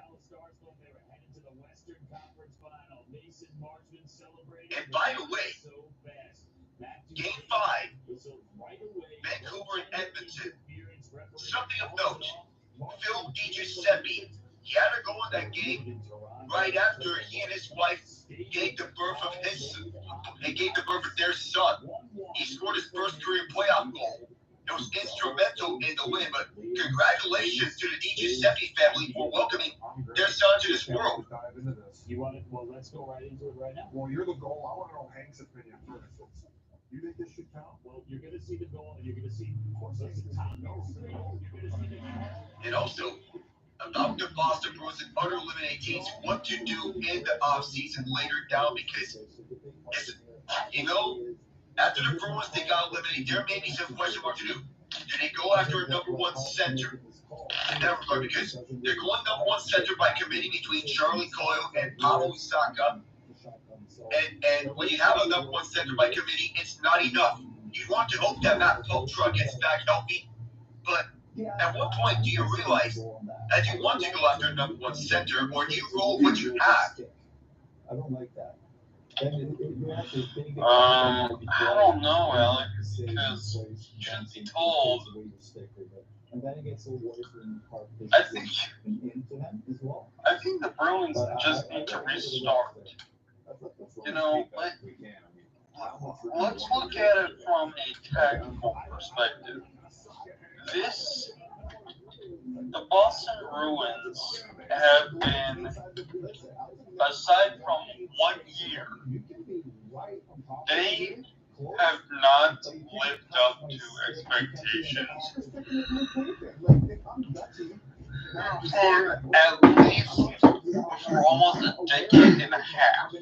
And by the way, Game 5, Vancouver and Edmonton. Something of note, Phil DiGiuseppe, he had to go in that game right after he and his wife gave the birth of their son. He scored his first career playoff goal. It was instrumental in the win, but congratulations to the DiGiuseppe family for welcoming their son to this world.
You want it? Well, let's go right into it right now.
Well, you're the goal. I want to know Hank's opinion first. You think this should count?
Well, you're going to see the goal, and you're going to see, of course, that's the top.
And also, about the Boston Bruins and other eliminating teams, what to do in the offseason later down, because, after the Bruins, they got eliminated, there may be some question mark to do. Do they go after a number one center? In that regard, because they're going number one center by committing between Charlie Coyle and Pavel Saka. And when you have a number one center by committee, it's not enough. You want to hope that Matt Polstra gets back healthy, but at what point do you realize that you want to go after a number one center, or do you roll what you have?
I don't like that.
I don't know, Alex, because truth be told, I think the Bruins just need to restart. Let's look at it from a tactical perspective. The Boston Bruins have been, aside from 1 year, they have not lived up to expectations for at least for almost a decade and a half.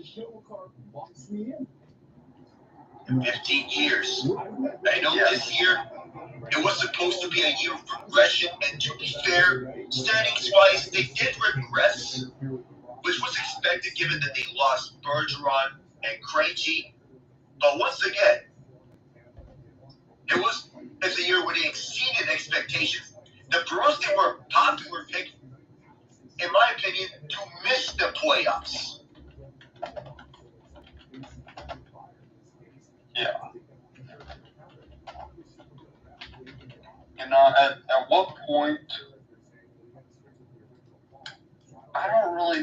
15 years. I know this year, it was supposed to be a year of progression, and to be fair, standings-wise, they did regress, which was expected given that they lost Bergeron and Krejci. But once again, it's a year where they exceeded expectations. The Bruins, they were a popular pick, in my opinion, to miss the playoffs.
Yeah. At what point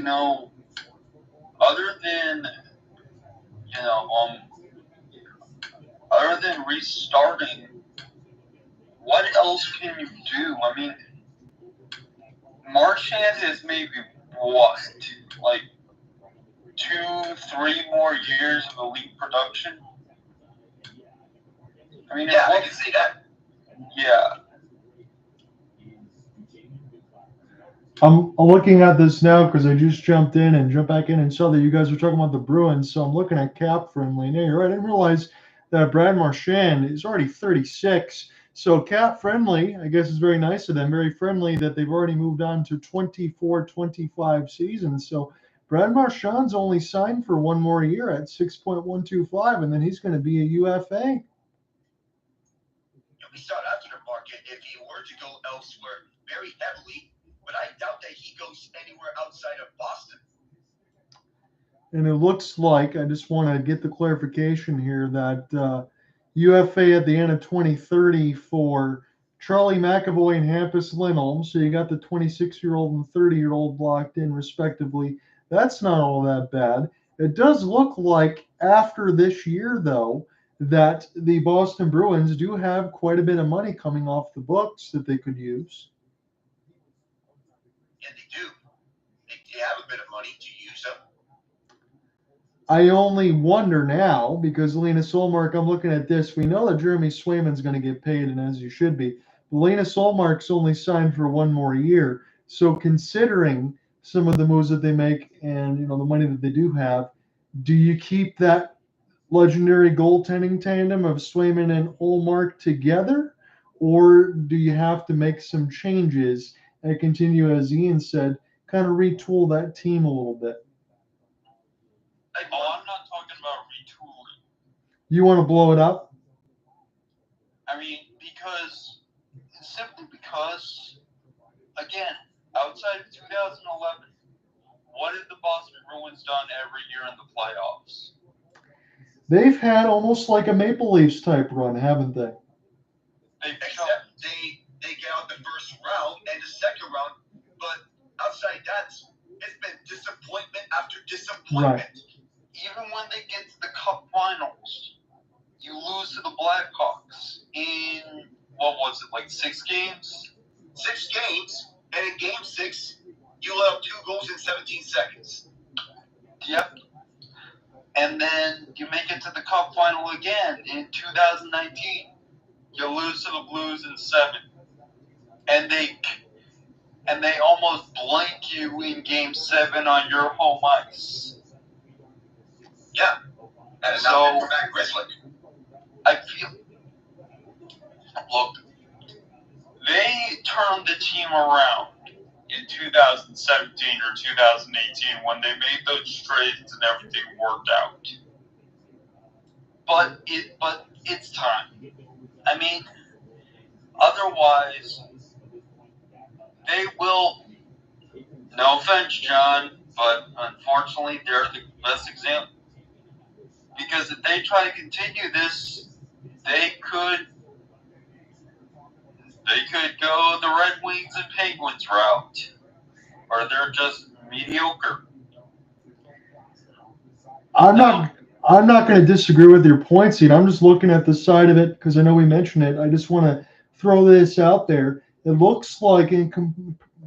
other than, other than restarting, what else can you do? I mean, Marchment is maybe what, like 2-3 more years of elite production? I mean,
Yeah, I can see that.
Yeah.
I'm looking at this now because I just jumped back in and saw that you guys were talking about the Bruins. So I'm looking at cap friendly. Now you're right. I didn't realize that Brad Marchand is already 36. So cap friendly, I guess, is very nice of them. Very friendly that they've already moved on to 24-25 seasons. So Brad Marchand's only signed for one more year at 6.125, and then he's going to be a UFA.
We start after the market if he were to go elsewhere very heavily, but I doubt that he goes anywhere outside of Boston.
And it looks like, I just want to get the clarification here, that UFA at the end of 2030 for Charlie McAvoy and Hampus Lindholm. So you got the 26-year-old and 30-year-old locked in respectively. That's not all that bad. It does look like after this year, though, that the Boston Bruins do have quite a bit of money coming off the books that they could use.
Yeah, they do. They have a bit of money to use up.
I only wonder now, because Linus Ullmark, I'm looking at this, we know that Jeremy Swayman's going to get paid, and as you should be. Linus Ullmark's only signed for one more year. So considering some of the moves that they make and the money that they do have, do you keep that legendary goaltending tandem of Swayman and Ullmark together, or do you have to make some changes and continue, as Ian said, kind of retool that team a little bit?
I'm not talking about retooling.
You want to blow it up?
I mean, simply because, again, outside of 2011, what have the Boston Bruins done every year in the playoffs?
They've had almost like a Maple Leafs type run, haven't they?
Except they get out the first round and the second round, but outside that, it's been disappointment after disappointment.
Right.
Even when they get to the Cup Finals, you lose to the Blackhawks in, what was it, like 6 games?
6 games, and in Game 6, you let up 2 goals in 17 seconds.
Yep. And then you make it to the Cup Final again in 2019. You lose to the Blues in 7. And they almost blank you in Game 7 on your home ice.
Yeah. And
So,
now we're back Grizzly.
I feel, look, they turned the team around in 2017 or 2018 when they made those trades and everything worked out. But it's time. I mean, otherwise, they will, no offense, John, but unfortunately, they're the best example. Because if they try to continue this, they could go the Red Wings and Penguins route, or they're just mediocre.
I'm not going to disagree with your points, Ian. I'm just looking at the side of it because I know we mentioned it. I just want to throw this out there. It looks like,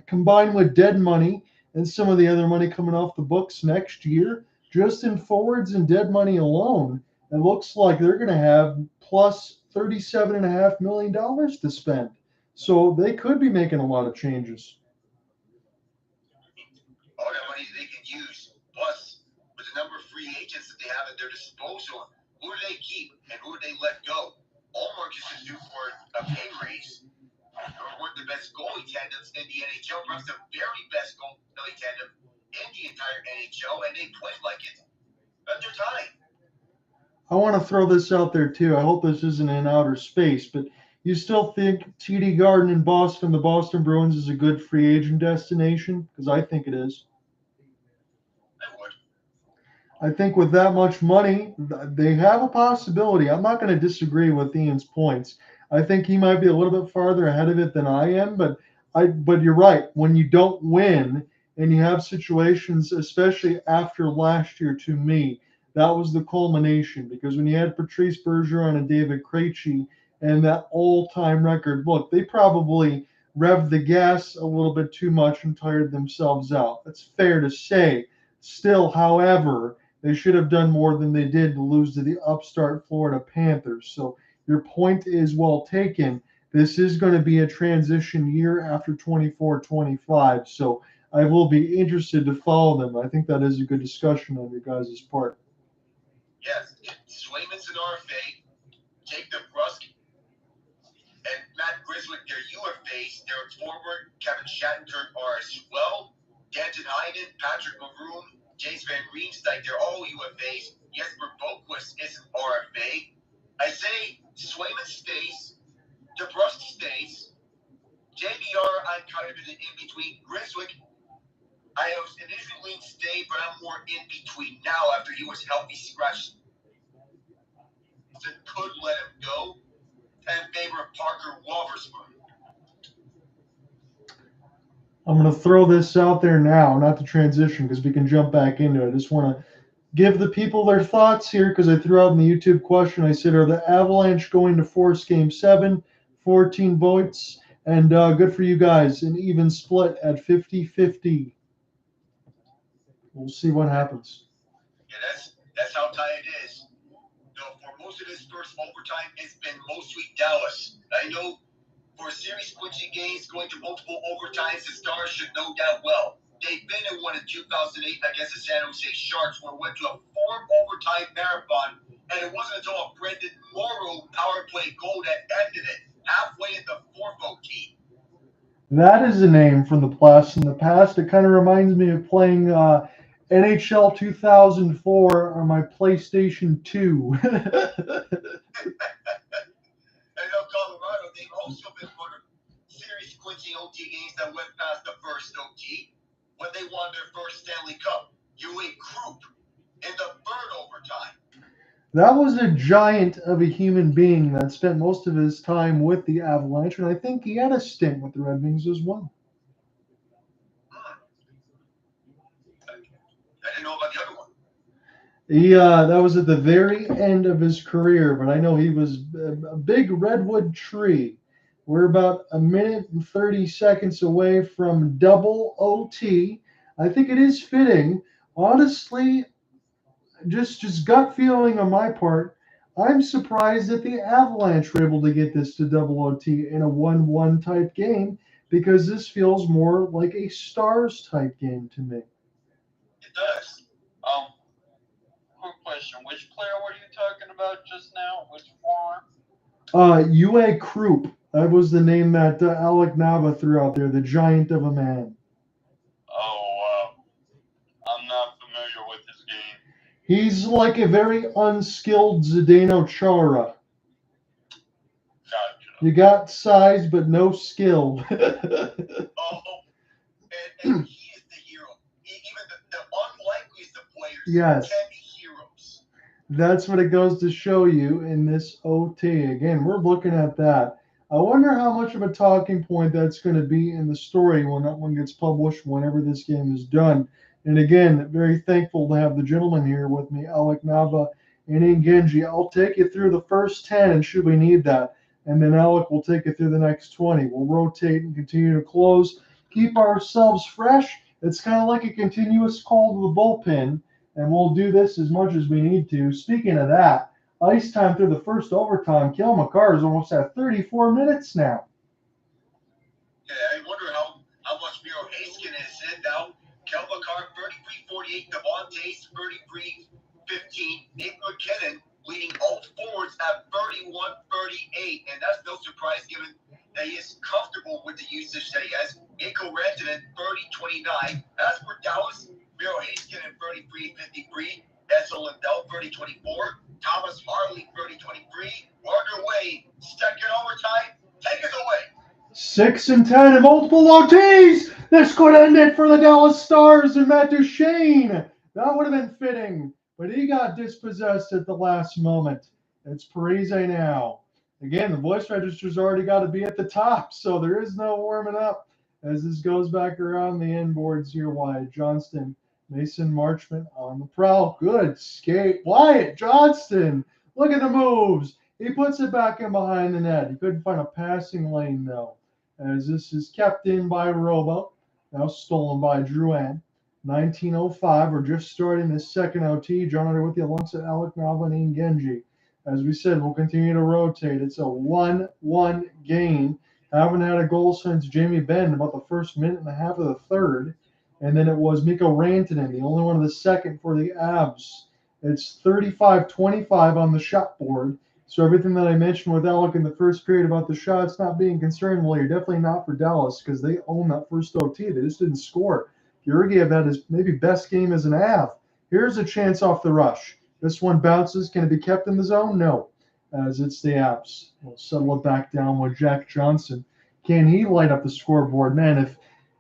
combined with dead money and some of the other money coming off the books next year, just in forwards and dead money alone, it looks like they're going to have plus $37.5 million to spend. So they could be making a lot of changes.
All that money they can use, plus with the number of free agents that they have at their disposal, who do they keep and who do they let go? Ullmark is due for a pay raise. One of the best goalie tandems in the NHL, perhaps the very best goalie tandem in the entire NHL, and they played like it at their time.
I want to throw this out there too. I hope this isn't in outer space, but you still think TD Garden in Boston, the Boston Bruins, is a good free agent destination? Because I think it is.
I would.
I think with that much money, they have a possibility. I'm not going to disagree with Ian's points. I think he might be a little bit farther ahead of it than I am, but you're right. When you don't win and you have situations, especially after last year, to me, that was the culmination. Because when you had Patrice Bergeron and David Krejci and that all-time record, look, they probably revved the gas a little bit too much and tired themselves out. That's fair to say. Still, however, they should have done more than they did to lose to the upstart Florida Panthers. So your point is well taken. This is going to be a transition year after 24-25. So I will be interested to follow them. I think that is a good discussion on your guys' part.
Yes, Swayman's an RFA, Jake DeBrusk, and Matt Griswold, they're UFAs. Derek Forward, Kevin Shattenkirk are as well. Danton Heinen, Patrick Maroon, Jace Van Riemsdyk, they're all UFAs. Jesper Boquist is an RFA. I say Swayman stays, DeBrusk stays. JBR, I'm kind of in between. Griswold, I was initially leaning stay, but I'm more in between now after he was healthy scratched. Could let him go in favor of Parker Wolversberg.
I'm going to throw this out there now, not to transition because we can jump back into it. I just want to give the people their thoughts here because I threw out in the YouTube question. I said, are the Avalanche going to force Game 7, 14 votes? And good for you guys, an even split at 50-50. We'll see what happens.
Yeah, that's how tight it is. For most of this first overtime, it's been mostly Dallas. I know for a series clinching games going to multiple overtimes, the Stars should know that well. They've been in one in 2008 against the San Jose Sharks, where it went to a 4-overtime marathon, and it wasn't until a Brendan Morrow power play goal that ended it halfway in the fourth OT.
That is a name from the blast in the past. It kind of reminds me of playing NHL 2004 on my PlayStation 2.
I know Colorado, they've also been part of series clinching OT games that went past the first OT when they won their first Stanley Cup. Uwe Krupp in the third overtime.
That was a giant of a human being that spent most of his time with the Avalanche, and I think he had a stint with the Red Wings as well.
I didn't know about the other one.
That was at the very end of his career, but I know he was a big redwood tree. We're about a minute and 30 seconds away from double OT. I think it is fitting. Honestly, just gut feeling on my part, I'm surprised that the Avalanche were able to get this to double OT in a 1-1 type game because this feels more like a Stars type game to me.
It does.
Quick question. Which player were you talking about just now? Which former?
Uwe Krupp. That was the name that Alec Nava threw out there, the giant of a man.
Oh, I'm not familiar with his game.
He's like a very unskilled Zdeno Chara.
Gotcha.
You got size, but no skill.
And he is the hero. Even the unlikeliest of players
Yes.
can be heroes.
That's what it goes to show you in this OT. Again, we're looking at that. I wonder how much of a talking point that's going to be in the story when that one gets published, whenever this game is done. And again, very thankful to have the gentleman here with me, Alec Nava and Ian Genji. I'll take you through the first 10, should we need that. And then Alec will take you through the next 20. We'll rotate and continue to close, keep ourselves fresh. It's kind of like a continuous call to the bullpen, and we'll do this as much as we need to. Speaking of that, ice time through the first overtime. Cale Makar is almost at 34 minutes now.
Yeah, I wonder how much Miro Heiskanen is in now. Cale Makar, 33-48. Devon Toews, 33-15. Nate MacKinnon leading all forwards at 31-38. And that's no surprise given that he is comfortable with the usage that he has. Mikko Rantanen, 30-29. As for Dallas, Miro Heiskanen, 33-53. Esso Lindell, 30-24. Thomas Harley, 30-23. Underway, second overtime. Take us away.
6 and 10 and multiple OTs. This could end it for the Dallas Stars and Matt Duchene. That would have been fitting, but he got dispossessed at the last moment. It's Parise now. Again, the voice register's already got to be at the top, so there is no warming up. As this goes back around the end boards here, Wyatt Johnston, Mason Marchment on the prowl. Good skate. Wyatt Johnston. Look at the moves. He puts it back in behind the net. He couldn't find a passing lane, though. As this is kept in by Robo. Now stolen by Drouin. 19:05. We're just starting the second OT. John Under with you alongside Alec Malvin and Genji. As we said, we'll continue to rotate. It's a 1-1 game. Haven't had a goal since Jamie Benn about the first minute and a half of the third. And then it was Mikko Rantanen, the only one of the second for the Avs. It's 35-25 on the shot board. So everything that I mentioned with Alec in the first period about the shots not being concerned, well, you're definitely not for Dallas because they own that first OT. They just didn't score. Georgiev had his maybe best game as an Av. Here's a chance off the rush. This one bounces. Can it be kept in the zone? No, as it's the Avs. We'll settle it back down with Jack Johnson. Can he light up the scoreboard? Man,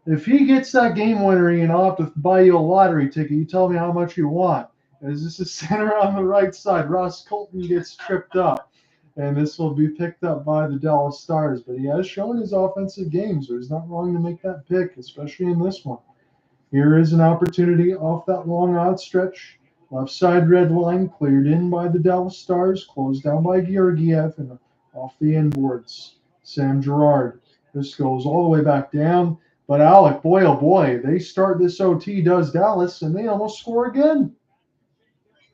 if he gets that game winner, I'll have to buy you a lottery ticket. You tell me how much you want. As this is center on the right side, Ross Colton gets tripped up. And this will be picked up by the Dallas Stars. But he has shown his offensive game, so he's not wrong to make that pick, especially in this one. Here is an opportunity off that long outstretch. Left side red line cleared in by the Dallas Stars, closed down by Georgiev, and off the inboards. Sam Girard. This goes all the way back down. But Alec, boy, oh boy, they start this OT, does Dallas, and they almost score again.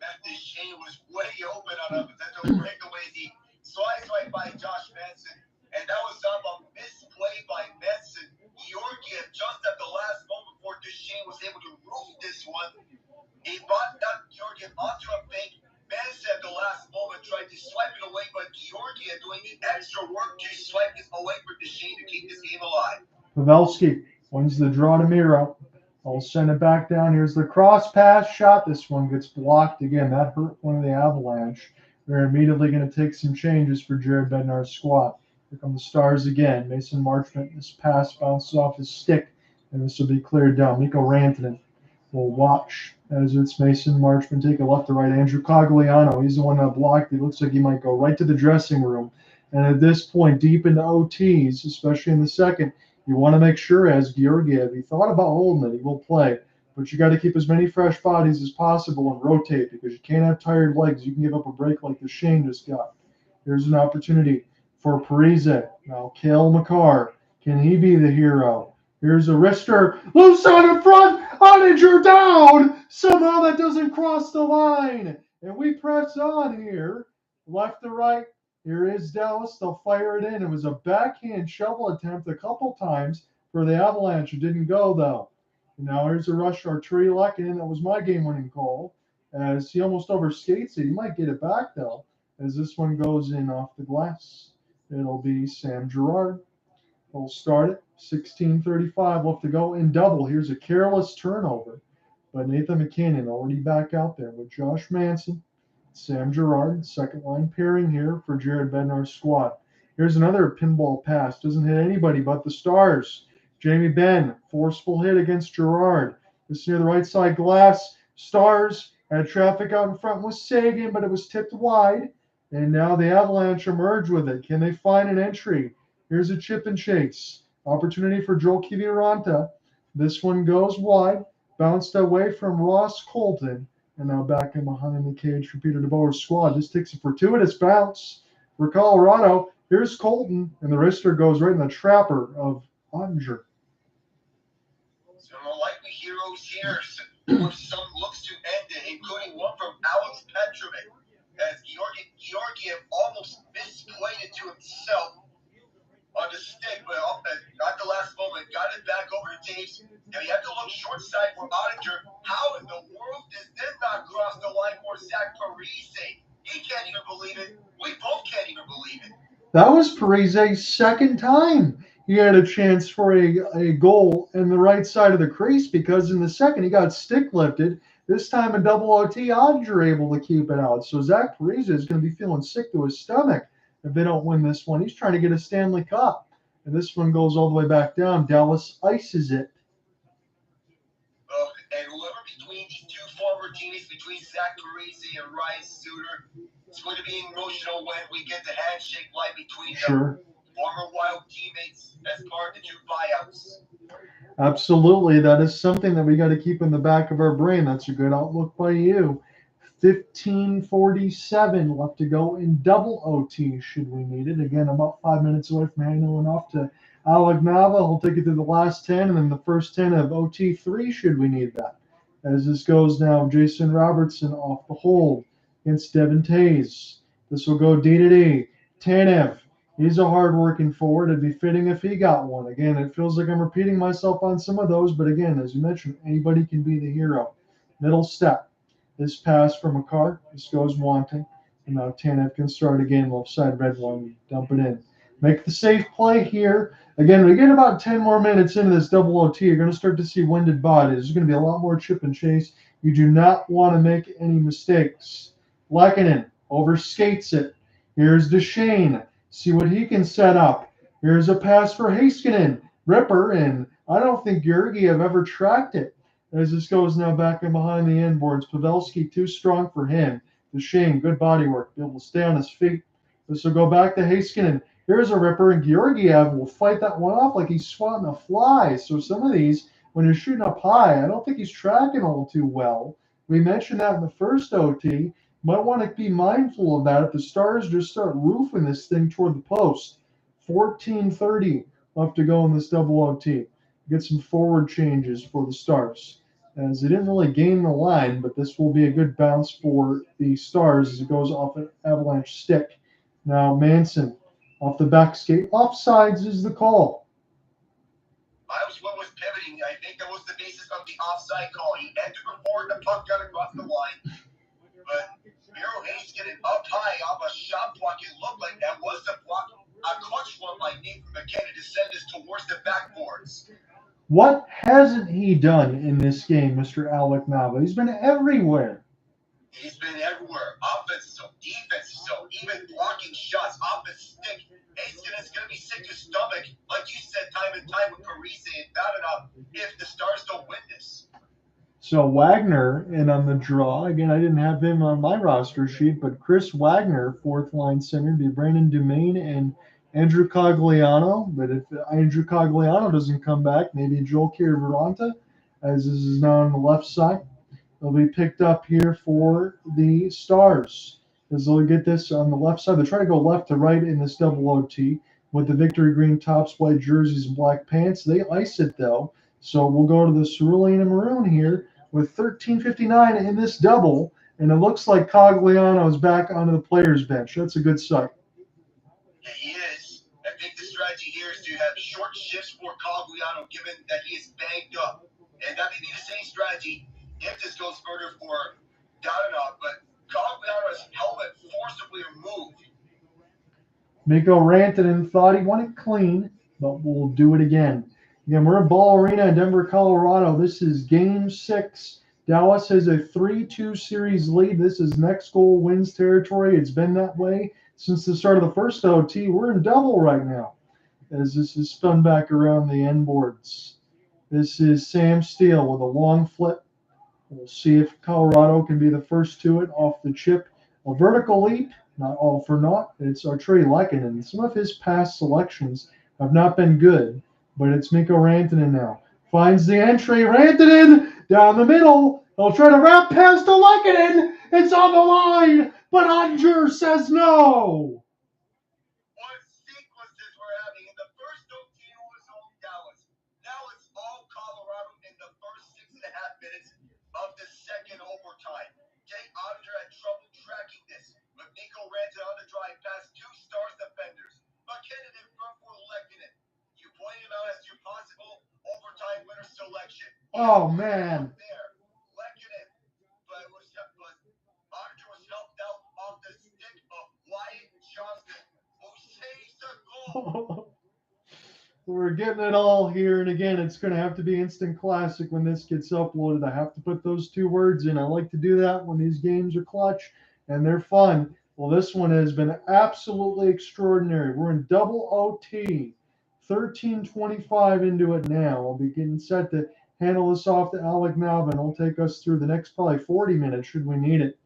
That Duchene was way open on a potential breakaway. The slice right by Josh Manson, and that was up a misplay by Manson. Georgiev just at the last moment before Duchene was able to roof this one. He brought that Georgiev onto a fake. Manson at the last moment tried to swipe it away, but Georgiev doing the extra work to swipe it away for Duchene to keep this game alive.
Pavelski wins the draw to Miro. I'll send it back down. Here's the cross pass shot. This one gets blocked again. That hurt one of the Avalanche. They're immediately going to take some changes for Jared Bednar's squad. Here come the Stars again. Mason Marchment. This pass bounces off his stick, and this will be cleared down. Mikko Rantanen will watch as it's Mason Marchment take a left to right. Andrew Cogliano, he's the one that blocked it. Looks like he might go right to the dressing room. And at this point, deep into OTs, especially in the second, you want to make sure, as Georgiev, he thought about holding it, he will play. But you got to keep as many fresh bodies as possible and rotate because you can't have tired legs. You can give up a break like the Shane just got. Here's an opportunity for Parise. Now, Cale Makar. Can he be the hero? Here's a wrister. Loose on in front. Oettinger down. Somehow that doesn't cross the line. And we press on here. Left to right. Here is Dallas. They'll fire it in. It was a backhand shovel attempt a couple times for the Avalanche. It didn't go, though. And now here's a rush. Arturi Lehkonen. That was my game-winning call. As he almost overskates it. He might get it back, though, as this one goes in off the glass. It'll be Sam Girard. We'll start it. 16:35 left to go in double. Here's a careless turnover. But Nathan MacKinnon already back out there with Josh Manson. Sam Girard, second line pairing here for Jared Bednar's squad. Here's another pinball pass. Doesn't hit anybody but the Stars. Jamie Benn, forceful hit against Girard. This near the right side glass. Stars had traffic out in front with Seguin, but it was tipped wide. And now the Avalanche emerge with it. Can they find an entry? Here's a chip and chase. Opportunity for Joel Kiviranta. This one goes wide. Bounced away from Ross Colton. And now back in behind the cage for Peter DeBoer's squad. This takes a fortuitous bounce for Colorado. Here's Colton, and the wrister goes right in the trapper of Oettinger.
So likely heroes here with some looks to end it, including one from Alex Petrovic, as Georgiev almost misplayed it to himself on the stick, but at the last moment, got it back over to Toews. Now you have to look short side for Oettinger. How in the world does this not cross the line for Zach Parise? He can't even believe it. We both can't even believe it.
That was Parise's second time he had a chance for a goal in the right side of the crease, because in the second he got stick lifted. This time in double OT, Oettinger able to keep it out. So Zach Parise is going to be feeling sick to his stomach if they don't win this one. He's trying to get a Stanley Cup. And this one goes all the way back down. Dallas ices it.
And whoever between these two former teammates, between Zach Parise and Ryan Suter, it's going to be emotional when we get the handshake line between them.
Sure.
former Wild teammates as part of the 2 buyouts.
Absolutely. That is something that we got to keep in the back of our brain. That's a good outlook by you. 15:47 left to go in double OT should we need it. Again, about 5 minutes away from handing off to Alec Nava. He'll take it to the last 10 and then the first 10 of OT3 should we need that. As this goes now, Jason Robertson off the hold against Devon Toews. This will go D to D. Tanev, he's a hard-working forward. It'd be fitting if he got one. Again, it feels like I'm repeating myself on some of those, but again, as you mentioned, anybody can be the hero. Middle step. This pass from Makar. This goes wanting. And now Tanev can start again. Left side, red one. Dump it in. Make the safe play here. Again, we get about 10 more minutes into this double OT. You're going to start to see winded bodies. There's going to be a lot more chip and chase. You do not want to make any mistakes. MacKinnon overskates it. Here's Duchene. See what he can set up. Here's a pass for Heiskanen. Ripper, and I don't think Georgiev ever tracked it. As this goes now back in behind the end boards. Pavelski too strong for him. Duchene, good body work. Be able to stay on his feet. This will go back to Heiskanen. Here's a ripper, and Georgiev will fight that one off like he's swatting a fly. So some of these, when you're shooting up high, I don't think he's tracking all too well. We mentioned that in the first OT. Might want to be mindful of that if the Stars just start roofing this thing toward the post. 14:30 left to go in this double OT. Get some forward changes for the Stars. As they didn't really gain the line, but this will be a good bounce for the Stars as it goes off an Avalanche stick. Now Manson off the back skate. Offsides is the call.
I was what was pivoting. I think that was the basis of the offside call. He entered before the puck got across the line. But Miro Heiskanen up high off a shot block. It looked like that was the block. A clutch one by MacKinnon to send us towards the backboards.
What hasn't he done in this game, Mr. Alec Nava? He's been everywhere.
He's been everywhere. Offense so, defense so, even blocking shots off the stick. Heiskanen's going to be sick to stomach, like you said time and time with Parise and Bednar if the Stars don't win this.
So Wagner in on the draw. Again, I didn't have him on my roster sheet, but Chris Wagner, fourth line center, be Brandon Dumaine and Andrew Cogliano. But if Andrew Cogliano doesn't come back, maybe Joel Kirivaranta, as this is now on the left side. They'll be picked up here for the Stars. As they'll get this on the left side. They try to go left to right in this double OT with the victory green tops, white jerseys, and black pants. They ice it, though. So we'll go to the cerulean and maroon here with 13:59 in this double. And it looks like Cogliano is back onto the players' bench. That's a good sight.
Yeah, he is. I think the strategy here is to have short shifts for Cogliano, given that he is banged up. And that may be the same strategy if this goes further for Gauntlet, but Cogliano's helmet forcibly removed.
Mikko Rantanen thought he won it clean, but we'll do it again. Again, we're in Ball Arena in Denver, Colorado. This is Game 6. Dallas has a 3-2 series lead. This is next goal wins territory. It's been that way since the start of the first OT. We're in double right now as this is spun back around the end boards. This is Sam Steele with a long flip. We'll see if Colorado can be the first to it off the chip. A vertical leap, not all for naught. It's Arturi Lehkonen. Some of his past selections have not been good, but it's Mikko Rantanen now. Finds the entry. Rantanen down the middle. He'll try to wrap past to Lehkonen. It's on the line, but Unger says no.
What sequences we're having. In the first OT, it was all Dallas. Now it's all Colorado in the first 6.5 minutes of the second overtime. Jake Oettinger had trouble tracking this, with Mikko Rantanen on the drive past 2 Stars defenders. MacKinnon in front for Lehkonen. You pointed him out as your possible overtime winner selection.
Oh, man.
There, Lehkonen, but Oettinger was helped out off the stick of Wyatt Johnson, who saves the goal.
We're getting it all here, and again, it's going to have to be instant classic when this gets uploaded. I have to put those 2 words in. I like to do that when these games are clutch and they're fun. Well, this one has been absolutely extraordinary. We're in double OT, 13:25 into it now. I'll be getting set to handle this off to Alec Nava, and he'll take us through the next probably 40 minutes should we need it,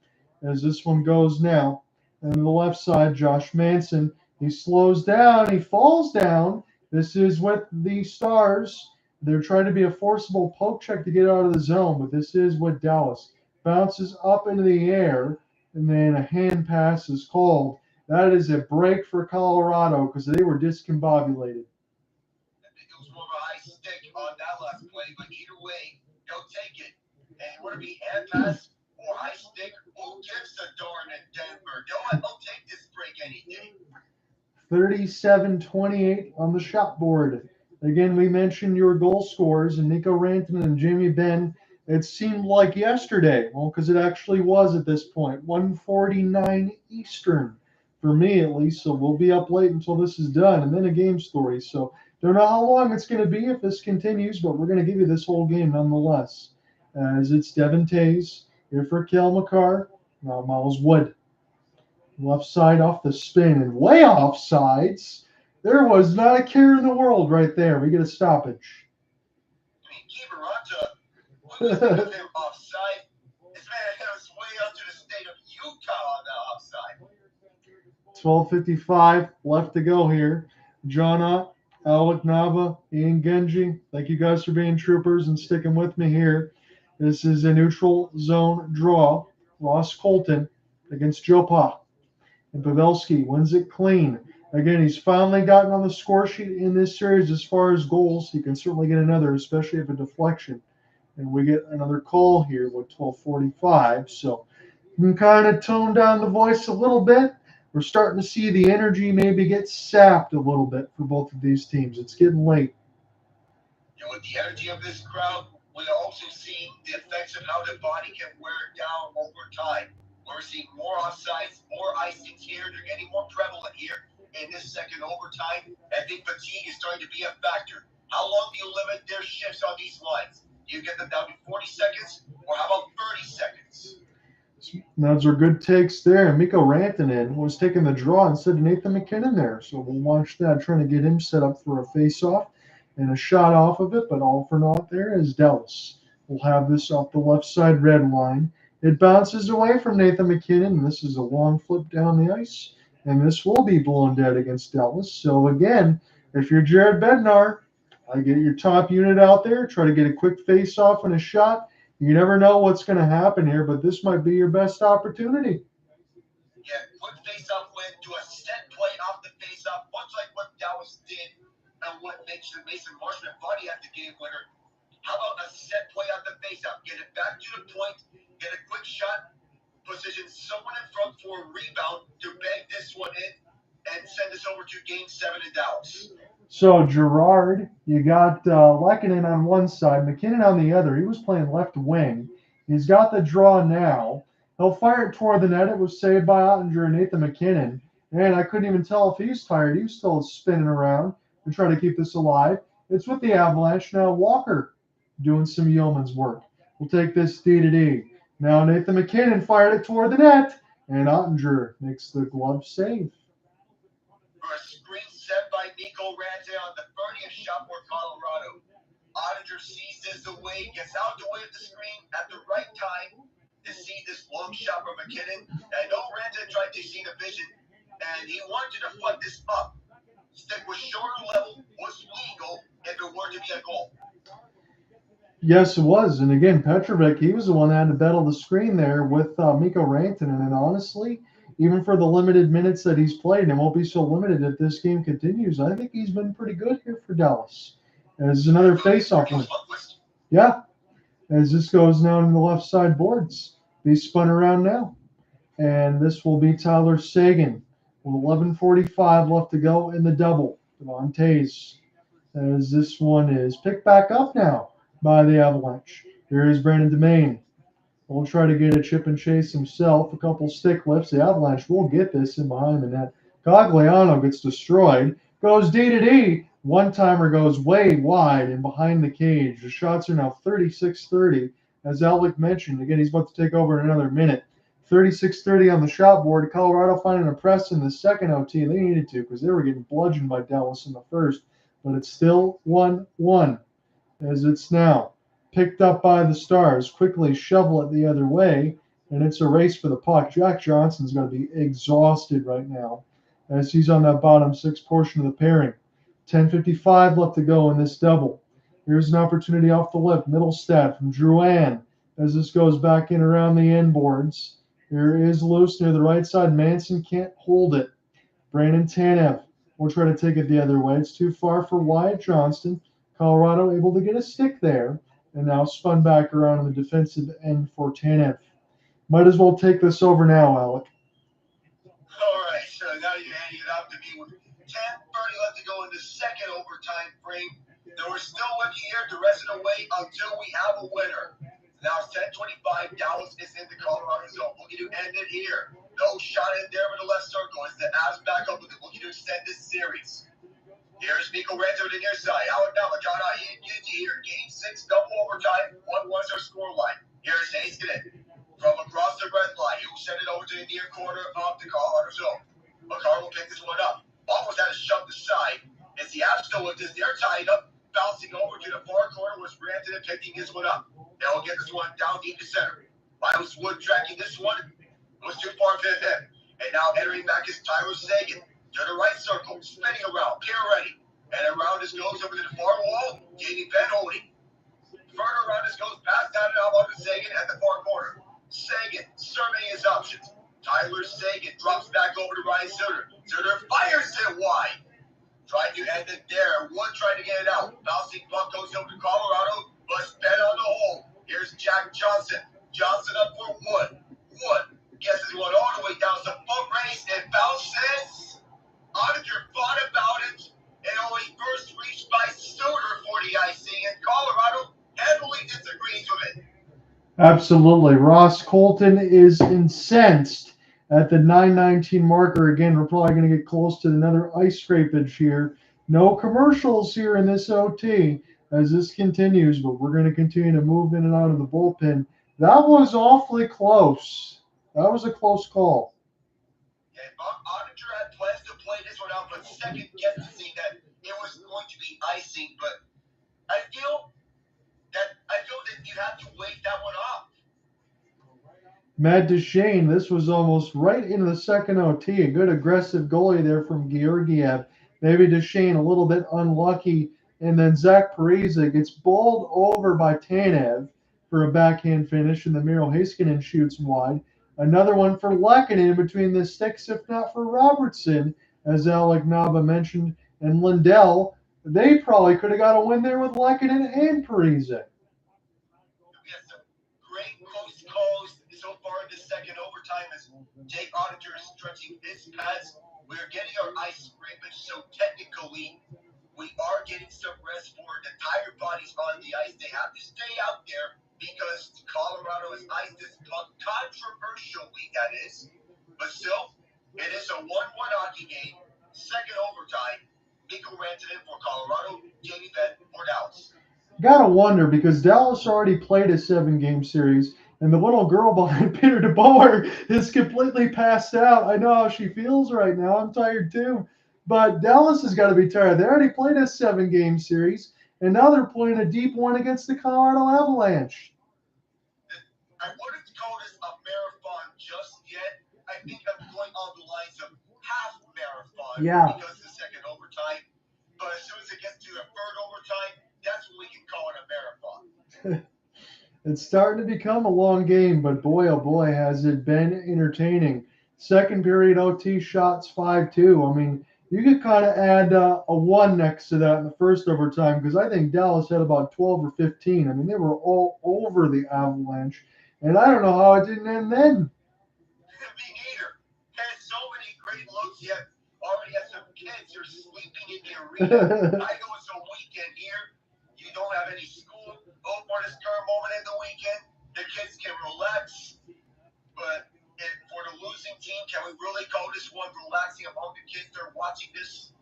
as this one goes now. And on the left side, Josh Manson He slows down. He falls down. This is with the Stars. They're trying to be a forcible poke check to get out of the zone, but this is with Dallas. Bounces up into the air, and then a hand pass is called. That is a break for Colorado because they were discombobulated.
I think it was more of a high stick on that last play, but either way, they'll take it. And whether it be hand pass or high stick, who gives a darn in Denver? They'll take this break any day.
37-28 on the shot board. Again, we mentioned your goal scorers, and Mikko Rantanen and Jamie Benn. It seemed like yesterday, well, because it actually was at this point, 1:49 Eastern, for me at least. So we'll be up late until this is done, and then a game story. So don't know how long it's going to be if this continues, but we're going to give you this whole game nonetheless. As it's Devon Toews here for Cale Makar. Now Miles Wood. Left side off the spin and way off sides. There was not a care in the world right there. We get a stoppage.
I mean, Kivaranta, what was with him offside? This man was way up to the state of Utah on the offside.
12:55 left to go here. Juggernaut, Alec Nava, Ian Genji. Thank you guys for being troopers and sticking with me here. This is a neutral zone draw. Ross Colton against Joe Pa. And Pavelski wins it clean. Again, he's finally gotten on the score sheet in this series as far as goals. He can certainly get another, especially if a deflection. And we get another call here with 12:45. So you can kind of tone down the voice a little bit. We're starting to see the energy maybe get sapped a little bit for both of these teams. It's getting late.
And with the energy of this crowd, we also see the effects of how the body can wear down over time. We're seeing more offsides, more icings here. They're getting more prevalent here in this second overtime. I think fatigue is starting to be a factor. How long do you limit their shifts on these lines? Do you get them down to 40 seconds, or how about 30 seconds?
Those are good takes there. Mikko Rantanen was taking the draw instead of Nathan MacKinnon there. So we'll watch that, trying to get him set up for a face-off and a shot off of it, but all for naught there is Dallas. We'll have this off the left side red line. It bounces away from Nathan MacKinnon, and this is a long flip down the ice, and this will be blown dead against Dallas. So again, if you're Jared Bednar, I get your top unit out there, try to get a quick face-off and a shot. You never know what's going to happen here, but this might be your best opportunity.
Yeah, quick face-off win, do a set play off the face-off, much like what Dallas did and what Mason Marchment body at the game winner. How about a set play off the face-off? Get it back to the point, get a quick shot, position someone in front for a rebound to bang this one in, and send us over to Game 7 in Dallas.
So Gerard, you got MacKinnon on one side, MacKinnon on the other. He was playing left wing. He's got the draw now. He'll fire it toward the net. It was saved by Ottinger and Nathan MacKinnon. And I couldn't even tell if he's tired. He was still spinning around to try to keep this alive. It's with the Avalanche. Now Walker doing some yeoman's work. We'll take this D-to-D. Now Nathan MacKinnon fired it toward the net, and Ottinger makes the glove save.
For a screen set by Mikko Rantanen on the 30th shot for Colorado. Ottinger sees this away, gets out the way of the screen at the right time to see this long shot from MacKinnon. I know Rantanen tried to see the vision, and he wanted to deflect this up. Stick was shorter level, was legal if it were to be a goal.
Yes, it was. And again, Petrovic, he was the one that had to battle the screen there with Mikko Rantanen. And honestly, even for the limited minutes that he's played, and it won't be so limited if this game continues, I think he's been pretty good here for Dallas. As another face-off win. Yeah, as this goes down in the left side boards. He's spun around now. And this will be Tyler Seguin with 11:45 left to go in the double. Devon Toews, as this one is picked back up now by the Avalanche. Here is Brandon Duchene. We'll try to get a chip and chase himself. A couple stick lifts. The Avalanche will get this in behind the net. Cogliano gets destroyed. Goes D-to-D. One-timer goes way wide and behind the cage. The shots are now 36-30. As Alec mentioned, again, he's about to take over in another minute. 36-30 on the shot board. Colorado finding a press in the second OT. They needed to because they were getting bludgeoned by Dallas in the first. But it's still 1-1. As it's now picked up by the Stars, quickly shovel it the other way, and it's a race for the puck. Jack Johnson's going to be exhausted right now as he's on that bottom six portion of the pairing. 10:55 left to go in this double. Here's an opportunity off the lip. Middlestad from Drouin as this goes back in around the end boards. Here is loose near the right side. Manson can't hold it. Brandon Tanev will try to take it the other way. It's too far for Wyatt Johnston. Colorado able to get a stick there, and now spun back around on the defensive end for Tanev. Might as well take this over now, Alec.
All right, so now you're handing it off to me with 10:30 left to go in the second overtime frame. We're still looking here the rest of the way until we have a winner. Now it's 10:25. Dallas is in the Colorado zone. Looking to end it here. No shot in there with the left circle. It's the Avs back up with it. Looking to extend this series. Here's Mikko Rantanen to the near side. Alabama, John Ian here. Game 6, double overtime. 1-1 our score line. Here's Heiskanen from across the red line. He will send it over to the near corner of the Colorado zone. Makar will pick this one up. Almost had to shove the side. As the Avs still with this, they're tied up. Bouncing over to the far corner was Rantanen picking this one up. They'll get this one down deep to center. Miles Wood tracking this one. Was too far for him. And now entering back is Tyler Seguin. To the right circle, spinning around, Pierre ready. And around this goes over to the far wall, Jamie Benn holding. Further around this goes past down and out to Seguin at the far corner. Seguin surveying his options. Tyler Seguin drops back over to Ryan Suter. Suter fires it wide. Trying to end it there. Wood trying to get it out. Bouncing puck goes over to Colorado, but Ben on the hole. Here's Jack Johnson. Johnson up for Wood. Wood gets his one all the way down. It's a foot race and bounces. Auditor thought about it and only first reached by Suter for the icing, and Colorado heavily disagrees with it.
Absolutely. Ross Colton is incensed at the 9:19 marker. Again, we're probably going to get close to another ice scrapage here. No commercials here in this OT as this continues, but we're going to continue to move in and out of the bullpen. That was awfully close. That was a close call.
And Auditor had plans to play this one out, but second guessing that it was going to be icing. But I feel that you have to wait that one off.
Matt Duchene, this was almost right into the second OT. A good aggressive goalie there from Georgiev. Maybe Duchene a little bit unlucky. And then Zach Parise gets bowled over by Tanev for a backhand finish, and the Miro Heiskanen shoots wide. Another one for Lehkonen in between the sticks, if not for Robertson, as Alec Nava mentioned. And Lindell, they probably could have got a win there with Lehkonen and Parise.
We have some great close calls so far in the second overtime as Jake Auditor is stretching his pads. We're getting our ice scrapage, so technically we are getting some rest for the tired bodies on the ice. They have to stay out there because Colorado has iced this puck controversially, that is. But still, it is a 1-1 hockey game, second overtime. Mikko Rantanen for Colorado, Jamie Benn for Dallas.
Gotta wonder, because Dallas already played a 7-game series, and the little girl behind Peter DeBoer is completely passed out. I know how she feels right now. I'm tired too. But Dallas has got to be tired. They already played a 7-game series, and now they're playing a deep one against the Colorado Avalanche.
I wouldn't call this a marathon just yet. I think I'm going on the lines of half marathon because the second overtime. But as soon as it gets to the third overtime, that's when we can call it a marathon.
It's starting to become a long game, but boy, oh boy, has it been entertaining. Second period OT shots 5-2. I mean, you could kind of add a 1 next to that in the first overtime, because I think Dallas had about 12 or 15. I mean, they were all over the Avalanche, and I don't know how it didn't end then.
Me neither. Had so many great looks, yet already have some kids who are sleeping in the arena. I know it's a weekend here. You don't have any school. Hope for this current moment in the weekend, the kids can relax. But for the losing team, can we really call this one relaxing among the kids that are watching this?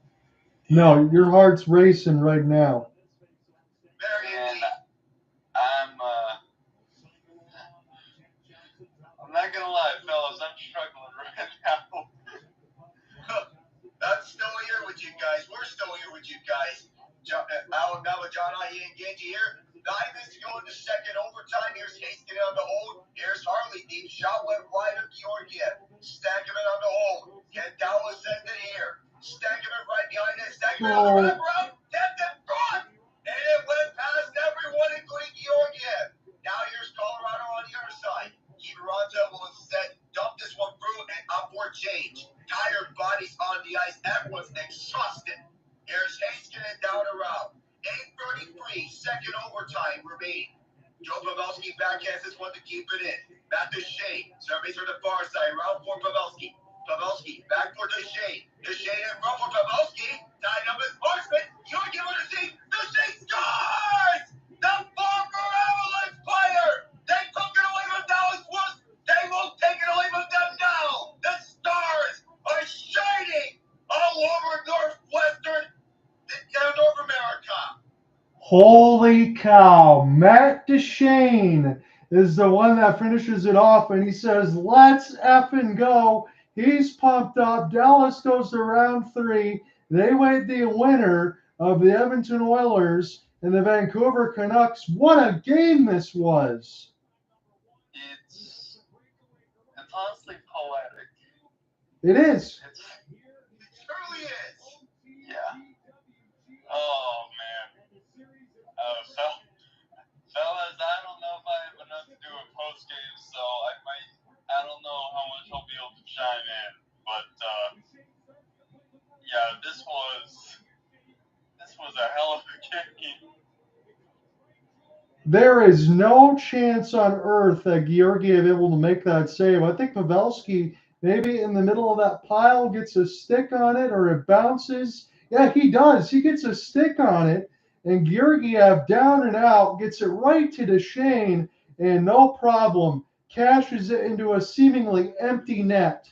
No, your heart's racing right now.
Very indeed.
I'm not gonna lie, fellas, I'm struggling right now.
I'm still here with you guys. We're still here with you guys. Alabama, John Ian Genji here. 9 minutes to go in the second overtime. Here's Heiskanen on the hold. Here's Harley. Deep shot went wide of Georgiev. Stanley on the hold. Get Dallas send it here. the wraparound, kept it front, and it went past everyone, including Georgiev. Now here's Colorado on the other side. Gironta will instead dump this one through and upward change. Tired bodies on the ice. Everyone's exhausted. Here's Heiskanen down around. 8:33, second overtime remaining. Joe Pavelski backhands this one to keep it in. Back to Shane. Surveys from the far side. Round for Pavelski. Pavelski back for Duchene. Duchene in front for Pavelski. Tied up as Marchment. You're giving a seat. Duchene scores! The former Avalanche player! They took it away from Dallas once. They won't take it away from them now. The Stars are shining all over Northwestern North America.
Holy cow. Matt Duchene is the one that finishes it off, and he says, let's effing go. He's pumped up. Dallas goes to round 3. They wait the winner of the Edmonton Oilers and the Vancouver Canucks. What a game this was.
It's honestly poetic.
It is.
It surely is.
Yeah. Oh, man. Fellas, I don't know if I have enough to do a post-game, so I don't know how much I'll be able to chime in. But, yeah, this was a hell of a game.
There is no chance on earth that Georgiev able to make that save. I think Pavelski, maybe in the middle of that pile, gets a stick on it, or it bounces. Yeah, he does. He gets a stick on it, and Georgiev down and out gets it right to Duchene, and no problem, cashes it into a seemingly empty net.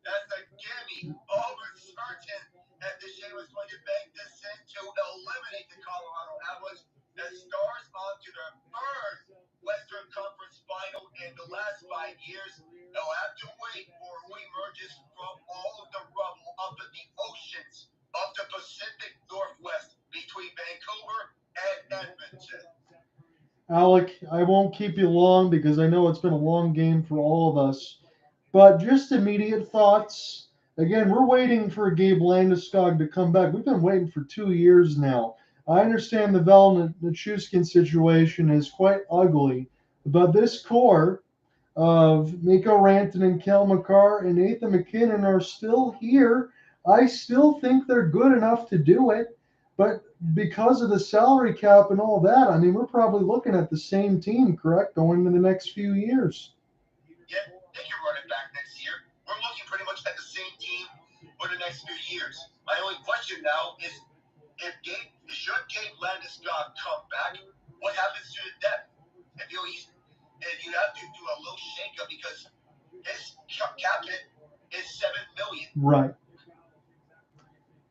That's a gimme. Almost certain that Duchene was going to bank this in to eliminate the Colorado Avalanche. The Stars on to their first Western Conference final in the last 5 years. They'll have to wait for who emerges from all of the rubble up in the oceans of the Pacific Northwest between Vancouver and Edmonton.
Alec, I won't keep you long because I know it's been a long game for all of us. But just immediate thoughts. Again, we're waiting for Gabe Landeskog to come back. We've been waiting for 2 years now. I understand the Nichushkin situation is quite ugly, but this core of Mikko, Rantanen, Cale, Makar, and Nathan MacKinnon are still here. I still think they're good enough to do it, but because of the salary cap and all that, I mean, we're probably looking at the same team, correct, going into the next few years.
Yeah, they can run it back next year. We're looking pretty much at the same team for the next few years. My only question now is, should Gabe Landeskog come back, what happens to the depth? If you have to do a little shakeup because his cap hit is $7 million.
Right.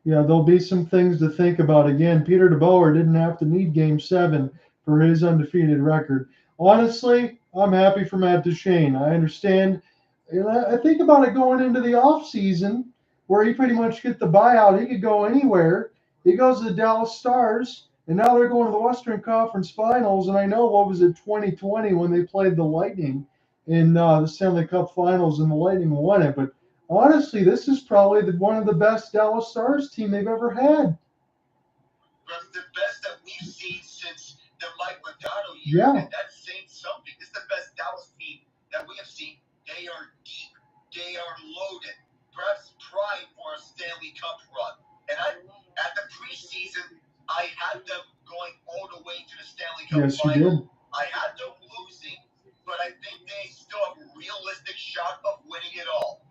Yeah, there'll be some things to think about. Again, Peter DeBoer didn't have to need Game 7 for his undefeated record. Honestly, I'm happy for Matt Duchene. I understand. And I think about it going into the offseason where he pretty much get the buyout. He could go anywhere. He goes to the Dallas Stars, and now they're going to the Western Conference Finals. And I know, 2020 when they played the Lightning in the Stanley Cup Finals, and the Lightning won it. But honestly, this is probably one of the best Dallas Stars team they've ever had.
The best that we've seen since the Mike Modano years.
Yeah.
And that's saying something. It's the best Dallas team that we have seen. They are deep. They are loaded. Perhaps primed for a Stanley Cup run. And at the preseason, I had them going all the way to the Stanley Cup
Yes,
final.
you did.
I had them losing, but I think they still have a realistic shot of winning it all.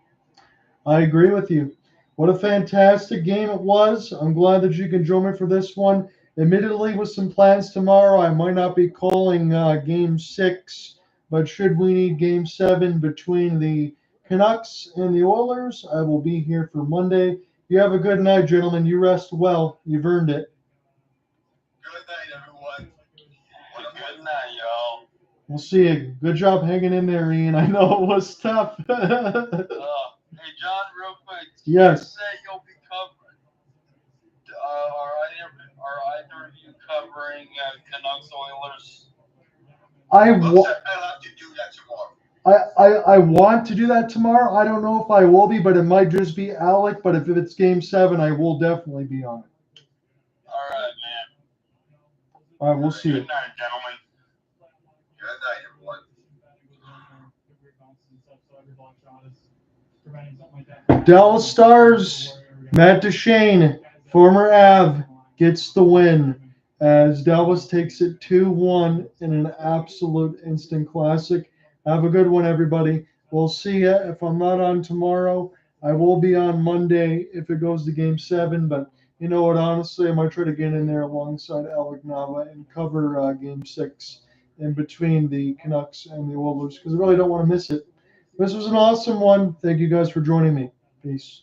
I agree with you. What a fantastic game it was. I'm glad that you can join me for this one. Admittedly, with some plans tomorrow, I might not be calling Game 6, but should we need Game 7 between the Canucks and the Oilers, I will be here for Monday. You have a good night, gentlemen. You rest well. You've earned it.
Good night, everyone.
Good night, y'all.
We'll see you. Good job hanging in there, Ian. I know it was tough.
Hey, John, real quick.
Yes.
You say you'll be covering. Are either of you covering Canucks Oilers?
I'll have to do that tomorrow.
I want to do that tomorrow. I don't know if I will be, but it might just be Alec. But if it's Game 7, I will definitely be on it.
All right, man.
All right, we'll see you.
Good night, gentlemen.
Good night, everyone.
Dallas Stars, Matt Duchene, former Av, gets the win as Dallas takes it 2-1 in an absolute instant classic. Have a good one, everybody. We'll see you. If I'm not on tomorrow, I will be on Monday if it goes to Game 7. But you know what? Honestly, I might try to get in there alongside Alec Nava and cover Game 6 in between the Canucks and the Oilers because I really don't want to miss it. This was an awesome one. Thank you guys for joining me. Peace.